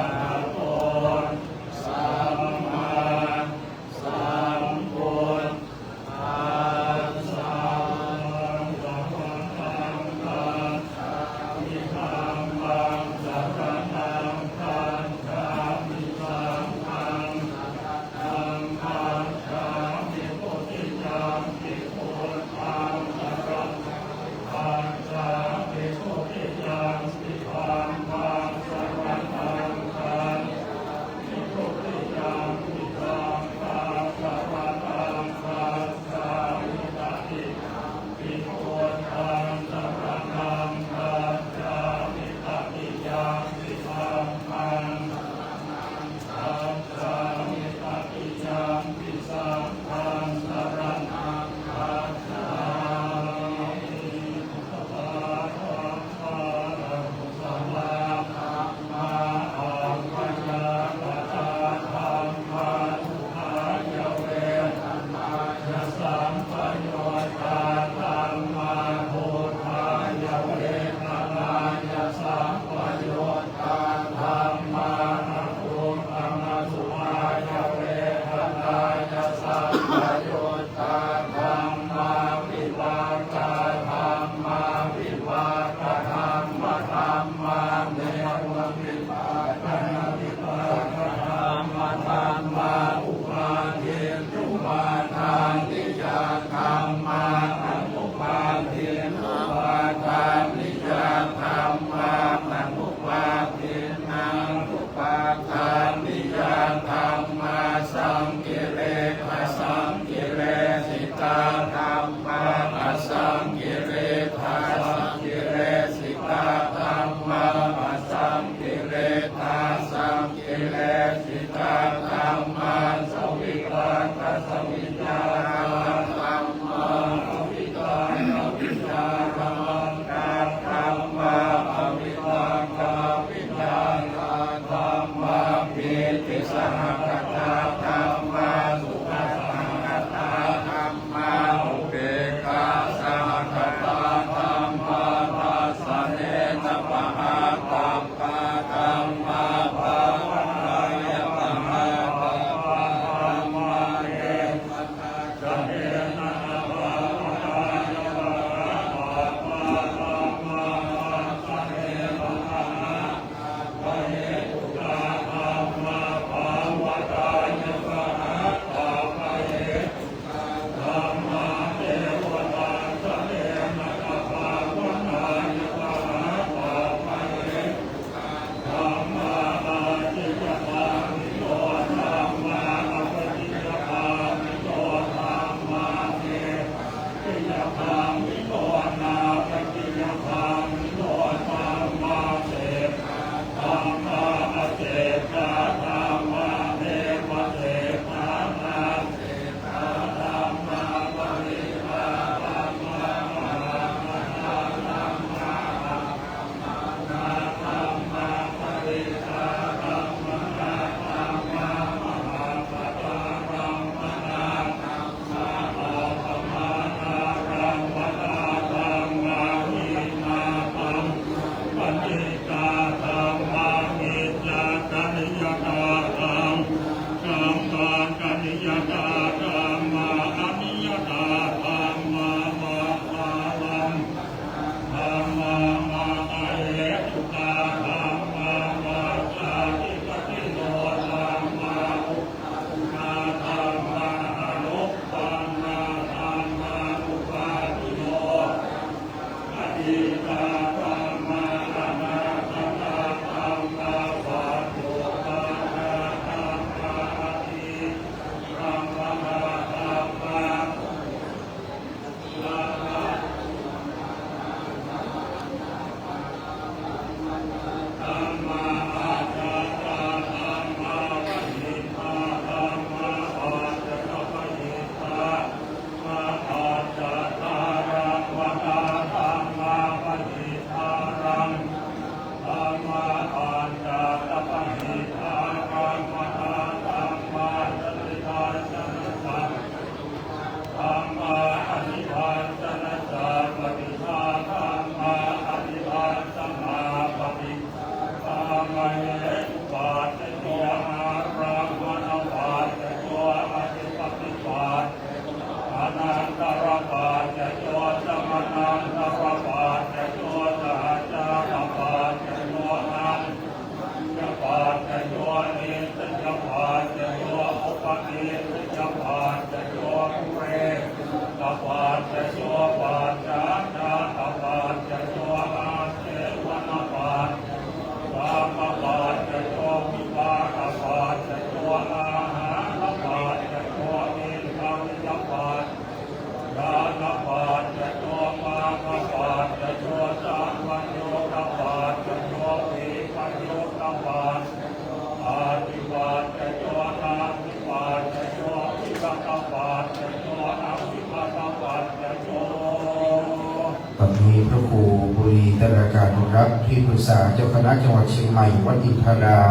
พระครูบุรีตระการรับที่ปรึกษาเจ้าคณะจังหวัดเชียงใหม่วัดอินทราม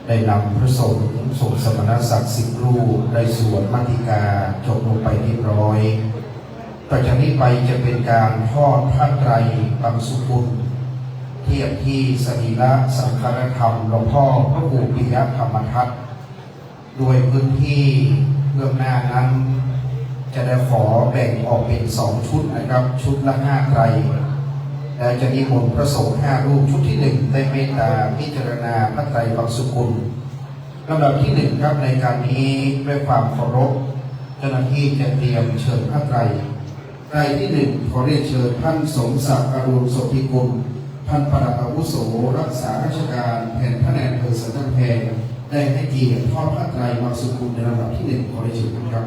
ได้นำพระสงฆ์ส่งสมณศักดิ์10 รูปได้สวดมัทธิกาจบลงไปเรียบร้อยต่อจากนี้ไปจะเป็นการทอดผ้าไตรบางสุกุลเทียบที่สรีระสังฆธรรมหลวงพ่อพระครูปิยธรรมทัศน์โดยพื้นที่เบื้องหน้านั้นจะได้ขอแบ่งออกเป็น2 ชุดนะครับชุดละ5 ไตรและจะนิมนต์พระสงฆ์5 รูปชุดที่ 1ได้เมตตาพิจารณาพระไตรบางสุกุลลำดับที่ 1ครับในการนี้ด้วยความเคารพเจ้าหน้าที่จะเตรียมเชิญพระไตรที่ 1ขอเรียนเชิญท่านสมศักดิ์อรุณโสภิกุลท่านปลัดอาวุโสรักษาราชการแทนพระนายอำเภอสันกำแพงได้ให้เกียรติทอดพระไตรบางสุกุลในลำดับที่ 1ขอเรียนเชิญครับ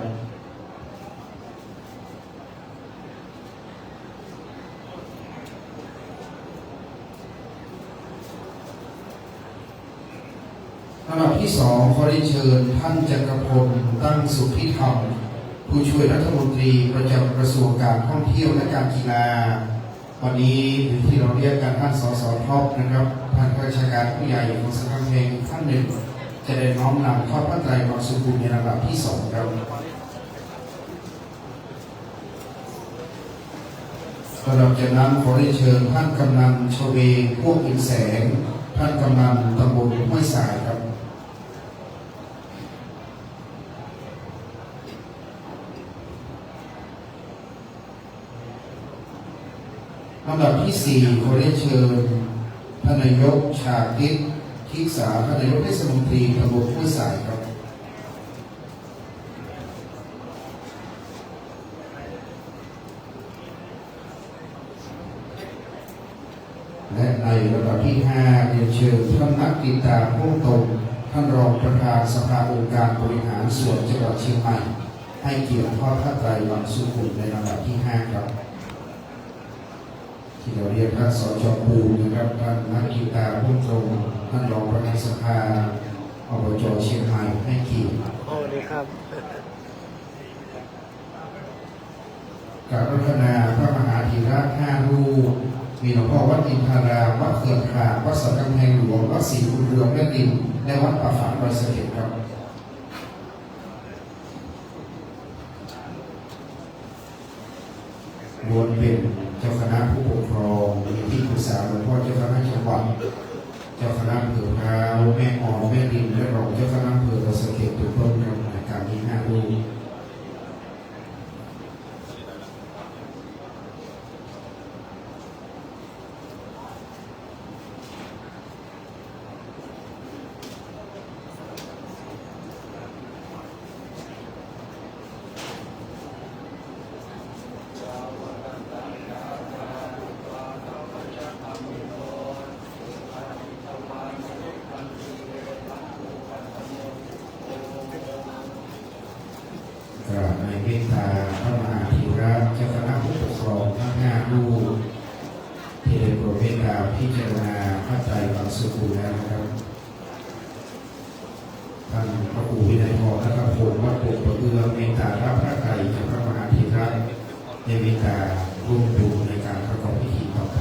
ลำดับที่ 2ขอเรียนเชิญท่านจักรพลตั้งสุทธิธรรมผู้ช่วยรัฐมนตรีประจำกระทรวงการท่องเที่ยวและการกีฬาวันนี้หรือที่เราเรียกกันท่านสสท็อปนะครับท่านราชการผู้ใหญ่ของสังกัดเพลงท่านหนึ่งจะได้น้อมนำทอดพระไตรบางสุกุลในลำดับที่ 2ครับสำหรับจากนั้นขอเรียนเชิญท่านกำนันชเวงพวกอินแสงท่านกำนันตำบลห้วยสายครับลำดับที่ 4ขอเรียนเชิญท่านนายกชาติทิกษาท่านนายกเทศมนตรีตำบลห้วยสายครับและในลำดับที่ 5เรียนเชิญท่านนักกีฬาห้องตรงท่านรองประธานสภาองค์การบริหารส่วนจังหวัดเชียงใหม่ให้เกียรติทอดพระไตรบางสุกุลในลำดับที่ 5ครับที่เราเรียกท่านสจ.ปูนะครับท่านนักกีฬาห้องตรงท่านรองประธานสภาอบจ.เชียงใหม่ให้เกียรติสวัสดีครับการพัฒนาพระมหาธีระ5 รูปมีหลวงพ่อวัดอินทรามวัดเขื่อนขาวัดสันกำแพงหลวงวัดศรีบุญเรืองแม่ดินและวัดป่าฝางดอยสะเก็ดครับล้วนเป็นเจ้าคณะผู้ปกครองมีที่ปรึกษาหลวงพ่อเจ้าคณะจังหวัดเจ้าคณะอำเภอพร้าวแม่อ่อนแม่ดินและรองเจ้าคณะอำเภอดอยสะเก็ดเป็นต้นครับในการที่5 รูปในเมตตาพระมหาธีระเจ้าคณะผู้ปกครองทั้ง5 รูปที่ได้โปรดเมตตาพิจารณาพระไตรบางสุกุลแล้วนะครับท่านพระครูวินัยพรและพระพงศ์วัดปกประเอื้อเมตตารับพระไตรจากพระมหาธีระในเมตตาร่วมดูในการประกอบพิธีต่อไป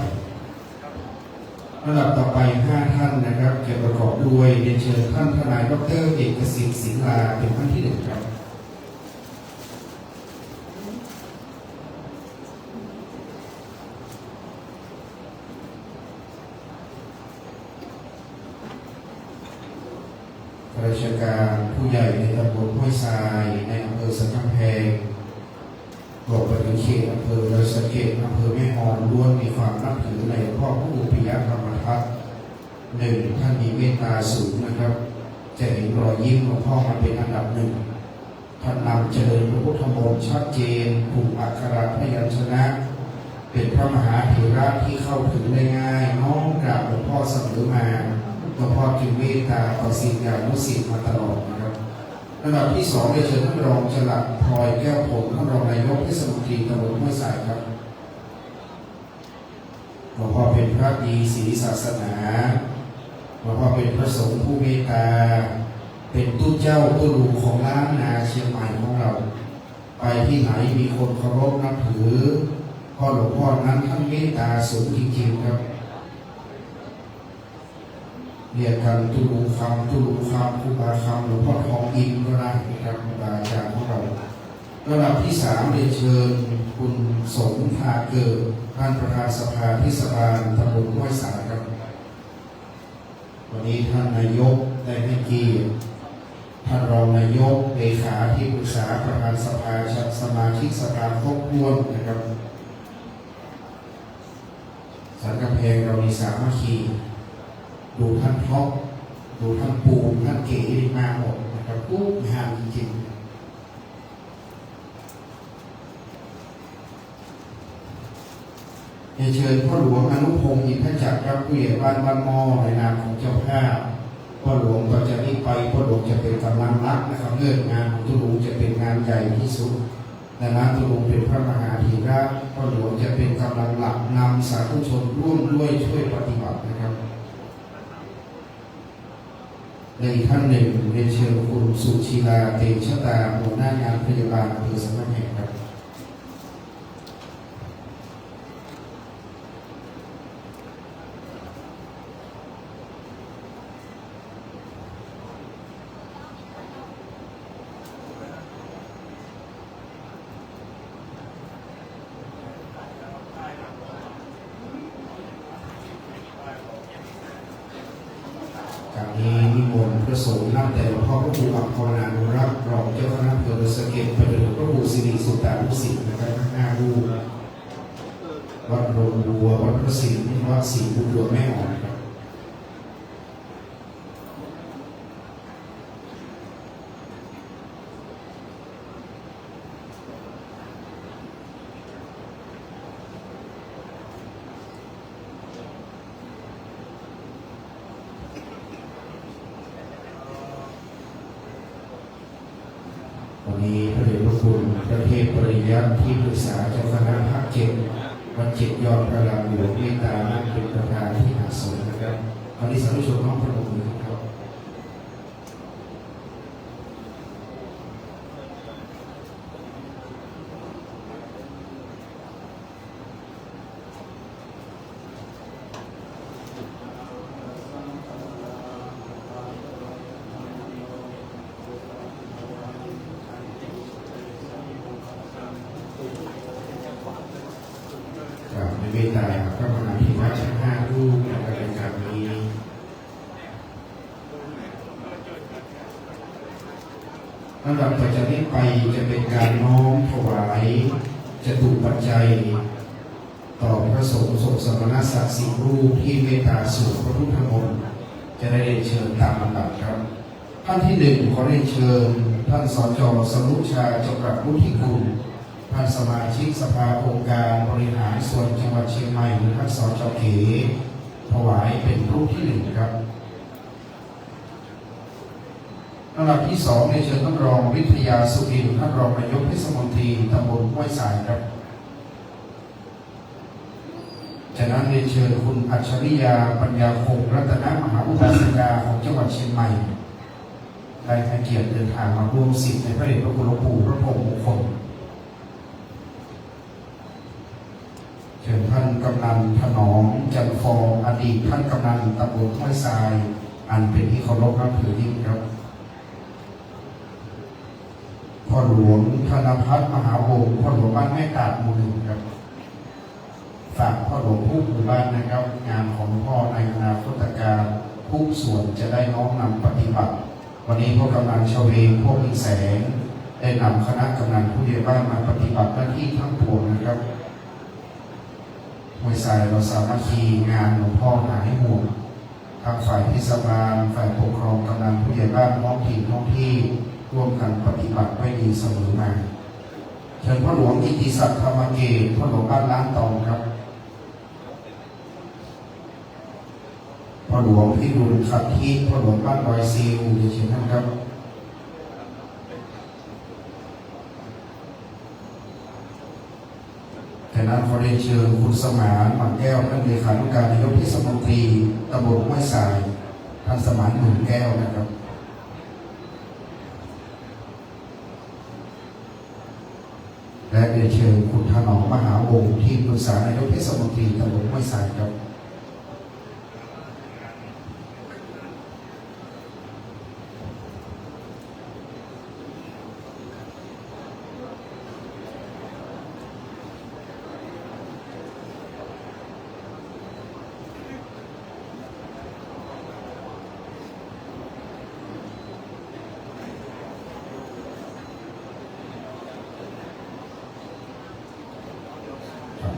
ลำดับต่อไป5 ท่านนะครับจะประกอบด้วยเรียนเชิญท่านทนายดร.เอกสิทธิ์ศิลาเป็นท่านที่ 1ครับราชการผู้ใหญ่ในตำบลห้วยทรายในอำเภอสันกำแพงบอกไปถึงเขตอำเภอดอยสะเก็ดอำเภอแม่ฮ่องล้วนมีความนับถือในหลวงพ่อพระครูปิยธรรมทัศน์1ท่านมีเมตตาสูงนะครับจะเห็นรอยยิ้มหลวงพ่อมาเป็นอันดับ 1ท่านนำเจริญพระพุทธมนต์ชัดเจนผูกอักขระพยัญชนะเป็นพระมหาเถระที่เข้าถึงได้ง่ายน้อมกราบหลวงพ่อเสมอมาหลวงพ่อจึงเมตตาต่อศิษยานุศิษย์มาตลอดนะครับลำดับที่ 2ได้เชิญท่านรองจรัสพลอยแก้วผลท่านรองนายกเทศมนตรีตำบลห้วยทรายครับหลวงพ่อเป็นพระดีศรีศาสนาหลวงพ่อเป็นพระสงฆ์ผู้เมตตาเป็นตู้เจ้าตู้ลุงของล้านนาเชียงใหม่ของเราไปที่ไหนมีคนเคารพนับถือพ พ่อหลวงพ่อนั้นท่านเมตตาสูงจริงๆครับเรียกกันตุลุคำครูบาคำหลวงพ่อทองอินก็ได้ครับครูบาอาจารย์ของเราระดับที่3เรียนเชิญคุณสมภาเกิดท่านประธานสภาเทศบาลตำบลห้วยสายครับวันนี้ท่านนายกได้ให้เกียรติท่านรองนายกเลขาที่ปรึกษาประธานสภาสมาชิกสภาครบถ้วนนะครับสันกำแพงเรามีสามัคคีดูท่านท็อปดูท่านปูท่านเก๋มาหมดนะครับทุกงานจริงๆเชิญพ่อหลวงอนุพงศ์อินทจักรครับผู้ใหญ่บ้านบ้านมอในนามของเจ้าภาพพ่อหลวงก็จะนี้ไปพ่อหลวงจะเป็นกำลังรักนะครับเรื่องงานของตุลุงจะเป็นงานใหญ่ที่สุดดังนั้นตุลุงเป็นพระมหาธีระพ่อหลวงจะเป็นกำลังหลักนำสาธุชนร่วมด้วยช่วยปฏิบัตินะครับในท่านหนึ่งเรียนเชิญคุณสุชีลาเตชะตาหัวหน้างานพยาบาลอำเภอสำนักแห่งครับจากนี้นิมนต์พระสงฆ์นับแต่หลวงพ่อพระครูอัครนานุรักษ์รองเจ้าคณะอำเภอสะเก็ดไปจนถึงพระครูสิริสุตตานุสิทธิ์นะครับข้างหน้ารูปวัดโรงบัววัดพระสิงห์วัดศรีบุญหลวงแม่อ่อนครับวันนี้พระเดชพระคุณพระเทพปริยัติที่ปรึกษาเจ้าคณะภาค7วัด7ยอดพระรามหลวงเมตตานั่งเป็นประธานที่อาสนนะครับวันนี้สาธุชนน้องพระองค์ครับในเมตตาพระมหาธีระทั้ง5รูปในรายการนี้ลำดับต่อจากนี้ไปจะเป็นการน้อมถวายจตุปัจจัยต่อพระสงฆ์ทรงสมณศักดิ์10รูปที่เมตตาสู่พระพุทธมนต์จะได้เรียนเชิญตามลำดับครับท่านที่1ขอเรียนเชิญท่านสจ.สรุชาจงรักมุทิคุณท่านสมาชิกสภาองค์การบริหารส่วนจังหวัดเชียงใหม่หรือท่านสจ.เขถวายเป็นรูปที่1ครับลำดับที่2ในเชิญท่านรองวิทยาสุอินท่านรองนายกเทศมนตรีตำบลห้วยสายครับจากนั้นเรียนเชิญคุณอัจฉริยาปัญญาคงรัตนมหาอุบาสิกาของจังหวัดเชียงใหม่ได้ให้เกียรติเดินทางมาร่วมสิทธิ์ในพระเดชพระคุณหลวงปู่พระพรหมมงคลเชิญท่านกำนันถนอมจันฟองอดีตท่านกำนันตำบลห้วยทรายอันเป็นที่เคารพนับถือยิ่งครับพ่อหลวงธนพัฒน์มหาวงศ์พ่อหลวงบ้านแม่กาดหมู่1ครับฝากพ่อหลวงผู้หมู่บ้านนะครับงานของพ่อในอนาคตการทุกส่วนจะได้น้อมนำปฏิบัติวันนี้พวกกำนันชเวงพวกอินแสงได้นำคณะกำนันผู้ใหญ่บ้านมาปฏิบัติหน้าที่ทั้งปวงนะครับห้วยทรายเราสามัคคีงานหลวงพ่อหายห่วงทางฝ่ายเทศบาลฝ่ายปกครองกำนันผู้ใหญ่บ้านท้องถิ่นท้องที่ร่วมกันปฏิบัติไว้ดีเสมอมาเชิญพ่อหลวงอิติศักดิ์ธรรมเกศพ่อหลวงบ้านล้านตองครับพ่อหลวงพิรุณขัดที่พ่อหลวงบ้านดอยซิวเชิญท่านครับแต่นั้นขอเรียนเชิญคุณสมานหมั่นแก้วท่านเลขานุการนายกเทศมนตรีตำบลห้วยทรายท่านสมานหมื่นแก้วนะครับและ เรียนเชิญคุณถนอมมหาวงศ์ที่ปรึกษานายกเทศมนตรีตำบลห้วยทรายครับ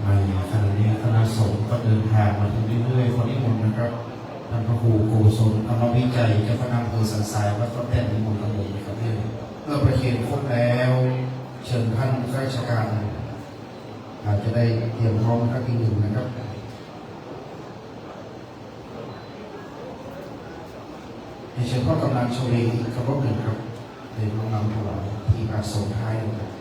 ในขณะนี้คณะสงฆ์ก็เดินทางมาถึงเรื่อยๆคนนิมนต์นะครับท่านพระครูโกศลธรรมวิจัยเจ้าคณะอำเภอสันทรายวัดต้นแต้นนิมนต์กันเลยนะครับเมื่อประเคนครบแล้วเชิญท่านข้าราชการอาจจะได้เตรียมพร้อมครั้งที่หนึ่งนะครับในเชิญพ่อกำนันโชลีอีกกระบอกหนึ่งครับในน้องนำถวายที่อาสมท้ายนะครับ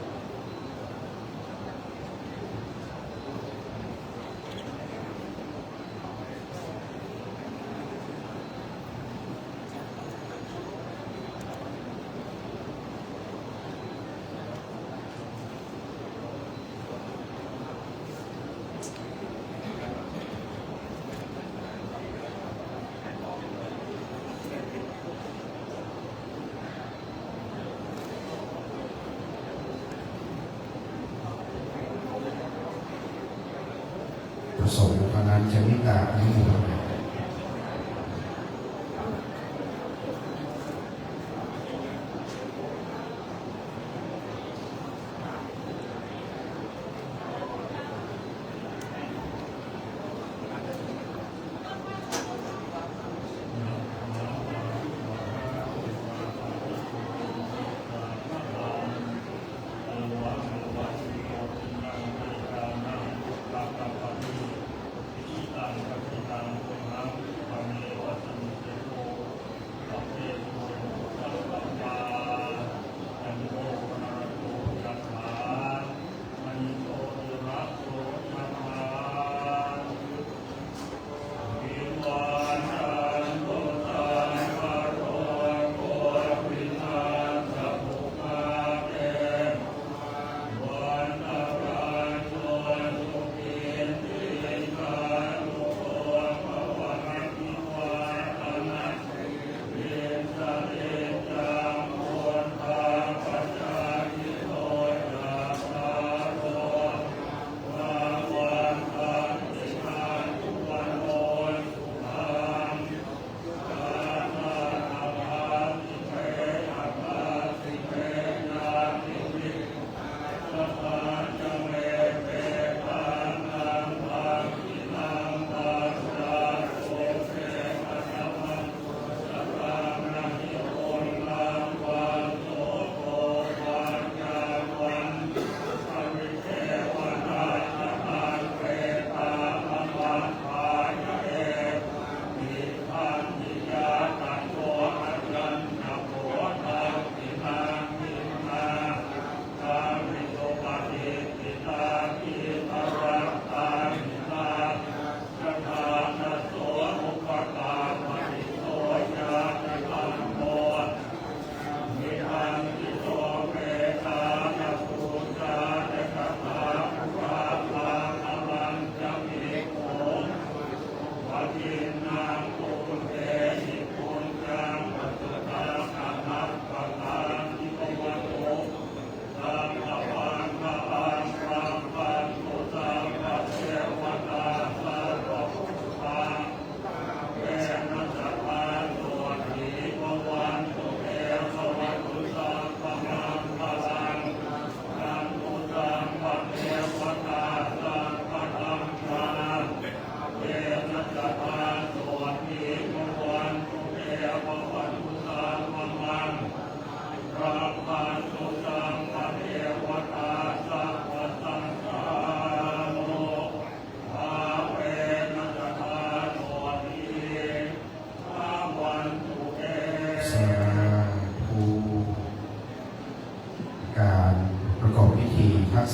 ประสงค์พนันชนิตาอนุโมทนา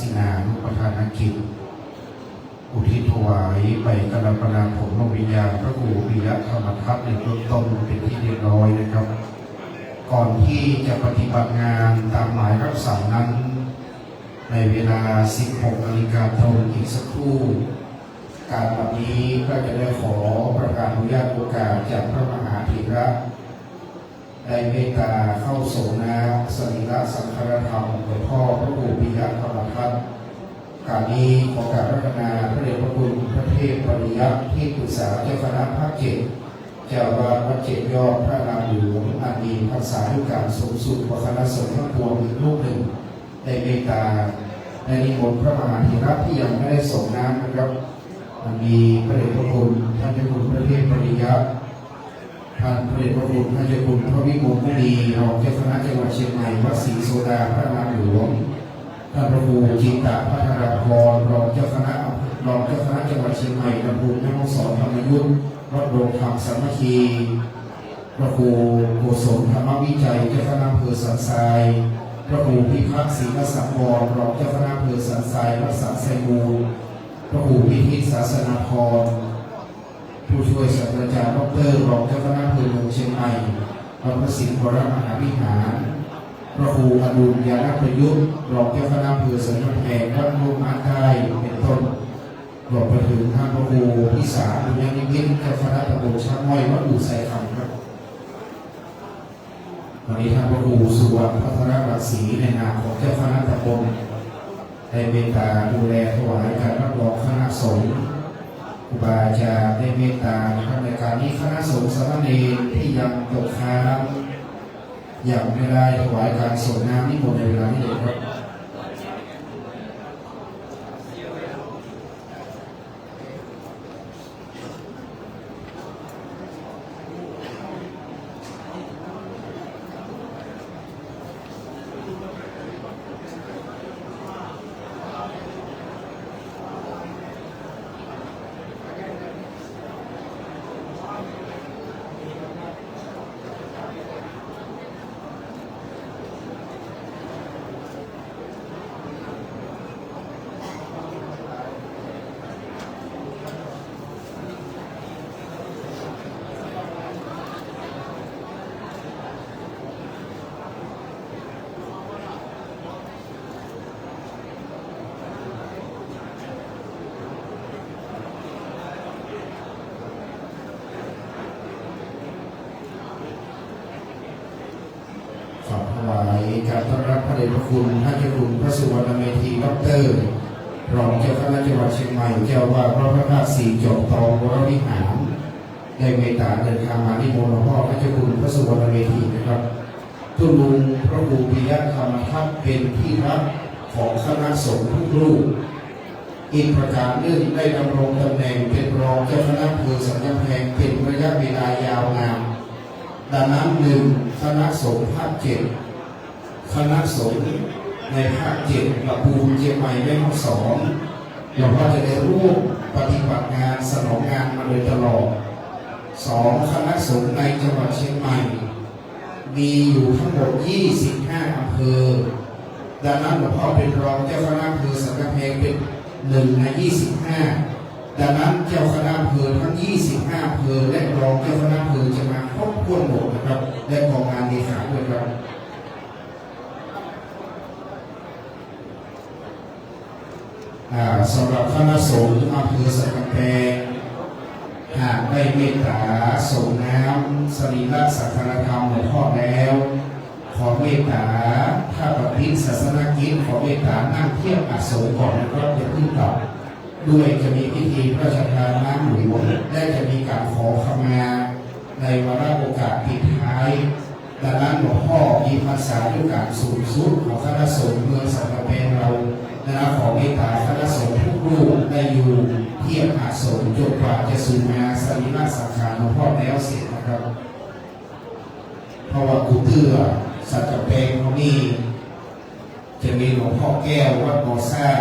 ศินานุปทานกิจอุทิศถวายไปกราบนาผมดวงวิญญาณพระครูปิยะธรรมทัศน์ในเบื้องต้นเป็นที่เรียบร้อยนะครับก่อนที่จะปฏิบัติงานตามหมายรับสั่งนั้น ในเวลา 16 นาฬิกาตรงอีกสักครู่การแบบนี้ก็จะได้ขอประกาศอนุญาตโอกาสจากพระมหาเถระได้เมตตาเข้าส่งน้ำสรีระสังฆธรรมหลวงพ่อพระครูปิยะธรรมทัตการนี้ขอการรัตนาพระเดชพระคุณพระเทพปริยัติที่ปรึกษาเจ้าคณะภาค 7เจ้าวาดวัด7 ยอดพระนามหลวงอันมีพรรษาด้วยการสูงสุดกว่าคณะสงฆ์ทั้งปวงอีกรูปหนึ่งได้เมตตาในนิมนต์พระมหาเถระที่ยังไม่ได้ส่งน้ำนะครับอันมีพระเดชพระคุณท่านเจ้าคุณพระเทพปริยัติท่านพระเดชพระคุณท่านเจ้าคุณพระวิมลมุนีรองเจ้าคณะจังหวัดเชียงใหม่วัดศรีโสดาพระนามหลวงท่านพระครูจิตตพัฒนาพรรองเจ้าคณะจังหวัดเชียงใหม่ลำพูนแม่ฮ่องสอนธรรมยุทธวัดโรงธรรมสามัคคีพระครูโกศลธรรมวิจัยเจ้าคณะอำเภอสันทรายพระครูพิพัฒน์ศรีนสังวรรองเจ้าคณะอำเภอสันทรายวัดสันไซมูลพระครูพิทิศศาสนาพรผู้ช่วยศาสตราจารย์ดร.รองเจ้าคณะอำเภอเมืองเชียงใหม่วัดพระสิงห์วรมหาวิหารพระครูอดุลยานประยุทธ์รองเจ้าคณะอำเภอสันกำแพงวัดโนนอาใต้เป็นต้นรวมไปถึงท่านพระครูพิสารบุญญาณิมิตรเจ้าคณะตำบลช้างม้อยวัดอู่ไซคำครับวันนี้ท่านพระครูสุวรรณพัฒนรังสีในนามของเจ้าคณะตำบลได้เมตตาดูแลถวายการรับรองคณะสงฆ์ครูบาอาจารย์ได้เมตตาในการนี้คณะสงฆ์สามเณรที่ยังตกค้างอย่างไม่ได้ถวายการส่งน้ำนิมนต์ในเวลานี้เลยครับขอถวายการต้อนรับพระเดชพระคุณท่านเจ้าคุณพระสุวรรณเมธีดร.รองเจ้าคณะจังหวัดเชียงใหม่เจ้าวาดวัดพระธาตุสีจอมทองวรวิหารได้เมตตาเดินทางมานิมนต์หลวงพ่อพระเจ้าคุณพระสุวรรณเมธีนะครับทุลุงพระครูปิยะธรรมทัตเป็นที่รักของคณะสงฆ์ทุกรูปอีกประการหนึ่งได้ดำรงตำแหน่งเป็นรองเจ้าคณะอำเภอสันกำแพงเป็นระยะเวลายาวนานดังนั้นหนึ่งคณะสงฆ์ภาค 7คณะสงฆ์ในภาค 7ลำพูนเชียงใหม่แม่ฮ่องสอนหลวงพ่อจะได้ร่วมปฏิบัติงานสนองงานมาโดยตลอด2คณะสงฆ์ในจังหวัดเชียงใหม่มีอยู่ทั้งหมด25อำเภอดังนั้นหลวงพ่อเป็นรองเจ้าคณะอำเภอสันกำแพงเป็น1 ใน 25ดังนั้นเจ้าคณะอำเภอทั้ง25อำเภอและรองเจ้าคณะอำเภอจะมาครบถ้วนหมดนะครับและกองงานเลขาด้วยครับสำหรับคณะสงฆ์อำเภอสันกำแพงหากได้เมตตาส่งน้ำสรีระสังฆธรรมหลวงพ่อแล้วขอเมตตาถ้าปฏิบัติศาสนกิจขอเมตตานั่งเทียบอาสงก่อนนะครับอย่าเพิ่งกลับด้วยจะมีพิธีพระราชทานน้ำหลวงและจะมีการขอขมาในวาระโอกาสปิดท้ายดังนั้นหลวงพ่อมีภาษาด้วยการสูงสุดของคณะสงฆ์เมืองสันกำแพงเราขอเมตตาคณะสงฆ์ทุกรูปได้อยู่เทียบอาสงจนกว่าจะสูญงานสรีระสังขารหลวงพ่อแล้วเสร็จนะครับเพราะว่ากุเตื้อสันกำแพงของนี่จะมีหลวงพ่อแก้ววัดบ่อสร้าง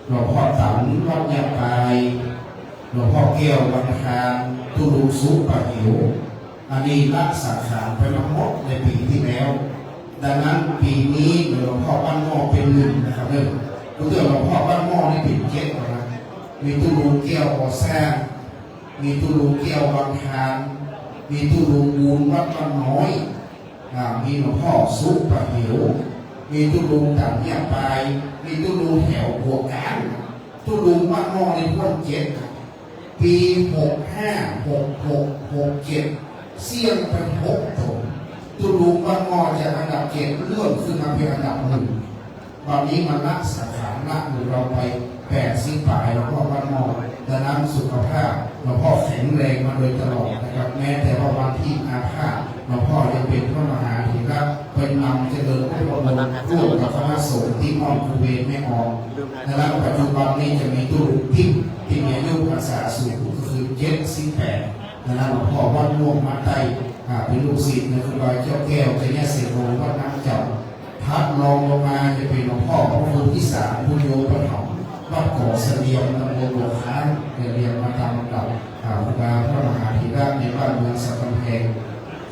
หลวงพ่อตั๋นวัดยาปายหลวงพ่อแก้ววัดทานตุลุสุปะหิวอันนี้ละสังขารไปทั้งหมดในปีที่แล้วดังนั้นปีนี้หลวงพ่อบ้านหม้อเป็น1นะครับเรื่องรู้ตัวหลวงพ่อบ้านหม้อนี่เป็น7นะมีตุลุแก้วบ่อสร้างมีตุลุแก้ววัดทานมีตุลุบูนวัดบ้านน้อยมีหลวงพ่อสุปะหิว มีตุลุงต่างเนี่ยไปมีตุลุงแถวหัวกลางตุลุงบ้านนอกในพ้นเจ็ดปี65 66 67เสี่ยงเป็น6 ถมตุลุงบ้านนอกจากอันดับ7เลื่อนขึ้นมาเป็นอันดับ1วันนี้มันละสาขาละหรือเราไป80 ปลายแล้วก็บ้านนอกดังนั้นสุขภาพหลวงพ่อแข็งแรงมาโดยตลอดนะครับแม้แต่ว่าวันที่อาพาธหลวงพ่อยังเป็นพระมหาธีระเป็นนำเจริญพระบรมร่วมกับคณะสงฆ์ที่อ้อมภูเวศไม่ออกดังนั้นปัจจุบันนี้จะมีตู้ที่มีอายุพรรษาสูงก็คือ78ดังนั้นหลวงพ่อวัดม่วงมาไตเป็นลูกศิษย์ในครูบาเจ้าแก้วเจ้าแย่เสโรวัดน้ำเจ้าพัดลองลงมาจะเป็นหลวงพ่อพระพุทธที่3พุทธโยปฐมวัดเกาะเสลียมตำบลหัวค้างเรียนมาตามลำดับครูบาพระมหาธีระในบ้านเมืองสักกำแพง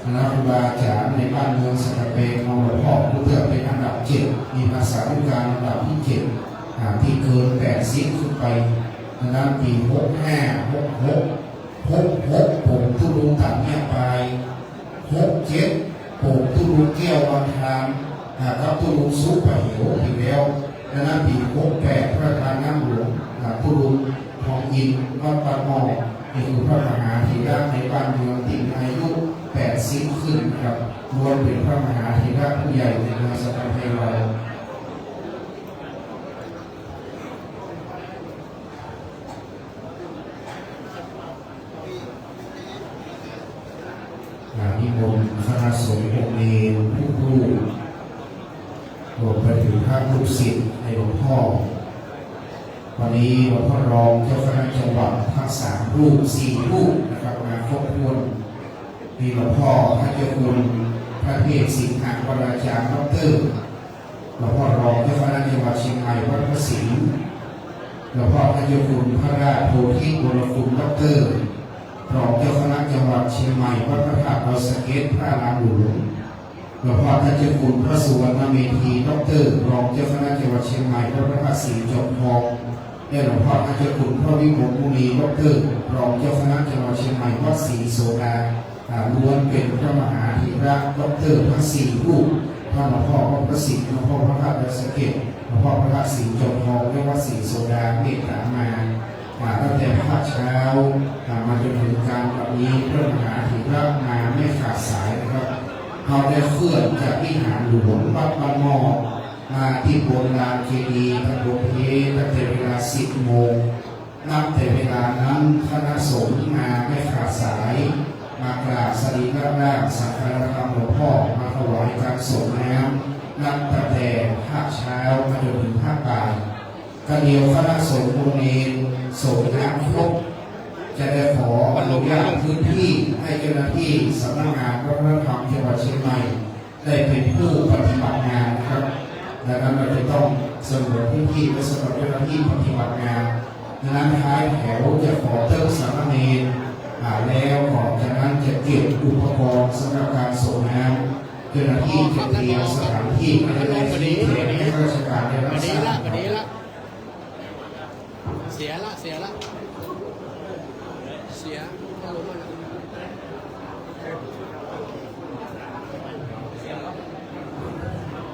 คณะครูบาอาจารย์ในบ้านเมืองสักกำแพงมองหลวงพ่อผู้เลือกเป็นอันดับ7มีภาษาวิการอันดับที่7ที่เกิน80ขึ้นไปดังนั้นปี65 66ผมทุลุงตัดเนี่ยไป67ผมทุลุงแก้วบางทางครับทุลุงสุปเหวถึงแล้วดังนั้นปี68พระทานน้ำหลวงทุลุงทองอินวัดปากหม้อนี่คือพระมหาธีระในบ้านเมืองที่อายุ80ขึ้นครับรวมเป็นพระมหาธีระผู้ใหญ่ในเมืองสักกำแพงเรานิมนต์คณะสงฆ์องค์เนรผู้รู้รวมไปถึงพระลูกศิษย์ในหลวงพ่อวันนี้หลวงพ่อรองเจ้าคณะจังหวัดทั้ง3 รูป 4 รูปนะครับมาครบถ้วนมีหลวงพ่อพระเจ้าคุณพระเทพสิงหวราจารย์ดร.หลวงพ่อรองเจ้าคณะจังหวัดเชียงใหม่วัดพระศรีหลวงพ่อพระเจ้าคุณพระราชโพธิวรคุณดร.รองเจ้าคณะจังหวัดเชียงใหม่วัดพระธาตุดอยสะเก็ดพระรามหลวงหลวงพ่อท่านเจ้าคุณพระสุวรรณเมธีดร.รองเจ้าคณะจังหวัดเชียงใหม่วัดพระธาตุศรีจอมทองและหลวงพ่อท่านเจ้าคุณพระวิมลมุนีดร.รองเจ้าคณะจังหวัดเชียงใหม่วัดศรีโสดาล้วนเป็นพระมหาธีระดร.ทั้ง4 รูปพระหลวงพ่อพระศรีหลวงพ่อพระธาตุดอยสะเก็ดหลวงพ่อพระธาตุศรีจอมทองและวัดศรีโสดาเมตตามาตั้งแต่ภาคเช้ามาจนถึงการวันนี้พระมหาธีระมาไม่ขาดสายนะครับเราได้เคลื่อนจากวิหารหลวงวัดบ้านหม้อมาที่โบราณเจดีย์พระบรมเพตั้งแต่เวลา10 โมงนับแต่เวลานั้นคณะสงฆ์มาไม่ขาดสายมากราบสรีระร่างสังฆารธรรมหลวงพ่อมาถวายการส่งน้ำนับตั้งแต่ภาคเช้ามาจนถึงภาคบ่ายกระเดียวคณะสงฆ์โมเนรส่งน้ำครบจะได้ขออนุญาตพื้นที่ให้เจ้าหน้าที่สำนักงานวัฒนธรรมจังหวัดเชียงใหม่ได้เป็นผู้ปฏิบัติงานนะครับดังนั้นเราจะต้องสงวนพื้นที่ไว้สำหรับเจ้าหน้าที่ปฏิบัติงานดังนั้นท้ายแถวจะขอเติมสามเณรแล้วก่อนจากนั้นจะเก็บอุปกรณ์สำหรับการส่งน้ำเจ้าหน้าที่จะเตรียมสถานที่ให้ได้ที่เทให้ข้าราชการได้รับทราบ เสียละถ้ารู้มัน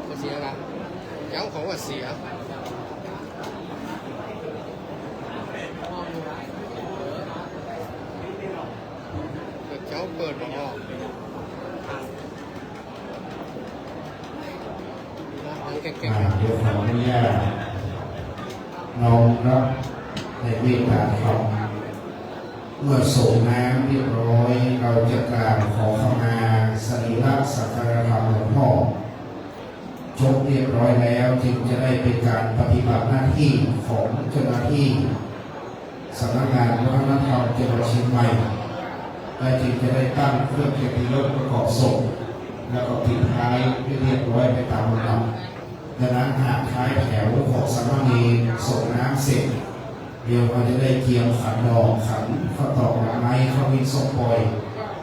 ก็เสียละย้ำของว่าเสียเจ้าเปิดบอกออกเดี๋ยวขออนุญาตน้องรับในเมตตาธรรมเมื่อส่งน้ำเรียบร้อยเราจะกราบขอขมาสรีระสังฆารธรรมหลวงพ่อจบเรียบร้อยแล้วจึงจะได้เป็นการปฏิบัติหน้าที่ของเจ้าหน้าที่สำนักงานวัฒนธรรมจังหวัดเชียงใหม่และจึงจะได้ตั้งเครื่องเกียรติยศประกอบศพแล้วก็ปิดท้ายเรียบร้อยไปตามลำดับดังนั้นหากท้ายแถวของสามเณรส่งน้ำเสร็จเดี๋ยวเราจะได้เกี่ยวขันดอกขันข้าวตอกไม้ข้าววินส้มปล่อย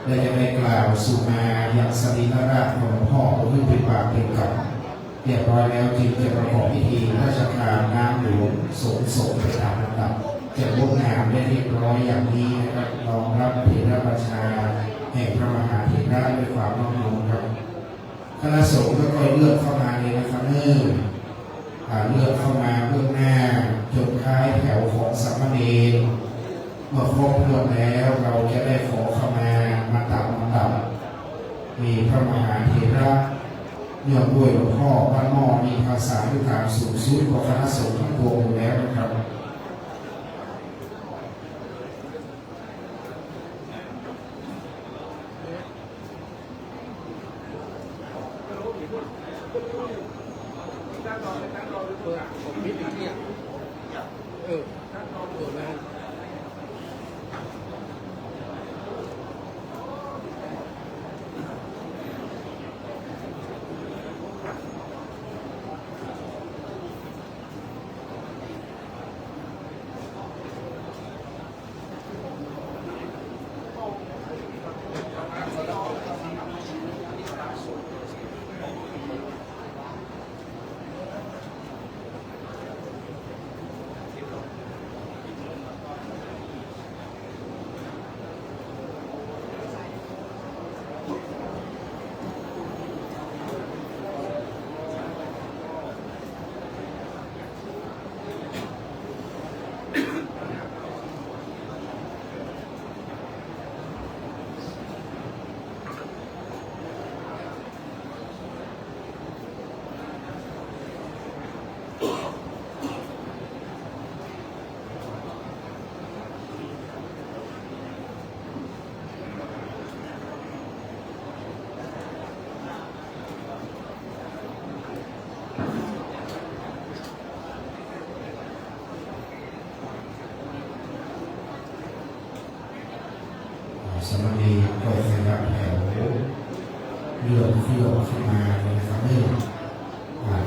และจะได้กล่าวสู่มาอย่างสรีระราชของหลวงพ่อเพื่อเป็นปากเป็นกำเรียบร้อยแล้วจึงจะประกอบพิธีราชทานน้ำหลวงส่งไปตามลำดับจะงดงามและเรียบร้อยอย่างนี้นะครับรองรับเถรประชาแห่งพระมหาเถระด้วยความน้อมนำครับ คณะสงฆ์ก็ค่อยเลือกเข้ามาเลยนะครับเนื่อเลือกเข้ามาเบื้องหน้าจนท้ายแถวของสามเณรเมื่อครบถ้วนแล้วเราจะได้ขอเข้ามาตามลำดับมีพระมหาเถระเนื่องด้วยหลวงพ่อบ้านหม้อมีภาษาด้วยการสูงสุดของคณะสงฆ์ทั้งปวงอยู่แล้วนะครับผมมิดอีกเนี่ยแล้ว สมณีก็ขยับแถวเรื่องที่ออกมานะครับเนื่อง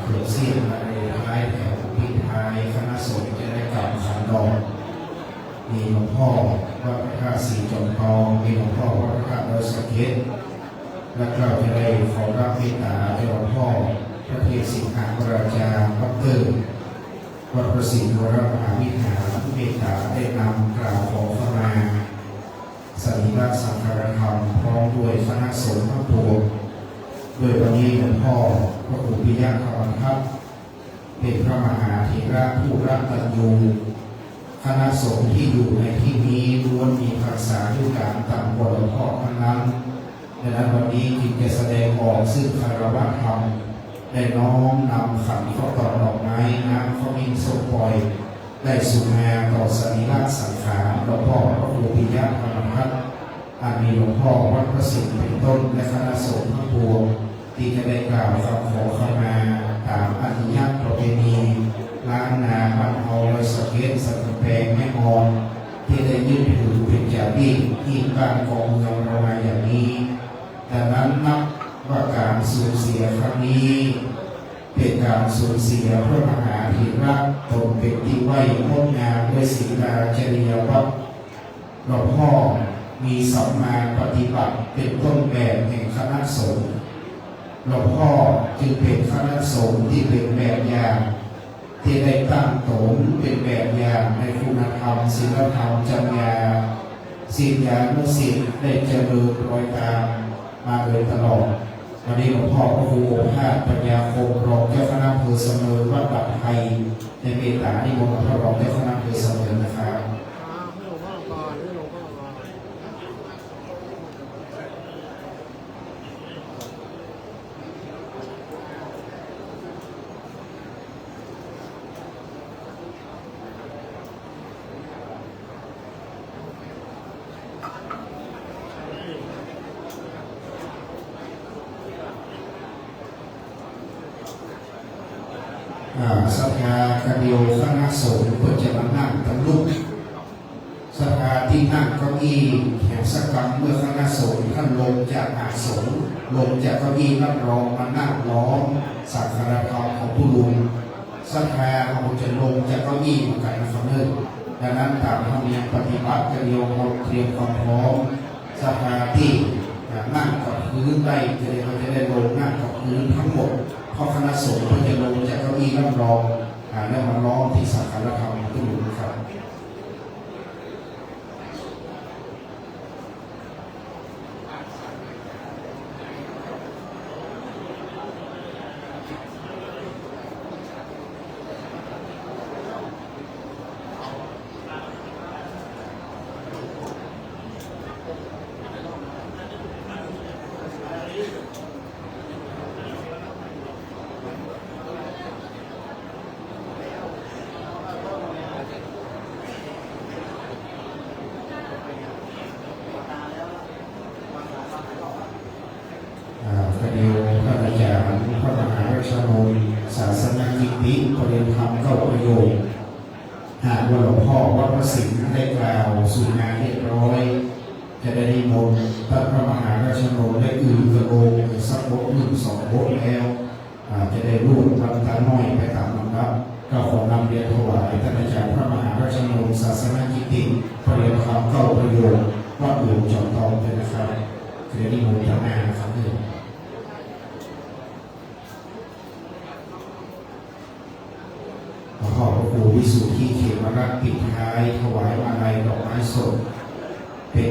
เขื่อนเสี้ยนมาในท้ายแถวพิทายคณะสงฆ์จะได้กลับขันดอกมีหลวงพ่อวัดพระธาตุสีจอมทองมีหลวงพ่อวัดพระธาตุดอยสะเก็ดและก็จะได้ขอรับเมตตาจากหลวงพ่อพระเทพสิงหาวราชาวัดเติมวัดประสิทธิ์วรมหาวิหารเมตตาได้นำกล่าวขอเข้ามาสรีระสังขารธรรมพร้อมด้วยคณะสงฆ์ทั้งปวงโดยวันนี้หลวงพ่อพระครูปิยะธรรมทัพเป็นพระมหาเถระผู้รักตัญญูคณะสงฆ์ที่อยู่ในที่นี้ล้วนมีภาษาด้วยการต่ำกว่าหลวงพ่อทั้งนั้นดังนั้นวันนี้จึงจะแสดงออกซึ่งคารวะธรรมได้น้อมนำขันข้าวตอกดอกไม้น้ำข้าวมิ้นส้มปล่อยได้สุมาต่อสรีระสังขารหลวงพ่อพระครูปิยะธรรมทัพอันมีหลวงพ่อวัดพระสิงห์เป็นต้นและคณะสงฆ์ทั้งปวงที่จะได้กล่าวคำขอเข้ามาตามอนิยประเพณีล้านนาบันเทาลอยสะเก็ดสันกำแพงแม่มอนที่ได้ยึดถือเป็นจารีตที่การกองเมืองเรามาอย่างนี้ดังนั้นนับว่าการสูญเสียครั้งนี้เป็นการสูญเสียพระมหาเถระตนเป็นที่ไหวงดงามด้วยศีลาจริยวัตรหลวงพ่อมีสัมมาปฏิบัติเป็นต้นแบบแห่งคณะสงฆ์หลวงพ่อจึงเป็นคณะสงฆ์ที่เป็นแบบอย่างที่ได้ตั้งตนเป็นแบบอย่างในคุณธรรมศีลธรรมจริยาศิษยานุศิษย์ได้เจริญรอยตามมาโดยตลอดวันนี้หลวงพ่อพระครูโอภาสปัญญาคมรองเจ้าคณะอำเภอเสมอวัดดับไทยในเมตตานิมนต์พระรองเจ้าคณะอำเภอเสมอนะครับสภากระเดียวคณะสงฆ์เพื่อจะมานั่งตำลุกสภาที่นั่งเก้าอี้แห่งสักครั้งเมื่อคณะสงฆ์ท่านลงจากอาสนลงจากเก้าอี้รับรองมานั่งล้อมสักการะธรรมของผู้ลุงสภาเขาจะลงจากเก้าอี้เหมือนกันนะครับเนื่องดังนั้นตามธรรมเนียมปฏิบัติกระเดียวเราเตรียมความพร้อมสภาที่นั่งกับพื้นได้เขาจะได้ลงนั่งกับพื้นทั้งหมดเพราะคณะสงฆ์เพื่อจะลงจากเก้าอี้รับรองแล้วมาล้อมที่สักการะธรรมผู้ลุงครับ อ โยคหากว่าหลวงพ่อวัดพระสิงห์ได้กล่าวสู่งานเรียบร้อยจะได้นิมนต์ท่านพระมหาราชโนได้อื่นกระโดงสักบทหนึ่งสองบทแล้วจะได้รูดลำตาน้อยไปตามลำดับก็ขอนำเรียนถวายท่านอาจารย์พระมหาราชโนศาสนกิติพระเรียนคำเข้าประโยชน์วัดหลวงจอมทองเป็นนะครับเรียนนิมนต์ท่านแม่นะครับขอพระครูวิสุทธิเขมรัตน์ปิดท้ายถวายอาลัยดอกไม้สดเป็น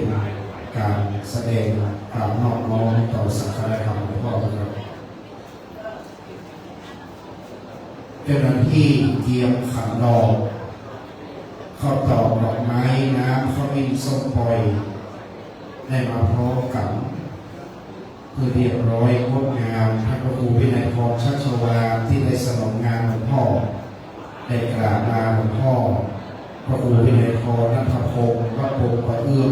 การแสดงความนอบน้อมต่อสังฆราชหลวงพ่อครับเจ้าหน้าที่เตรียมขันดอกข้าวตอกดอกไม้น้ำข้าวมิ้นส้มปล่อยได้มาพร้อมกันเพื่อเรียบร้อยงดงามพระครูวินัยพรชัชวาลที่ได้สนองงานหลวงพ่อได้กราบลาหลวงพ่อพระครูวินัยพรนัทพงศ์วัดโพธิ์ประเอื้อม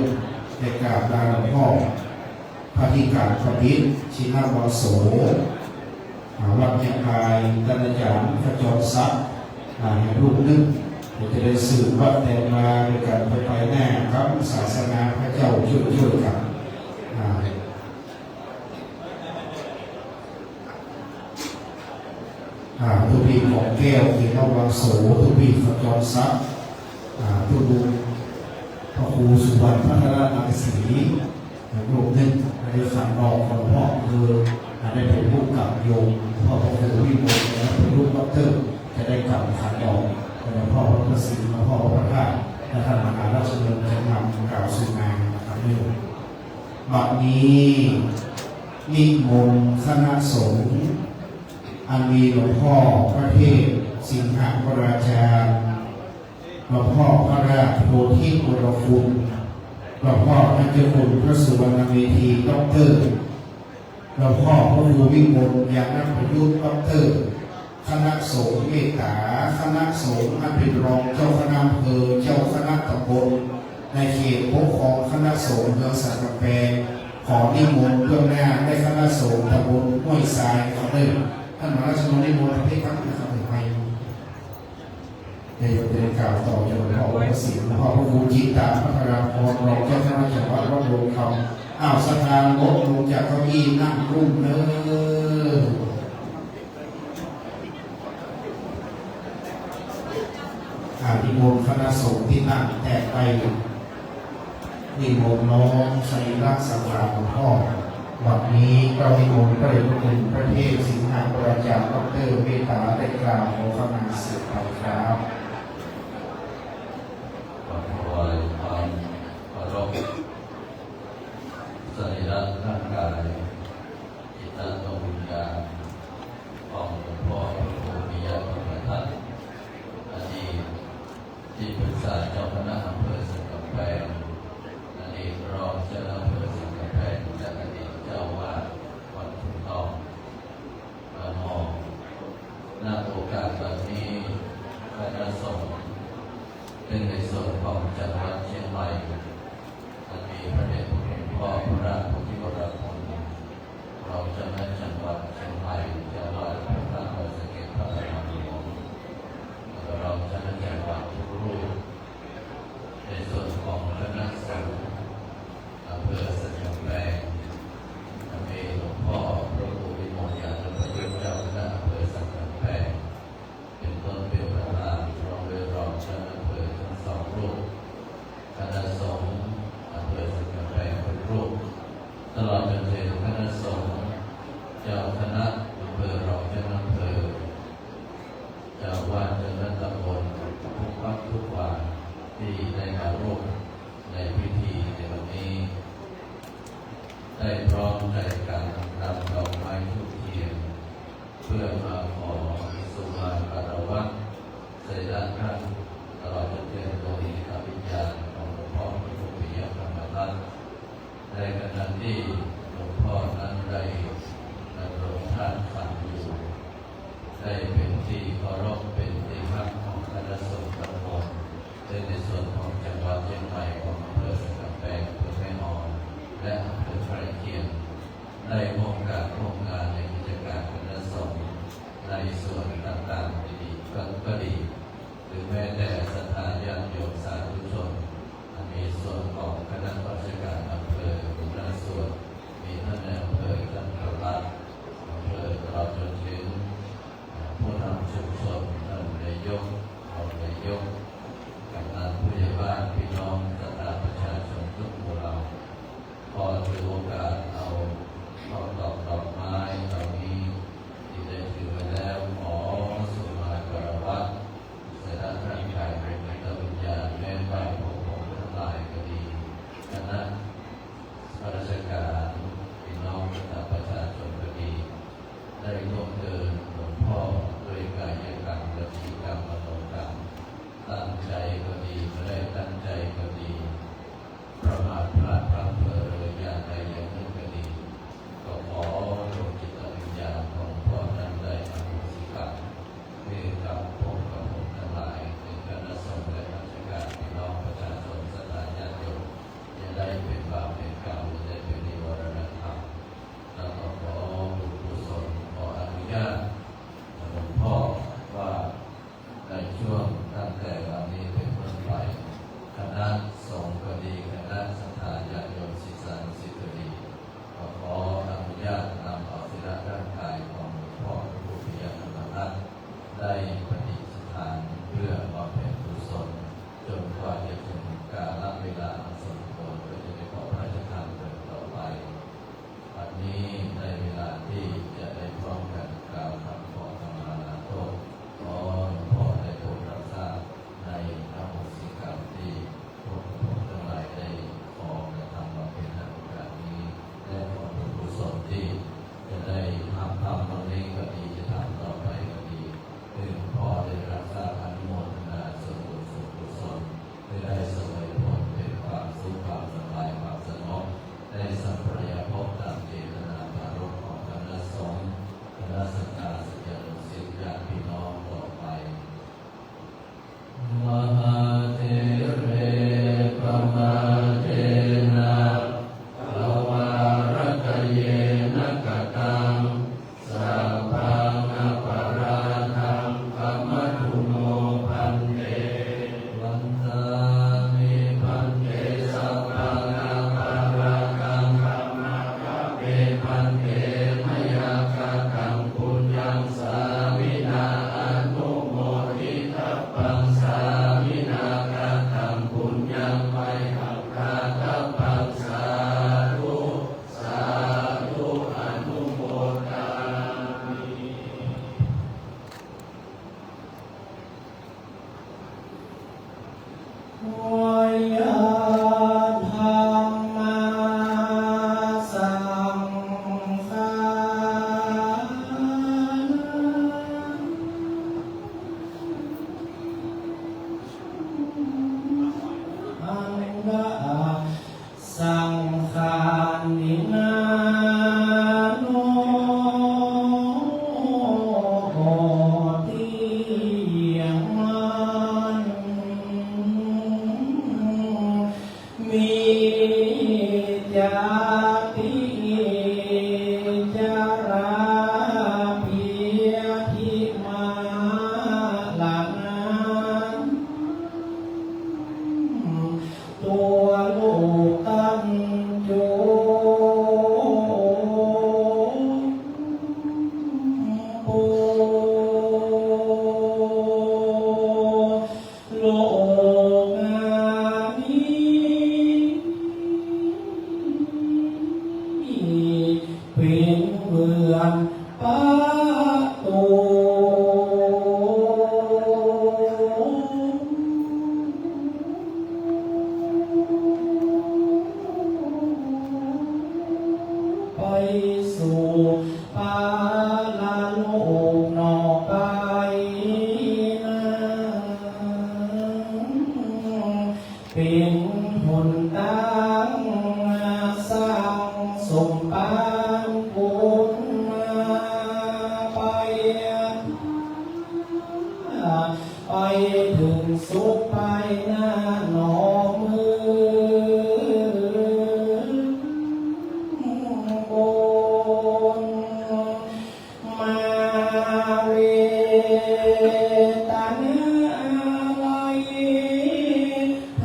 ได้กราบลาหลวงพ่อพระธิการพระดิษฐ์ชินาวโสวัดยังไงท่านอาจารย์พระจอมทรัพย์ให้ลูกนึกจะได้สืบวัดแต่มาด้วยกันไปแน่ครับศาสนาพระเจ้าช่วยกันทุกปีของแก้วที่นวโสทุกปีพระจอมทรัพย์ทุกดูพระครูสุวรรณพัฒนานาศรีลูกนึกในขันดอกของพ่อคือได้เป็นผู้กับโยมพ่อพระครูวิโมกข์เป็นลูกด็อกเตอร์จะได้กลับขันดอกเป็นพ่อพระพุทธศิลป์พ่อพระธาตุและท่านมหาราชดำเนินนำกล่าวสู่งานนะครับนี่บัดนี้นิมนต์คณะสงฆ์อันมีหลวงพ่อพระเทพสิงหวราจารย์หลวงพ่อพระราชโพธิวรคุณหลวงพ่อพระเจ้าคุณพระสุวรรณเวทีด็อกเตอร์หลวงพ่อพระครูวิมลยานประยุทธ์ด็อกเตอร์คณะสงฆ์เมตตาคณะสงฆ์อันเป็นรองเจ้าคณะอำเภอเจ้าคณะตำบลในเขตปกครองคณะสงฆ์เมืองสัตกำแพงขอนิมนต์เบื้องหน้าได้คณะสงฆ์ตำบลห้วยทรายเขาเดิมท่านมหาราชนนิมนต์ให้ครับนะครับไปในโอกาสกล่าวต่อจากหลวงพ่อพระศิลป์หลวงพ่อพระครูจิตตาพระพราพรรองเจ้าคณะจังหวัดวัดโรงคำสถานงดลงจากเก้าอี้นั่งรุ่มเนื้นิมนต์คณะสงฆ์ที่นั่งแตกไปนิมนต์น้องสรีระสังขารหลวงพ่อวันนี้เรานิมนต์พระเดชพระคุณพระเทพสิงหวราจารย์ดร.เมตตาได้กล่าวขอขมาสืบไปครับขอถวายความเคารพสรีระร่างกายจิตดวงวิญญาณของหลวงพ่อพระครูปิยะธรรมทัตอดีตที่ปรึกษาเจ้าคณะอำเภอสันกำแพงอดีตรองเจ้าคณะอำเภอสันกำแพงและอดีตเจ้าวาดวัดถุงทองมองหน้าโอกาสแบบนี้คณะสงฆ์เป็นในส่วนของจังหวัดเชียงใหม่มีพระเดชพระคุณพ่อพระราชโพธิวรคุณเราจะในจังหวัดเชียงใหม่จังหวัดพระนครศรีธรรมราชเราจะในจังหวัดทุกรูปในส่วนของคณะสงฆ์อำเภอสันกำแพงมีหลวงพ่อพระครูวิมลยานประยุทธ์เจ้าคณะอำเภอสันกำแพงเป็นต้นเป็นประธานรองโดยรองเจ้าคณะอำเภอทั้งสองรูปคณะสงฆ์อำเภอสันกำแพงเป็นรูปตลอดจนถึงคณะสงฆ์เจ้าคณะอำเภอรองเจ้าคณะอำเภอเจ้าวาดเจ้าคณะตำบลทุกวัดทุกวาที่ได้มาร่วมในพิธีในวันนี้ได้พร้อมใจกันนำดอกไม้ทุกเทียนเพื่อมาขอสุมาคารวะสรีระท่านตลอดจนถึงดวงวิญญาณของหลวงพ่อพระครูปิยะธรรมทัตในขณะที่หลวงพ่อนั้นได้ดำรงท่านฝันอยู่ได้เป็นที่เคารพเป็นที่รักของคณะสงฆ์ทั้งหมดในส่วนของจังหวัดเชียงใหม่ของอำเภอสันกำแพงอำเภอแม่ออนและอำเภอไพรเคียนได้ร่วมการร่วมงานในกิจการคณะสงฆ์ในส่วนต่างๆดีก็ดี สังขารนินาโนติยังมันมีจาติจาราเพียทิมาลานันตัวลูกตันโจโอโลกานีเป็นเมืองปะโตไปสู่ปาลาโลกนอกไปนะเป็นหนทางสร้างสมปานบุญไปไปถึงสุขไปหน้าหนอมือบนมาเวตานาไลเธ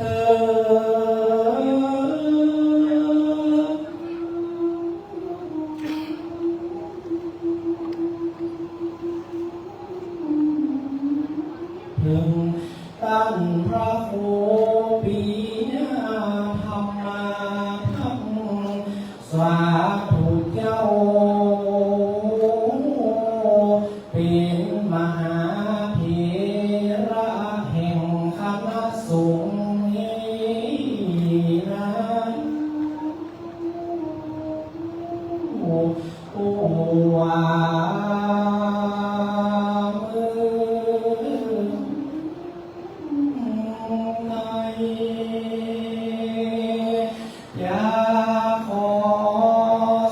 ถึงตั้งพระโคปีนาธรรมาธรรมสาธุเจ้าเป็นมหาเถระแห่งคณะสงฆ์นี้นั้นโอวาในยาขอ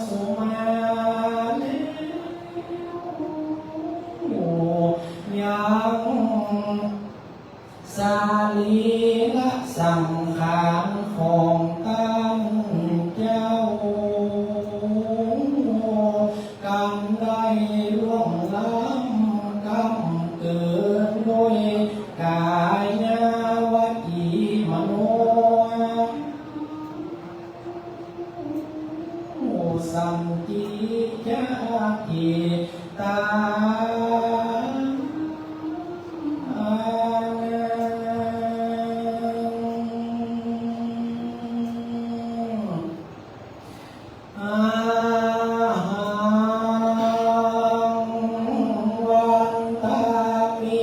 สุมาเลยังสาลีละสังขารของกันเจ้ากรรมได้ล่วงล้ำกรรมเกิดโดยกายนาวจีมโนสัมจิจากิตาอาหังวันตามิ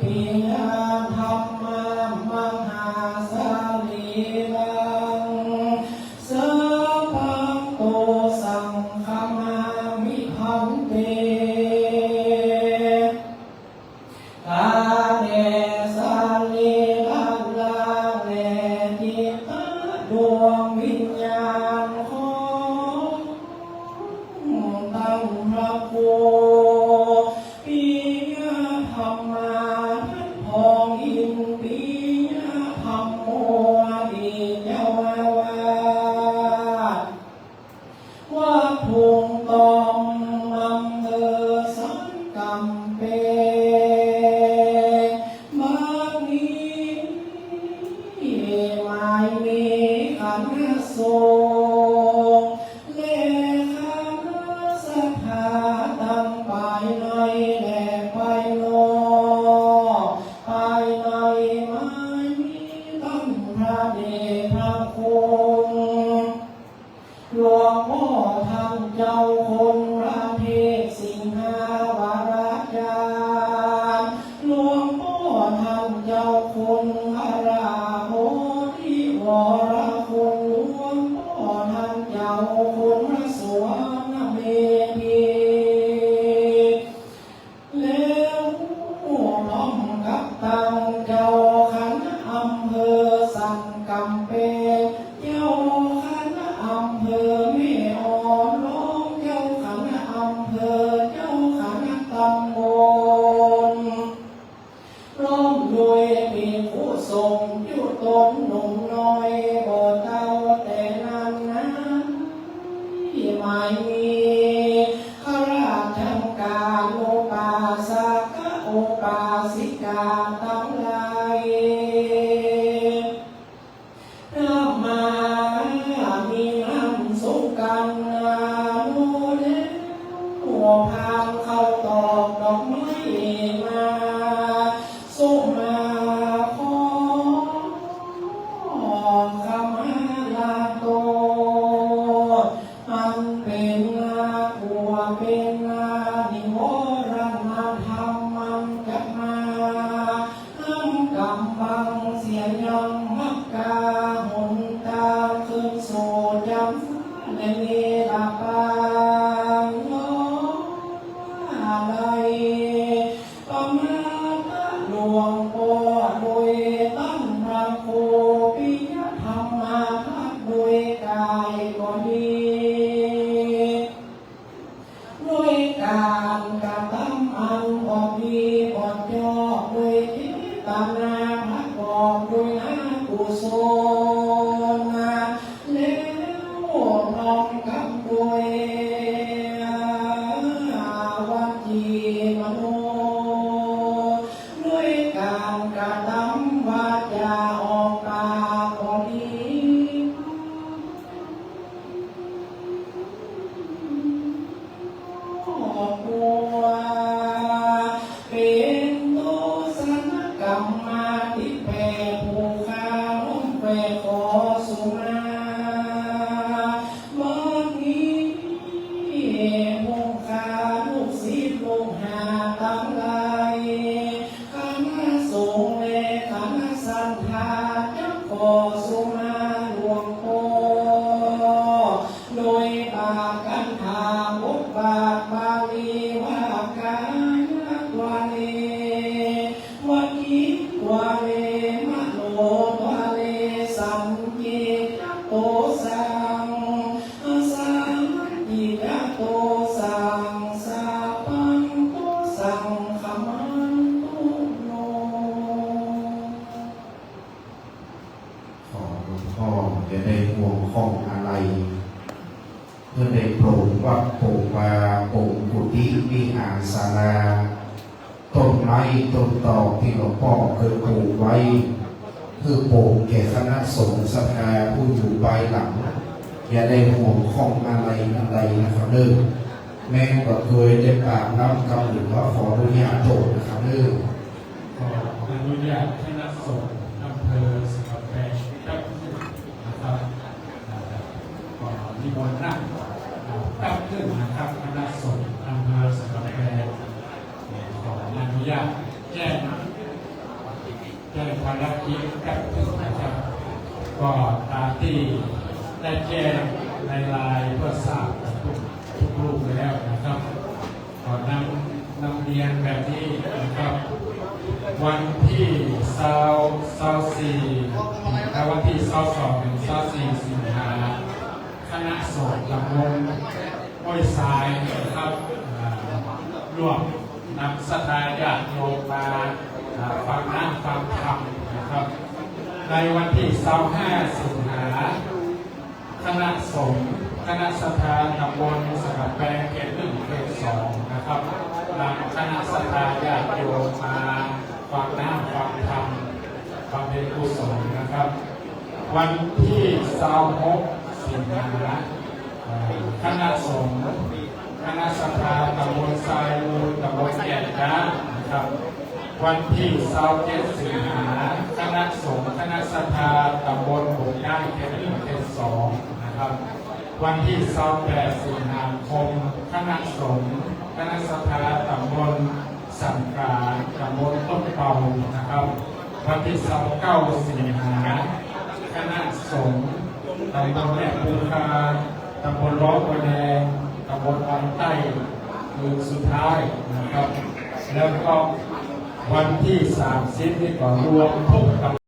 ปิญาธรรมมหาสาลีลังสัพพังโตสังฆมามิพันเตกาเนสาลีลังลาเนจิตาดวงวิญญาณของตั้งพระโคปิยธรรมาทัพพองอินปิยธรรมโมอดีเจ้าวาดพุงตอมอำเภอสังกำเปบางนี้หมายมีขันธ์โสเลขาสถาตั้งไปในแหลกไปโนไปในไม้มีตั้งพระเดชพระคุณหลวงพ่อท่านเจ้าคนประเทศสิงหาวรจารย์หลวงพ่อท่านเจ้าคนพระราโหติวรคุณหลวงพ่อท่านเจ้าคนพระสวรเมธีแล้วพร้อมกับตั้งเจ้าคณะอำเภอสังกำเป เป็นเจ้าคณะอำเภอแม่อ่อนรองเจ้าคณะอำเภอเจ้าคณะตำบลร่วมด้วยมีผู้ทรงอยู่ตนหนุ่มน้อยบ่เท่าแต่นั้นนั้นที่ไม่มีข้าราชการอุปาสกอุปาสิกาทั้งหลายถ้ามามีงานสงกรานต์โน่นหัวพานเข้าตอกดอกไม้มาส่งมาขอขมาลาโตอันเป็นผัวเป็นนิวรณธรรมมันจะมาห้ามกำบังเสียยังมักกาหนตาขึ้นสู่จำในเวลาปางน้องอะไรประมาทหลวงพ่อโดยตั้งพระโคปิยธรรมาทักโดยกายก็ดีด้วยการกระทำอันอ่อนดีอ่อนยอกด้วยเจตนาประกอบด้วยกุศลแล้วน้อมกับด้วยวัจีมโนด้วยการกระทำวาจาออกปากก็ดีครอบครัวเป็นโตสนกรรมมาติแผ่ผู้ข้าล้มแปรขอสุมาบัดนี้ผู้ข้าลูกศิษย์ลูกหาทั้งหลายคณะสงฆ์และคณะสันทาจะขอสุมาหลวงพ่อโดยปากกันถาบทบาทบาลีว่ากายตัวเลวัคิตัวเลมโนตัวเลสัมจิตโตสังสัมจิตโตสังสัพพังโตสังขมันโตโน ขอหลวงพ่อจะได้ห่วงข้องอะไรเพื่อได้โปร่งวัดโปร่งวาโปร่งกุฏิวิหารศาลาต้นไม้ต้นตอกที่หลวงพ่อเคยปลูกไว้เพื่อโปร่งแก่คณะสงฆ์ศรัทธาผู้อยู่ภายหลังอย่าได้ห่วงข้องอะไรนะครับเด้อแม่ก็เคยได้ปากน้ำกำหรือว่าขออนุญาตโทษนะครับเด้อ ขออนุญาตคณะสงฆ์อำเภอสกลแพงครับนะครับก็นิมนต์นั่งตั้งขึ้นนะครับคณะสงฆ์อำเภอสกลแพงขออนุญาตแจ้งภารกิจตั้งขึ้นนะครับก็ตามที่ได้แจ้งในไลน์เพื่อทราบทุกรูปแล้วนะครับขอนำเรียนแบบนี้นะครับวันที่24และวันที่22ถึง24สิงหาคณะสงฆ์ตำบลห้วยทรายนะครับร่วมนำศรัทธาญาติโยมมาฟังนั่งฟังธรรมนะครับในวันที่25สิงหาคณะสงฆ์คณะศรัทธาตำบลสกัดแปลงเขต1เขต2นะครับนำคณะศรัทธาญาติโยมมาฟังนั่งฟังธรรมบำเพ็ญกุศลนะครับวันที่26สิงหาคณะสงฆ์คณะศรัทธาตำบลทรายมูลตำบลแก่นจ้านะครับวันที่27สิงหาคณะสงฆ์คณะศรัทธาตำบลบุญได้เขต1เขต2นะครับวันที่28สิงหาคมคณะสงฆ์คณะศรัทธาตำบลสังกาตำบลต้นเป่านะครับวันที่29สิงหาคณะสงฆ์ตำบลแม่ปูคาตำบลล้อบัวแดงตำบลวังใต้คือสุดท้ายนะครับแล้วก็วันที่30นี่ก็รวมทุก